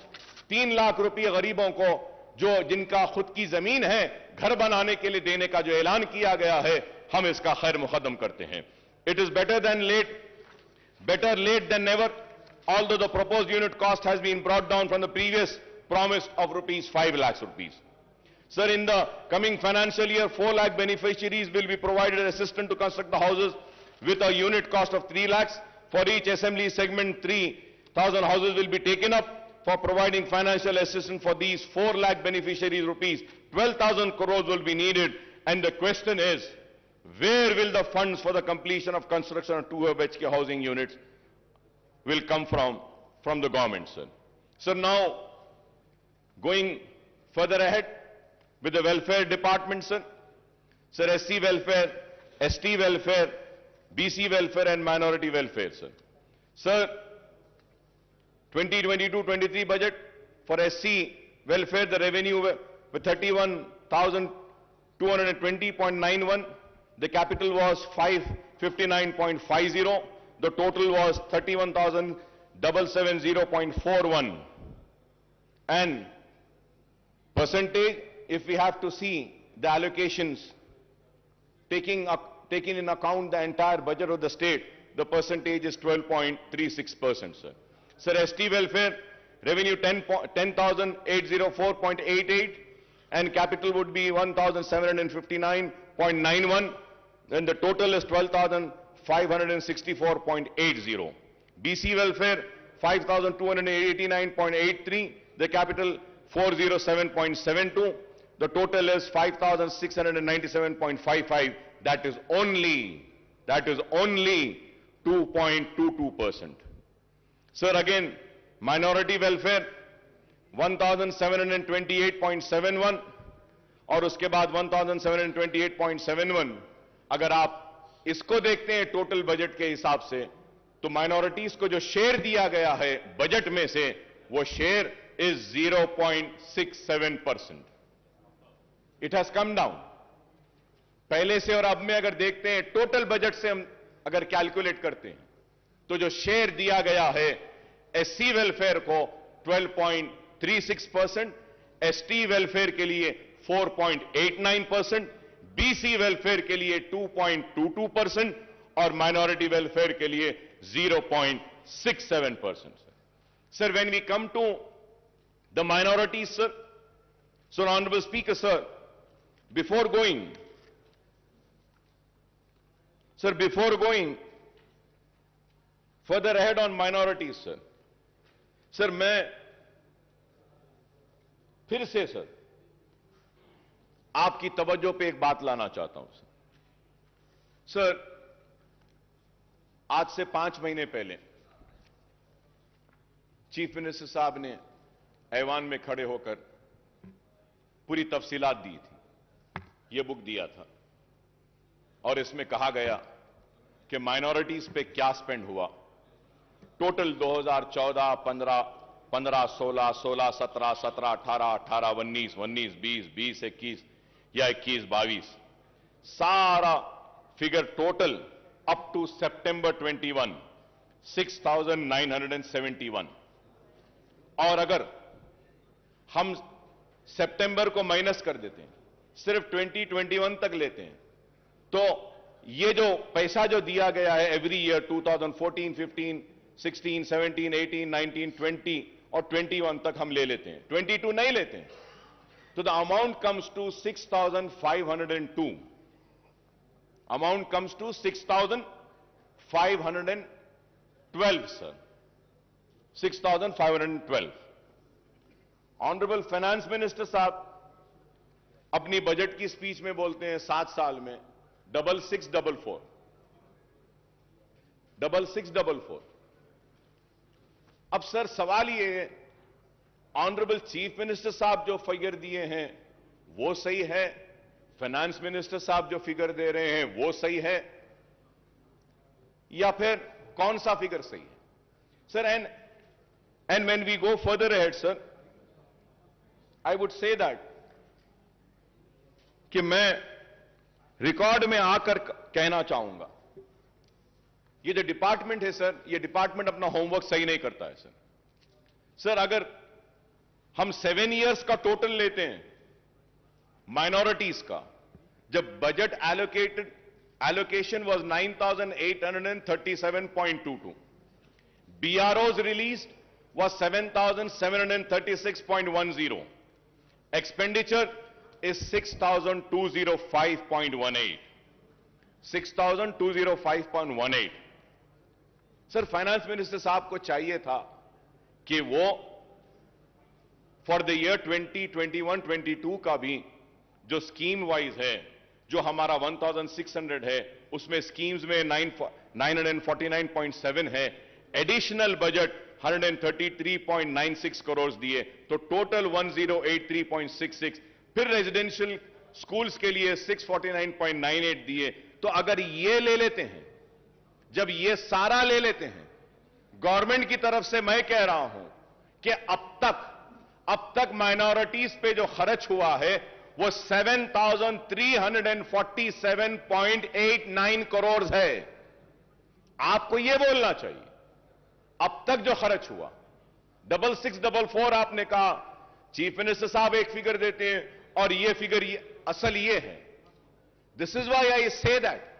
3 lakh रुपये गरीबों को जो जिनका खुद की जमीन है घर बनाने के लिए देने का जो ऐलान किया गया है, हम इसका खैर मुकदम करते हैं. It is better late than never, although the proposed unit cost has been brought down from the previous promise of 5 lakhs rupees. Sir, in the coming financial year, 4 lakh beneficiaries will be provided assistance to construct the houses with a unit cost of 3 lakhs. For each assembly segment, 3,000 houses will be taken up. For providing financial assistance for these 4 lakh beneficiaries, rupees 12,000 crores will be needed. And the question is, where will the funds for the completion of construction of 2 BHK housing units will come from the government, sir? So now, going further ahead with the welfare department, sir. Sir, SC welfare, ST welfare, BC welfare and minority welfare, sir. Sir, 2022-23 budget for SC welfare, the revenue with 31,220.91. The capital was 559.50. The total was 31,770.41. And percentage, if we have to see the allocations, taking in account the entire budget of the state, the percentage is 12.36%, sir. Sir, ST welfare, revenue 10,804.88, and capital would be 1,759.91, then the total is 12,564.80. BC welfare, 5,289.83, the capital 407.72, the total is 5,697.55, that is only 2.22%. Sir, again, minority welfare 1728.71 और उसके बाद 1728.71. अगर आप इसको देखते हैं total budget के हिसाब से, तो माइनॉरिटीज को जो शेयर दिया गया है बजट में से, वो share is 0.67%. It has come down. पहले से और अब में अगर देखते हैं टोटल बजट से हम अगर कैलकुलेट करते हैं, तो जो शेयर दिया गया है एससी वेलफेयर को 12.36%, एसटी वेलफेयर के लिए 4.89%, बीसी वेलफेयर के लिए 2.22% और माइनॉरिटी वेलफेयर के लिए 0.67%. Sir, when we come to the minorities, sir, so Honorable Speaker, sir, before going further ahead on minorities, sir, मैं फिर से सर आपकी तवज्जो पे एक बात लाना चाहता हूं सर। आज से 5 महीने पहले चीफ मिनिस्टर साहब ने ऐवान में खड़े होकर पूरी तफसीलात दी थी, यह बुक दिया था और इसमें कहा गया कि माइनॉरिटीज पे क्या स्पेंड हुआ। टोटल 2014, 15, 16, 16, 17, 17, 18, 18, 19, 19, 20, 20, 21 या 21, 22 सारा फिगर टोटल अप टू सितंबर 21 6,971। और अगर हम सितंबर को माइनस कर देते हैं, सिर्फ 2021 तक लेते हैं, तो ये जो पैसा जो दिया गया है एवरी ईयर 2014, 15, 16, 17, 18, 19, 20 और 21 तक हम ले लेते हैं, 22 नहीं लेते हैं, तो the amount comes to 6,502। Amount comes to 6,512 sir, 6,512। Honourable finance minister साहब अपनी बजट की स्पीच में बोलते हैं 7 साल में 6644, 6644। अब सर सवाल ये है, ऑनरेबल चीफ मिनिस्टर साहब जो फिगर दिए हैं वो सही है, फाइनेंस मिनिस्टर साहब जो फिगर दे रहे हैं वो सही है, या फिर कौन सा फिगर सही है sir? And when we go further ahead sir, I would say that कि मैं रिकॉर्ड में आकर कहना चाहूंगा, ये जो डिपार्टमेंट है सर, ये डिपार्टमेंट अपना होमवर्क सही नहीं करता है सर। सर अगर हम 7 इयर्स का टोटल लेते हैं माइनॉरिटीज का, जब budget allocation was 9,837.22, BROs released was 7,736.10, expenditure is 6,205.18, 6,205.18। Sir finance minister साहब को चाहिए था कि वो फॉर द ईयर 2021-22 का भी जो स्कीम वाइज है, जो हमारा 1,600 है, उसमें स्कीम्स में 949.7 है, एडिशनल बजट 133.96 करोड़ दिए, तो टोटल 1083.66, फिर रेजिडेंशियल स्कूल्स के लिए 649.98 दिए। तो अगर ये ले लेते हैं, जब ये सारा ले लेते हैं, गवर्नमेंट की तरफ से मैं कह रहा हूं कि अब तक माइनॉरिटीज पे जो खर्च हुआ है वो 7,347.89 करोड़ है। आपको यह बोलना चाहिए अब तक जो खर्च हुआ। 6644 आपने कहा, चीफ मिनिस्टर साहब एक फिगर देते हैं और ये फिगर असल ये है। This is why I say that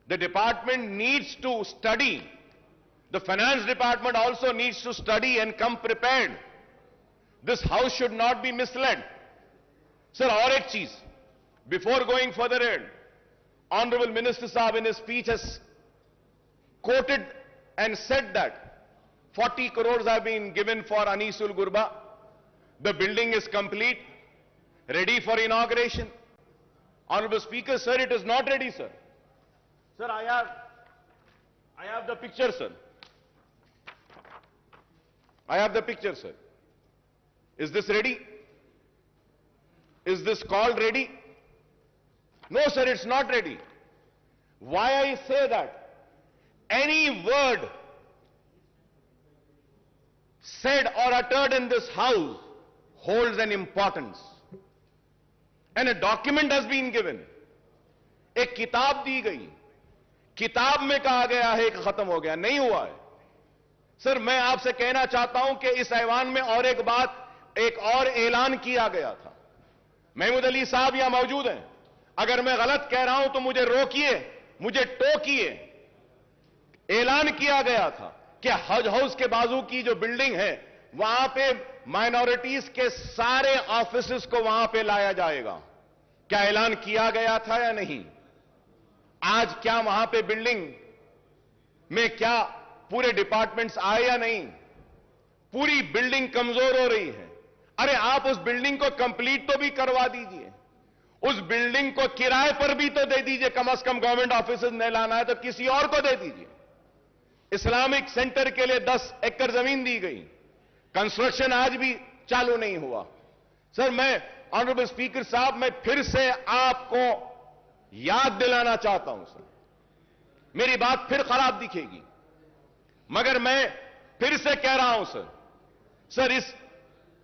the department needs to study, the finance department also needs to study and come prepared. This house should not be misled. Sir और एक चीज, before going further ahead, honourable minister साहब in speech has quoted and said that 40 crores have been given for Anisul Gurba. The building is complete, ready for inauguration. Honorable Speaker, sir, it is not ready, sir. Sir, I have the picture, sir. I have the picture, sir. Is this ready? Is this called ready? No, sir, it's not ready. Why I say that? Any word said or uttered in this house holds an importance. And a document has been given. एक किताब दी गई, किताब में कहा गया है कि खत्म हो गया, नहीं हुआ है। सर मैं आपसे कहना चाहता हूं कि इस ऐवान में और एक बात, एक और ऐलान किया गया था। महमूद अली साहब यहां मौजूद हैं, अगर मैं गलत कह रहा हूं तो मुझे रोकिए, मुझे टोकिए। ऐलान किया गया था कि हज हाउस के बाजू की जो बिल्डिंग है वहां पे माइनॉरिटीज के सारे ऑफिसेस को वहां पे लाया जाएगा। क्या ऐलान किया गया था या नहीं? आज क्या वहां पे बिल्डिंग में क्या पूरे डिपार्टमेंट्स आए या नहीं? पूरी बिल्डिंग कमजोर हो रही है। अरे आप उस बिल्डिंग को कंप्लीट तो भी करवा दीजिए, उस बिल्डिंग को किराए पर भी तो दे दीजिए, कम से कम गवर्नमेंट ऑफिसेज नहीं लाना है तो किसी और को दे दीजिए। इस्लामिक सेंटर के लिए 10 एकड़ जमीन दी गई, कंस्ट्रक्शन आज भी चालू नहीं हुआ। सर, मैं ऑनरेबल स्पीकर साहब, मैं फिर से आपको याद दिलाना चाहता हूं सर, मेरी बात फिर खराब दिखेगी मगर मैं फिर से कह रहा हूं सर, इस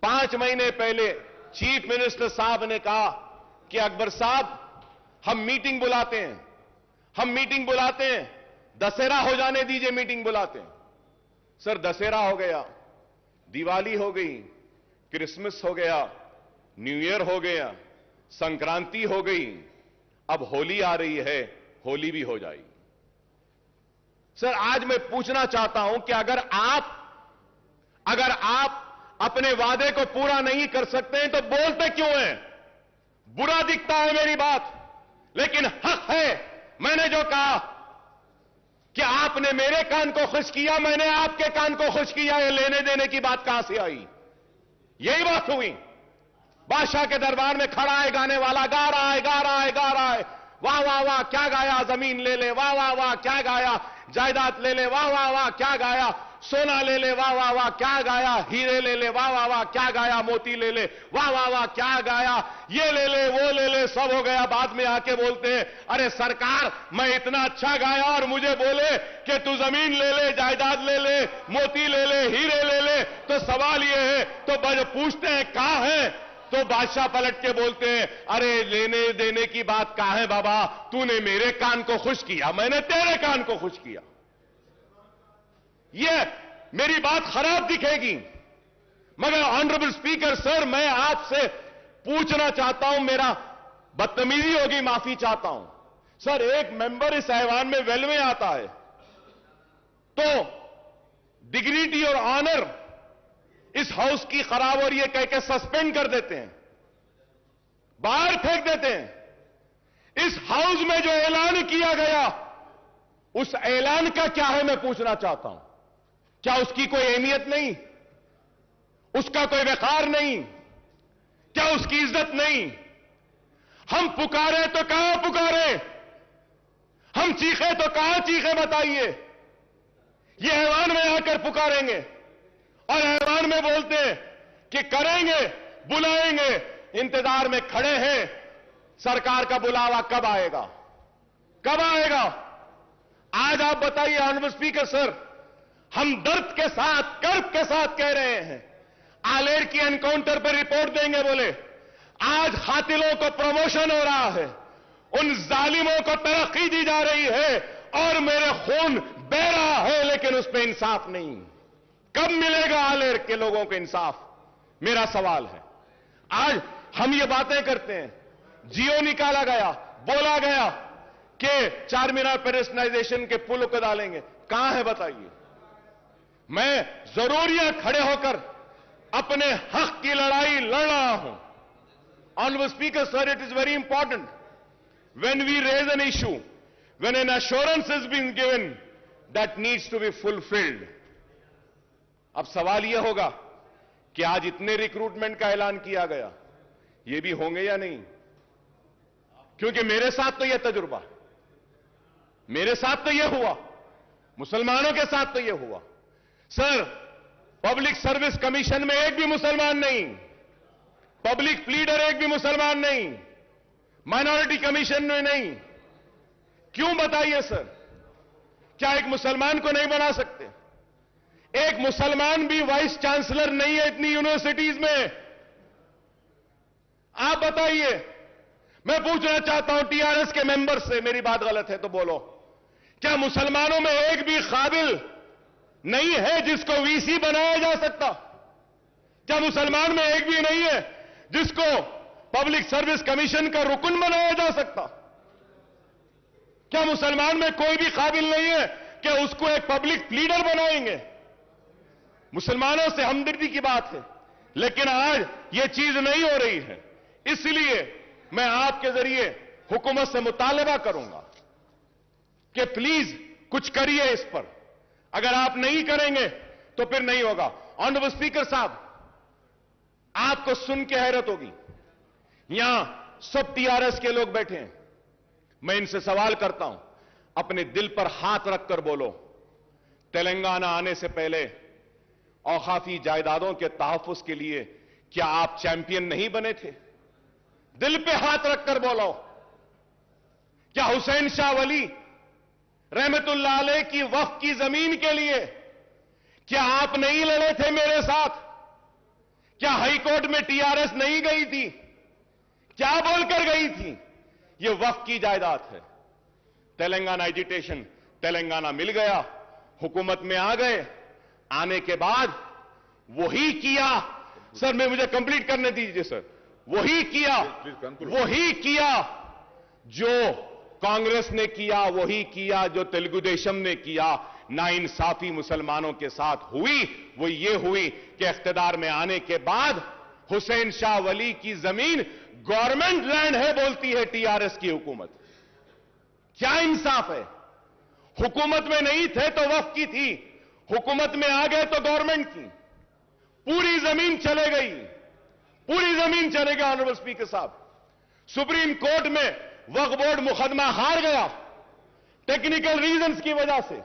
5 महीने पहले चीफ मिनिस्टर साहब ने कहा कि अकबर साहब हम मीटिंग बुलाते हैं, दशहरा हो जाने दीजिए, मीटिंग बुलाते हैं। सर, दशहरा हो गया, दिवाली हो गई, क्रिसमस हो गया, न्यू ईयर हो गया, संक्रांति हो गई, अब होली आ रही है, होली भी हो जाएगी। सर, आज मैं पूछना चाहता हूं कि अगर आप अपने वादे को पूरा नहीं कर सकते हैं तो बोलते क्यों हैं? बुरा दिखता है मेरी बात, लेकिन हक है। मैंने जो कहा कि आपने मेरे कान को खुश किया, मैंने आपके कान को खुश किया, ये लेने देने की बात कहां से आई? यही बात हुई। बादशाह के दरबार में खड़ा है गाने वाला, गा रहा है, वाह वाह वाह क्या गाया, जमीन ले ले, वाह वाह वाह क्या गाया, जायदाद ले ले, वाह वाह वाह क्या गाया, सोना ले ले, वाह वाह वाह क्या गाया, हीरे ले ले, वाह वाह वाह क्या गाया, मोती ले ले, वाह वाह वाह क्या गाया, ये ले ले, वो ले ले, सब हो गया। बाद में आके बोलते हैं, अरे सरकार मैं इतना अच्छा गाया और मुझे बोले कि तू जमीन ले ले, जायदाद ले ले, मोती ले ले, हीरे ले ले। तो सवाल ये है, तो पूछते हैं कहां है? तो बादशाह पलट के बोलते हैं, अरे लेने देने की बात कहां है बाबा, तूने मेरे कान को खुश किया, मैंने तेरे कान को खुश किया। ये मेरी बात खराब दिखेगी मगर ऑनरेबल स्पीकर सर, मैं आपसे पूछना चाहता हूं, मेरा बदतमीजी होगी, माफी चाहता हूं सर। एक मेंबर इस ऐवान में वेल में आता है तो डिग्निटी और ऑनर इस हाउस की खराब और ये कह के सस्पेंड कर देते हैं, बाहर फेंक देते हैं। इस हाउस में जो ऐलान किया गया उस ऐलान का क्या है, मैं पूछना चाहता हूं। क्या उसकी कोई अहमियत नहीं? उसका कोई वकार नहीं? क्या उसकी इज्जत नहीं? हम पुकारे तो कहां पुकारे, हम चीखे तो कहां चीखे, बताइए। ये ऐवान में आकर पुकारेंगे और ऐवान में बोलते हैं कि करेंगे, बुलाएंगे, इंतजार में खड़े हैं। सरकार का बुलावा कब आएगा, कब आएगा? आज आप बताइए ऑनरेबल स्पीकर सर, हम दर्द के साथ, कर्ब के साथ कह रहे हैं, आलेर की एनकाउंटर पर रिपोर्ट देंगे बोले, आज कातिलों को प्रमोशन हो रहा है, उन जालिमों को तरक्की दी जा रही है और मेरे खून बह रहा है, लेकिन उस पर इंसाफ नहीं। कब मिलेगा आलेर के लोगों को इंसाफ, मेरा सवाल है। आज हम ये बातें करते हैं, जियो निकाला गया, बोला गया कि चारमीनार पेडेस्टलाइजेशन के पुल को डालेंगे, कहां है बताइए। मैं जरूर यहां खड़े होकर अपने हक की लड़ाई लड़ रहा हूं। Honourable speaker sir, it is very important when we raise an issue, when an assurance has been given, that needs to be fulfilled. अब सवाल यह होगा कि आज इतने रिक्रूटमेंट का ऐलान किया गया, ये भी होंगे या नहीं? क्योंकि मेरे साथ तो यह तजुर्बा, मेरे साथ तो यह हुआ, मुसलमानों के साथ तो यह हुआ। सर, पब्लिक सर्विस कमीशन में एक भी मुसलमान नहीं, पब्लिक प्लीडर एक भी मुसलमान नहीं, माइनॉरिटी कमीशन में नहीं। क्यों बताइए सर? क्या एक मुसलमान को नहीं बना सकते? एक मुसलमान भी वाइस चांसलर नहीं है इतनी यूनिवर्सिटीज में। आप बताइए। मैं पूछना चाहता हूं टीआरएस के मेंबर से, मेरी बात गलत है तो बोलो, क्या मुसलमानों में एक भी काबिल नहीं है जिसको वीसी बनाया जा सकता? क्या मुसलमान में एक भी नहीं है जिसको पब्लिक सर्विस कमीशन का रुकन बनाया जा सकता? क्या मुसलमान में कोई भी काबिल नहीं है कि उसको एक पब्लिक लीडर बनाएंगे? मुसलमानों से हमदर्दी की बात है, लेकिन आज यह चीज नहीं हो रही है। इसलिए मैं आपके जरिए हुकूमत से मुतालबा करूंगा कि प्लीज कुछ करिए इस पर। अगर आप नहीं करेंगे तो फिर नहीं होगा। ऑनरेबल स्पीकर साहब, आपको सुन के हैरत होगी, यहां सब टीआरएस के लोग बैठे हैं। मैं इनसे सवाल करता हूं, अपने दिल पर हाथ रखकर बोलो, तेलंगाना आने से पहले औकाफी जायदादों के तहफ्फुज के लिए क्या आप चैंपियन नहीं बने थे? दिल पे हाथ रखकर बोलो, क्या हुसैन शाह वली रहमतुल्लाह अलैह की वक्फ की जमीन के लिए क्या आप नहीं लड़े थे मेरे साथ? क्या हाईकोर्ट में टीआरएस नहीं गई थी? क्या बोलकर गई थी? यह वक्फ की जायदाद है। तेलंगाना एजिटेशन, तेलंगाना मिल गया, हुकूमत में आ गए, आने के बाद वही किया। सर मैं मुझे कंप्लीट करने दीजिए सर। वही किया जो कांग्रेस ने किया, वही किया जो तेलुगु देशम ने किया। नाइंसाफी मुसलमानों के साथ हुई, वो ये हुई कि इख्तिदार में आने के बाद हुसैन शाह वली की जमीन गवर्नमेंट लैंड है बोलती है टीआरएस की हुकूमत। क्या इंसाफ है? हुकूमत में नहीं थे तो वक्फ की थी, हुकूमत में आ गए तो गवर्नमेंट की। पूरी जमीन चले गई, पूरी जमीन चले गई। ऑनरेबल स्पीकर साहब, सुप्रीम कोर्ट में वक्फ बोर्ड मुकदमा हार गया टेक्निकल रीजंस की वजह से।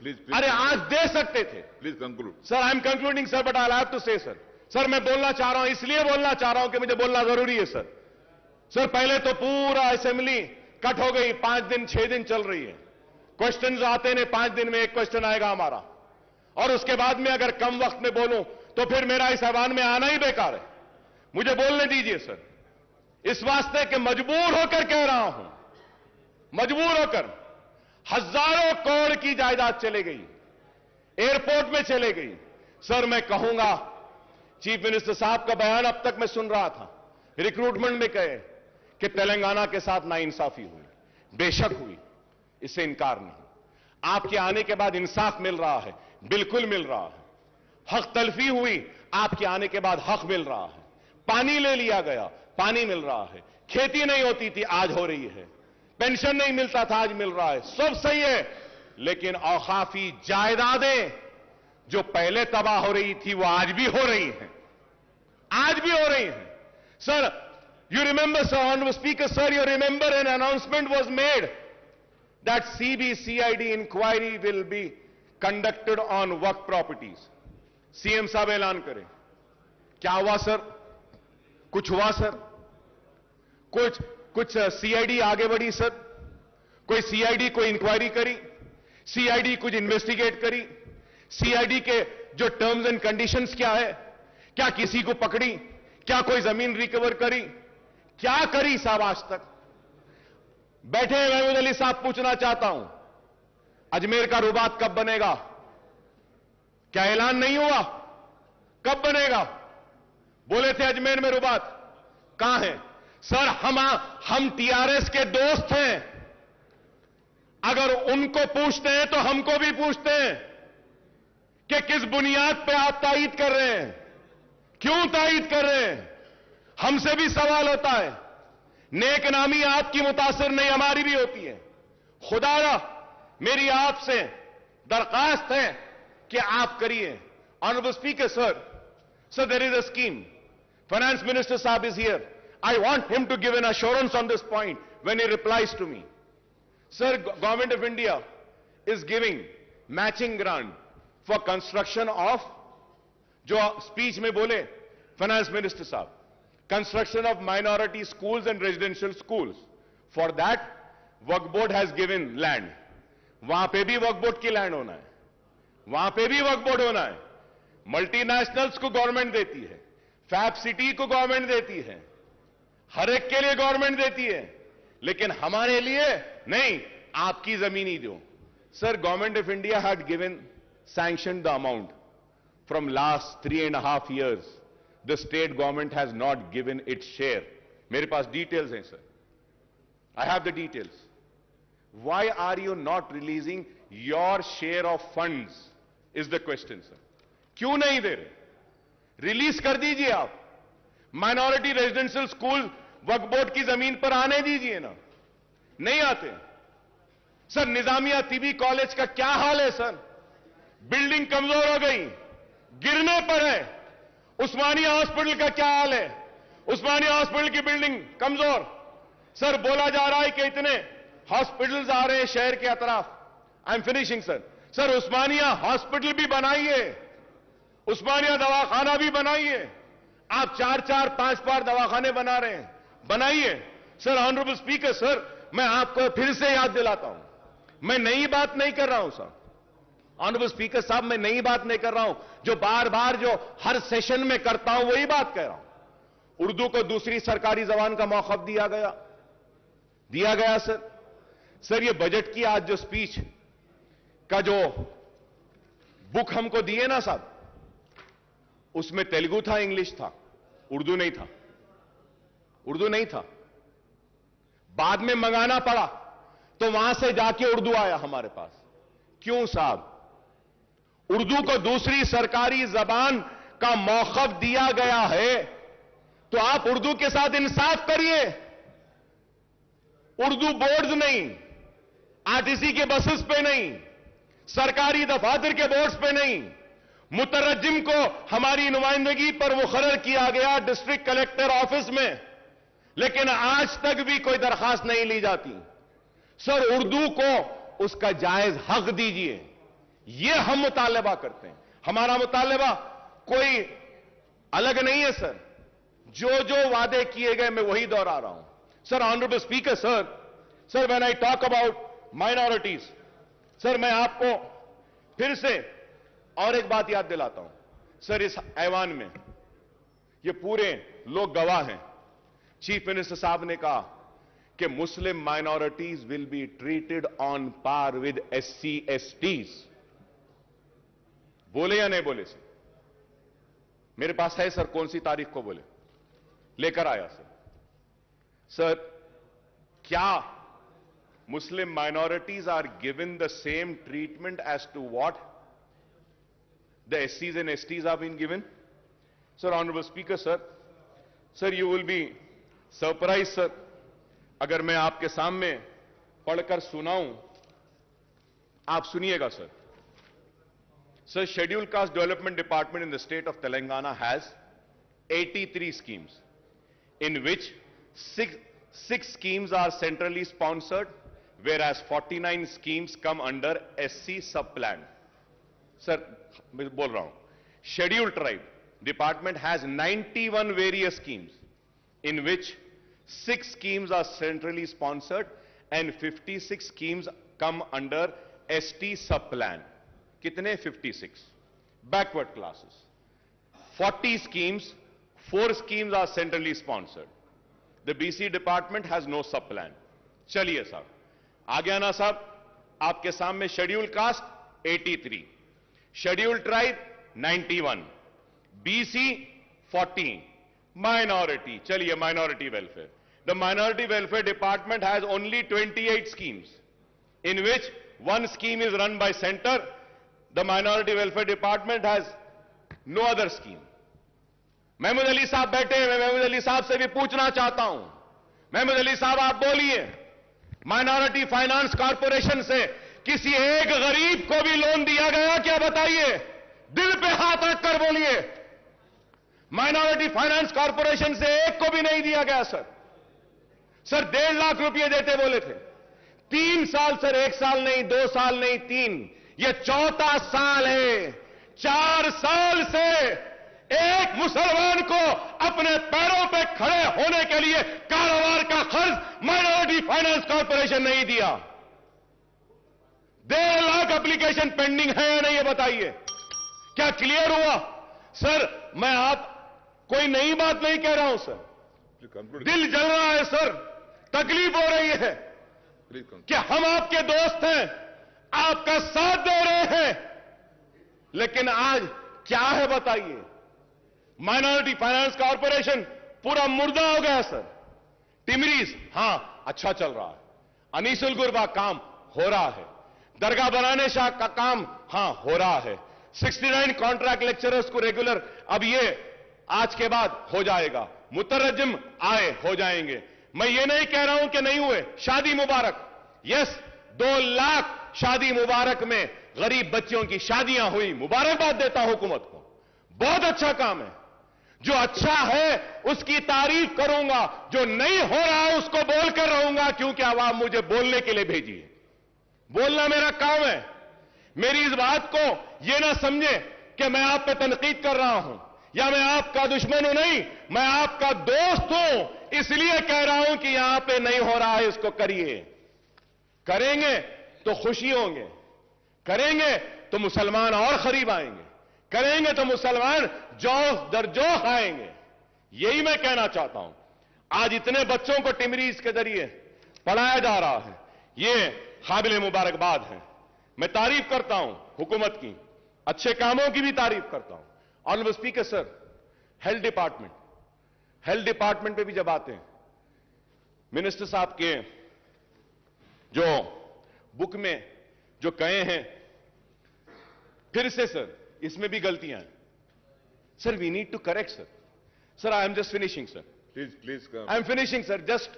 प्लीज अरे आज दे सकते थे। Please conclude sir I am concluding sir, but I have to say sir. Sir मैं बोलना चाह रहा हूं, इसलिए बोलना चाह रहा हूं कि मुझे बोलना जरूरी है सर। सर पहले तो पूरा असेंबली कट हो गई, 5 दिन 6 दिन चल रही है। क्वेश्चंस आते ने 5 दिन में एक क्वेश्चन आएगा हमारा, और उसके बाद में अगर कम वक्त में बोलूं तो फिर मेरा इस ऐवान में आना ही बेकार है। मुझे बोलने दीजिए सर, इस वास्ते कि मजबूर होकर कह रहा हूं, मजबूर होकर। हजारों करोड़ की जायदाद चले गई, एयरपोर्ट में चले गई। सर मैं कहूंगा, चीफ मिनिस्टर साहब का बयान अब तक मैं सुन रहा था, रिक्रूटमेंट में कहे कि तेलंगाना के साथ नाइंसाफी हुई, बेशक हुई, इससे इनकार नहीं। आपके आने के बाद इंसाफ मिल रहा है, बिल्कुल मिल रहा है। हक तलफी हुई, आपके आने के बाद हक मिल रहा है। पानी ले लिया गया, पानी मिल रहा है। खेती नहीं होती थी, आज हो रही है। पेंशन नहीं मिलता था, आज मिल रहा है। सब सही है, लेकिन औकाफी जायदादें जो पहले तबाह हो रही थी वो आज भी हो रही हैं, आज भी हो रही हैं। Sir you remember, sir, Honorable Speaker, sir, you remember an announcement was made that CBCID inquiry will be conducted on work properties. CM साहब ऐलान करें, क्या हुआ सर? कुछ हुआ सर? कुछ सीआईडी आगे बढ़ी सर? कोई सीआईडी कोई इंक्वायरी करी? सीआईडी कुछ इन्वेस्टिगेट करी? सीआईडी के जो टर्म्स एंड कंडीशंस क्या है? क्या किसी को पकड़ी? क्या कोई जमीन रिकवर करी? क्या करी साहब आज तक? बैठे महमूद अली साहब, पूछना चाहता हूं, अजमेर का रुबात कब बनेगा? क्या ऐलान नहीं हुआ? कब बनेगा? बोले थे अजमेर में रुबात, कहां है? सर हम टीआरएस के दोस्त हैं, अगर उनको पूछते हैं तो हमको भी पूछते हैं कि किस बुनियाद पे आप तायीद कर रहे हैं, क्यों तायीद कर रहे हैं? हमसे भी सवाल होता है। नेक नामी आपकी मुतासिर नहीं, हमारी भी होती है। खुदारा मेरी आपसे दरखास्त है कि आप करिए। Honourable speaker sir there is a scheme, finance minister साहब is here, I want him to give an assurance on this point when he replies to me. Sir government of India is giving matching grant for construction of, जो speech में बोले finance minister साहब, construction of minority schools and residential schools. For that, Waqf Board has given land. वहां पे भी वक्फ board की land होना है, वहां पे भी वक्फ बोर्ड होना है। मल्टीनेशनल्स को गवर्नमेंट देती है, फैब सिटी को गवर्नमेंट देती है, हर एक के लिए गवर्नमेंट देती है, लेकिन हमारे लिए नहीं। आपकी जमीन ही दो। Sir government of India had given sanction the amount from last 3.5 years. The state government has not given its share. मेरे पास details हैं sir. I have the details. Why are you not releasing your share of funds? Is the question sir. क्यों नहीं दे रहे? Release कर दीजिए आप। Minority residential school वक्फ board की जमीन पर आने दीजिए ना, नहीं आते। सर निजामिया तिबी कॉलेज का क्या हाल है सर? बिल्डिंग कमजोर हो गई, गिरने पर है, उस्मानिया हॉस्पिटल का क्या हाल है? उस्मानिया हॉस्पिटल की बिल्डिंग कमजोर। सर बोला जा रहा है कि इतने हॉस्पिटल्स आ रहे हैं शहर के अतराफ। I am finishing sir. Sir Osmania hospital भी बनाइए, उस्मानिया दवाखाना भी बनाइए। आप 4-4, 5-5 दवाखाने बना रहे हैं, बनाइए। सर ऑनरेबल स्पीकर सर, मैं आपको फिर से याद दिलाता हूं, मैं नई बात नहीं कर रहा हूं सर। ऑनरेबल स्पीकर साहब, मैं नई बात नहीं कर रहा हूं, जो बार बार जो हर सेशन में करता हूं वही बात कह रहा हूं। उर्दू को दूसरी सरकारी जबान का मौका दिया गया सर। सर ये बजट की आज जो स्पीच का जो बुक हमको दिए ना साहब, उसमें तेलुगु था, इंग्लिश था, उर्दू नहीं था। बाद में मंगाना पड़ा तो वहां से जाके उर्दू आया हमारे पास। क्यों साहब? उर्दू को दूसरी सरकारी जबान का मौका दिया गया है तो आप उर्दू के साथ इंसाफ करिए। उर्दू बोर्ड्स नहीं, आरटीसी के बसेस पे नहीं, सरकारी दफातर के बोर्ड्स पे नहीं, मुतरज्जिम को हमारी नुमाइंदगी पर मुकर्रर किया गया डिस्ट्रिक्ट कलेक्टर ऑफिस में, लेकिन आज तक भी कोई दरखास्त नहीं ली जाती। सर उर्दू को उसका जायज हक दीजिए, यह हम मुतालबा करते हैं। हमारा मुतालबा कोई अलग नहीं है सर, जो वादे किए गए मैं वही दोहरा रहा हूं। Sir honourable speaker sir when I talk about minorities, sir मैं आपको फिर से और एक बात याद दिलाता हूं। सर इस ऐवान में ये पूरे लोग गवाह हैं, चीफ मिनिस्टर साहब ने कहा कि Muslim minorities will be treated on par with SC STs। बोले या नहीं बोले सर? मेरे पास है सर, कौन सी तारीख को बोले, लेकर आया सर। सर क्या Muslim minorities are given the same treatment as to what the SCs and STs have been given? Sir, Honorable Speaker, sir, you will be surprised, sir, अगर मैं आपके सामने पढ़कर सुनाऊं, आप सुनिएगा sir. Sir, Scheduled Caste Development Department in the state of Telangana has 83 schemes, in which six schemes are centrally sponsored, whereas 49 schemes come under SC sub-plan. Sir, मैं बोल रहा हूं, Scheduled Tribe Department has 91 various schemes, in which 6 schemes are centrally sponsored and 56 schemes come under ST sub-plan. कितने? 56. Backward classes. 40 schemes, 4 schemes are centrally sponsored. The BC department has no sub-plan. चलिए साहब, आगे आना साहब, आपके सामने Scheduled Caste 83, Scheduled Tribe 91, BC 14, Minority, चलिए Minority Welfare. The Minority Welfare Department has only 28 schemes, in which one scheme is run by center. The Minority Welfare Department has no other scheme. Mahmood Ali साहब बैठे हैं, मैं महमूद अली साहब से भी पूछना चाहता हूं। महमूद अली साहब आप बोलिए, माइनॉरिटी फाइनेंस कॉर्पोरेशन से किसी एक गरीब को भी लोन दिया गया क्या? बताइए, दिल पे हाथ रखकर बोलिए। माइनॉरिटी फाइनेंस कॉर्पोरेशन से एक को भी नहीं दिया गया सर। सर 1.5 लाख रुपए देते बोले थे, 3 साल सर, 1 साल नहीं, 2 साल नहीं, 3, यह 4था साल है। 4 साल से एक मुसलमान को अपने पैरों पे खड़े होने के लिए कारोबार का खर्च माइनॉरिटी फाइनेंस कॉर्पोरेशन नहीं दिया। 1.5 लाख एप्लीकेशन पेंडिंग है या नहीं, ये बताइए। क्या क्लियर हुआ? सर मैं आप कोई नई बात नहीं कह रहा हूं सर, दिल जल रहा है सर, तकलीफ हो रही है कि हम आपके दोस्त हैं, आपका साथ दे रहे हैं, लेकिन आज क्या है बताइए? माइनॉरिटी फाइनेंस कॉर्पोरेशन पूरा मुर्दा हो गया सर। टिमरीज हां अच्छा चल रहा है, अनीसुल गुरबा काम हो रहा है, दरगाह बनाने शाह का काम हां हो रहा है, 69 कॉन्ट्रैक्ट लेक्चरर्स को रेगुलर अब ये आज के बाद हो जाएगा, मुतरज्जिम आए हो जाएंगे। मैं ये नहीं कह रहा हूं कि नहीं हुए, शादी मुबारक, यस 2 लाख शादी मुबारक में गरीब बच्चियों की शादियां हुई, मुबारकबाद देता हूं हुकूमत को, बहुत अच्छा काम है। जो अच्छा है उसकी तारीफ करूंगा, जो नहीं हो रहा है उसको बोलकर रहूंगा, क्योंकि आवाम मुझे बोलने के लिए भेजी है। बोलना मेरा काम है। मेरी इस बात को यह ना समझे कि मैं आप पे तनकीद कर रहा हूं या मैं आपका दुश्मन हूं, नहीं, मैं आपका दोस्त हूं। इसलिए कह रहा हूं कि यहां पे नहीं हो रहा है, इसको करिए। करेंगे तो खुशी होंगे, करेंगे तो मुसलमान और करीब आएंगे, करेंगे तो मुसलमान जोश दर जोश आएंगे। यही मैं कहना चाहता हूं। आज इतने बच्चों को टिमरीज के जरिए पढ़ाया जा रहा है, ये काबिल मुबारकबाद है। मैं तारीफ करता हूं हुकूमत की, अच्छे कामों की भी तारीफ करता हूं। Honourable speaker sir, health department पे भी जब आते हैं, मिनिस्टर साहब के जो बुक में जो कहे हैं, फिर से सर इसमें भी गलतियां हैं। Sir we need to correct sir. Sir I am just finishing sir, Please come. I am finishing sir, just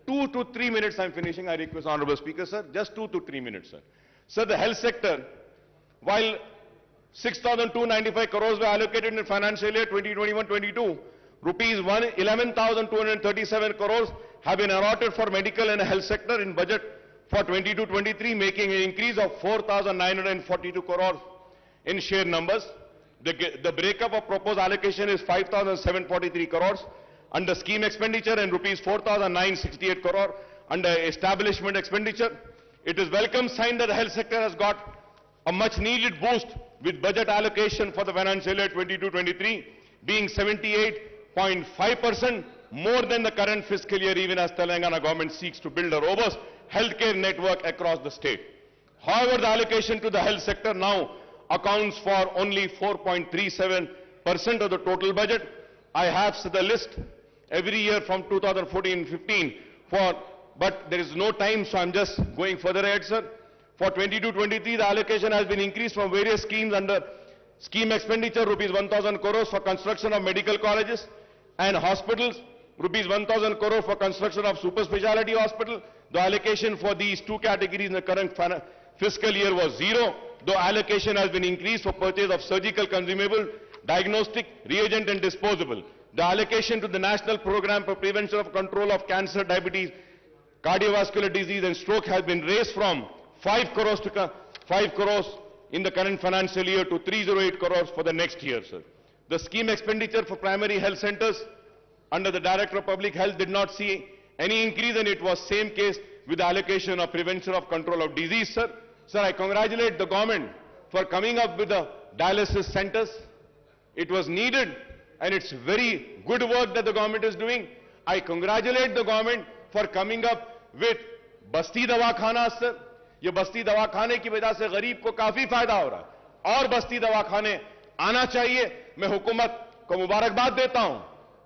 2 to 3 minutes I am finishing. I request Honorable Speaker sir, just 2 to 3 minutes sir. Sir, the health sector, while 6,295 crores were allocated in financial year 2021-22, rupees 11,237 crores have been allotted for medical and health sector in budget for 22-23, making an increase of 4,942 crores in share numbers. The breakup of proposed allocation is 5,743 crores under scheme expenditure and rupees 4,968 crore under establishment expenditure. It is welcome sign that the health sector has got a much needed boost with budget allocation for the financial year 22-23 being 78.5% more than the current fiscal year, even as Telangana government seeks to build a robust healthcare network across the state. However, the allocation to the health sector now accounts for only 4.37% of the total budget. I have the list every year from 2014-15 but there is no time, so I'm just going further ahead, sir. For 22-23, the allocation has been increased from various schemes under scheme expenditure, rupees 1,000 crores for construction of medical colleges and hospitals, rupees 1,000 crores for construction of super speciality hospital. The allocation for these two categories in the current fiscal year was zero, though allocation has been increased for purchase of surgical consumable, diagnostic, reagent and disposable. The allocation to the National Program for Prevention of Control of Cancer, Diabetes, Cardiovascular Disease and Stroke has been raised from 5 crores to 5 crores in the current financial year to 308 crores for the next year, sir. The scheme expenditure for primary health centers under the Director of Public Health did not see any increase, and it was same case with the allocation of prevention of control of disease, sir. Sir, I congratulate the government for coming up with the dialysis centers. It was needed and it's very good work that the government is doing. I congratulate the government for coming up with बस्ती दवाखाना, sir. ये बस्ती दवाखाने की वजह से गरीब को काफी फायदा हो रहा है और बस्ती दवाखाने आना चाहिए। मैं हुकूमत को मुबारकबाद देता हूं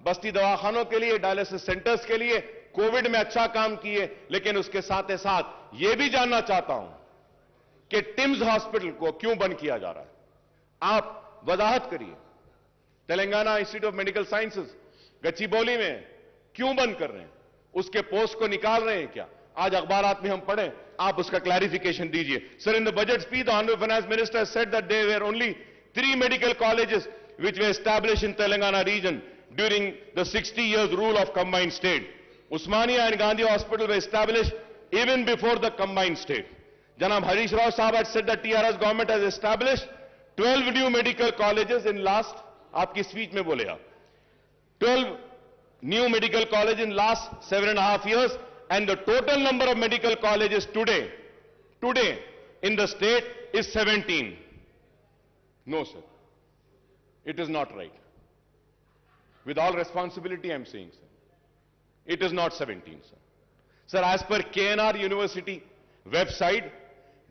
बस्ती दवाखानों के लिए, डायलिसिस सेंटर्स के लिए। कोविड में अच्छा काम किए, लेकिन उसके साथ ही साथ यह भी जानना चाहता हूं कि टिम्स हॉस्पिटल को क्यों बंद किया जा रहा है। आप वजाहत करिए। Telangana institute of medical sciences Gachibowli में क्यों बंद कर रहे हैं? उसके पोस्ट को निकाल रहे हैं क्या? आज अखबारात में हम पढ़ें, आप उसका क्लैरिफिकेशन दीजिए। Sir, in the budget speech the honourable finance minister said that there were only 3 medical colleges which were established in Telangana region during the 60 years rule of combined state. Usmania and Gandhi Hospital were established even before the combined state. Janab Harish Rao Sahab had said that TRS government has established 12 new medical colleges in last, आपकी speech में बोले आप, 12 new medical colleges in last 7.5 years, and the total number of medical colleges today in the state is 17. No, sir. It is not right. With all responsibility, I am saying, sir. It is not 17, sir. Sir, as per KNR University website,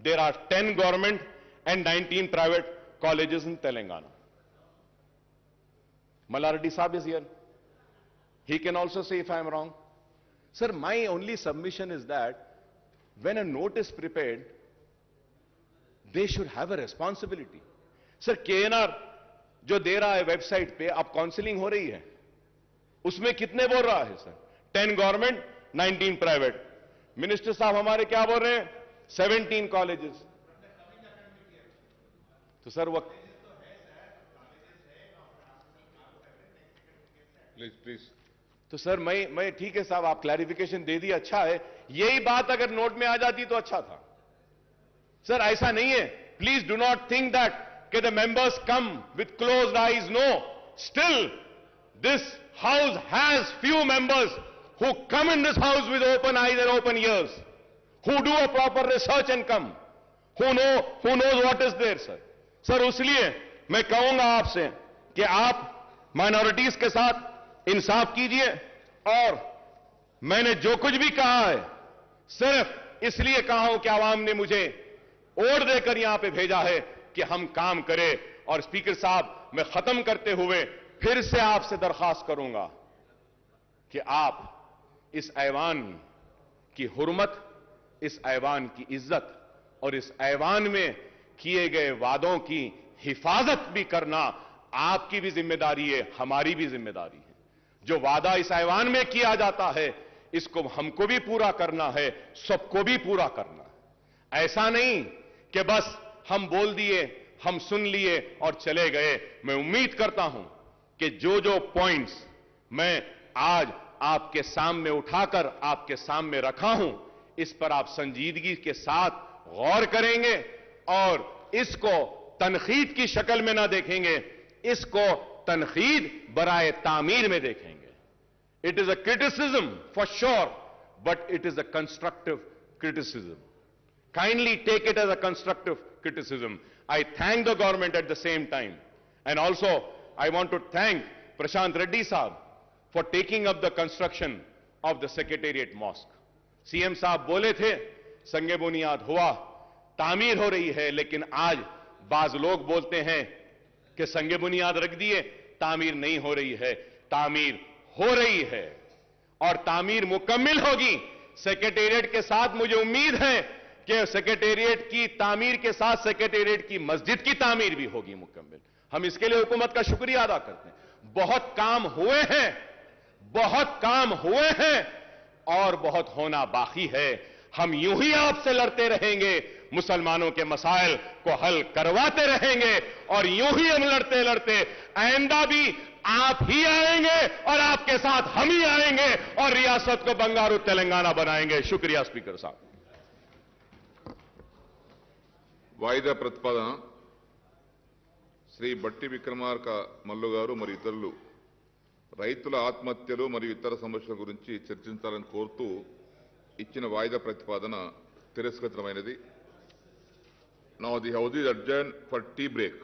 there are 10 government and 19 private colleges in Telangana. Malardi Saab is here. He can also say if I am wrong. Sir, my only submission is that when a note is prepared, they should have a responsibility. Sir, KNR जो दे रहा है website पे, अब counselling हो रही है, उसमें कितने बोल रहा है सर? 10 government, 19 private. मिनिस्टर साहब हमारे क्या बोल रहे हैं? 17 कॉलेजेस। तो सर वो Please. तो सर मैं ठीक है साहब, आप क्लैरिफिकेशन दे दी, अच्छा है। यही बात अगर नोट में आ जाती तो अच्छा था। सर ऐसा नहीं है, please do not think that कि the members come with closed eyes. No, still this house has few members who come in this house with open eyes and open ears, who do a proper research and come, who knows what is there, sir. Sir इसलिए मैं कहूंगा आपसे कि आप minorities के साथ इंसाफ कीजिए, और मैंने जो कुछ भी कहा है सिर्फ इसलिए कहा हूं कि आवाम ने मुझे वोट देकर यहां पे भेजा है कि हम काम करें। और स्पीकर साहब, मैं खत्म करते हुए फिर से आपसे दरखास्त करूंगा कि आप इस ऐवान की हुर्मत, इस ऐवान की इज्जत और इस ऐवान में किए गए वादों की हिफाजत भी करना आपकी भी जिम्मेदारी है, हमारी भी जिम्मेदारी है। जो वादा इस ऐवान में किया जाता है, इसको हमको भी पूरा करना है, सबको भी पूरा करना है। ऐसा नहीं कि बस हम बोल दिए, हम सुन लिए और चले गए। मैं उम्मीद करता हूं कि जो जो पॉइंट्स मैं आज आपके सामने उठाकर आपके सामने रखा हूं, इस पर आप संजीदगी के साथ गौर करेंगे और इसको तनखीद की शक्ल में ना देखेंगे, इसको तनखीद बराए तामीर में देखेंगे। It is a criticism for sure, but it is a constructive criticism. Kindly take it as a constructive criticism. I thank the government at the same time. And also, I want to thank Prashant Reddy Saab for taking up the construction of the Secretariat Mosque. CM साहब बोले थे, संगे बुनियाद हुआ, तामीर हो रही है, लेकिन आज बाज लोग बोलते हैं कि संगे बुनियाद रख दिए, तामीर नहीं हो रही है। तामीर हो रही है और तामीर मुकम्मिल होगी। सेक्रेटेरिएट के साथ मुझे उम्मीद है कि सेक्रेटेरिएट की तामीर के साथ सेक्रेटेरिएट की मस्जिद की तामीर भी होगी मुकम्मिल। हम इसके लिए हुकूमत का शुक्रिया अदा करते हैं। बहुत काम हुए हैं, बहुत काम हुए हैं और बहुत होना बाकी है। हम यूं ही आपसे लड़ते रहेंगे, मुसलमानों के मसाइल को हल करवाते रहेंगे और यूं ही हम लड़ते लड़ते आइंदा भी आप ही आएंगे और आपके साथ हम ही आएंगे और रियासत को बंगारू तेलंगाना बनाएंगे। शुक्रिया स्पीकर साहब। వాయిదా ప్రతిపాదన శ్రీ బట్టి విక్రమార్క మల్లు గారు మరియు ఇతరులు రైతుల ఆత్మహత్యలు మరియు ఇతర సమస్యల గురించి చర్చించాలని కోరుతూ ఇచ్చిన వాయిదా ప్రతిపాదన తిరస్కృతమైనది. Now the house is adjourned for tea break.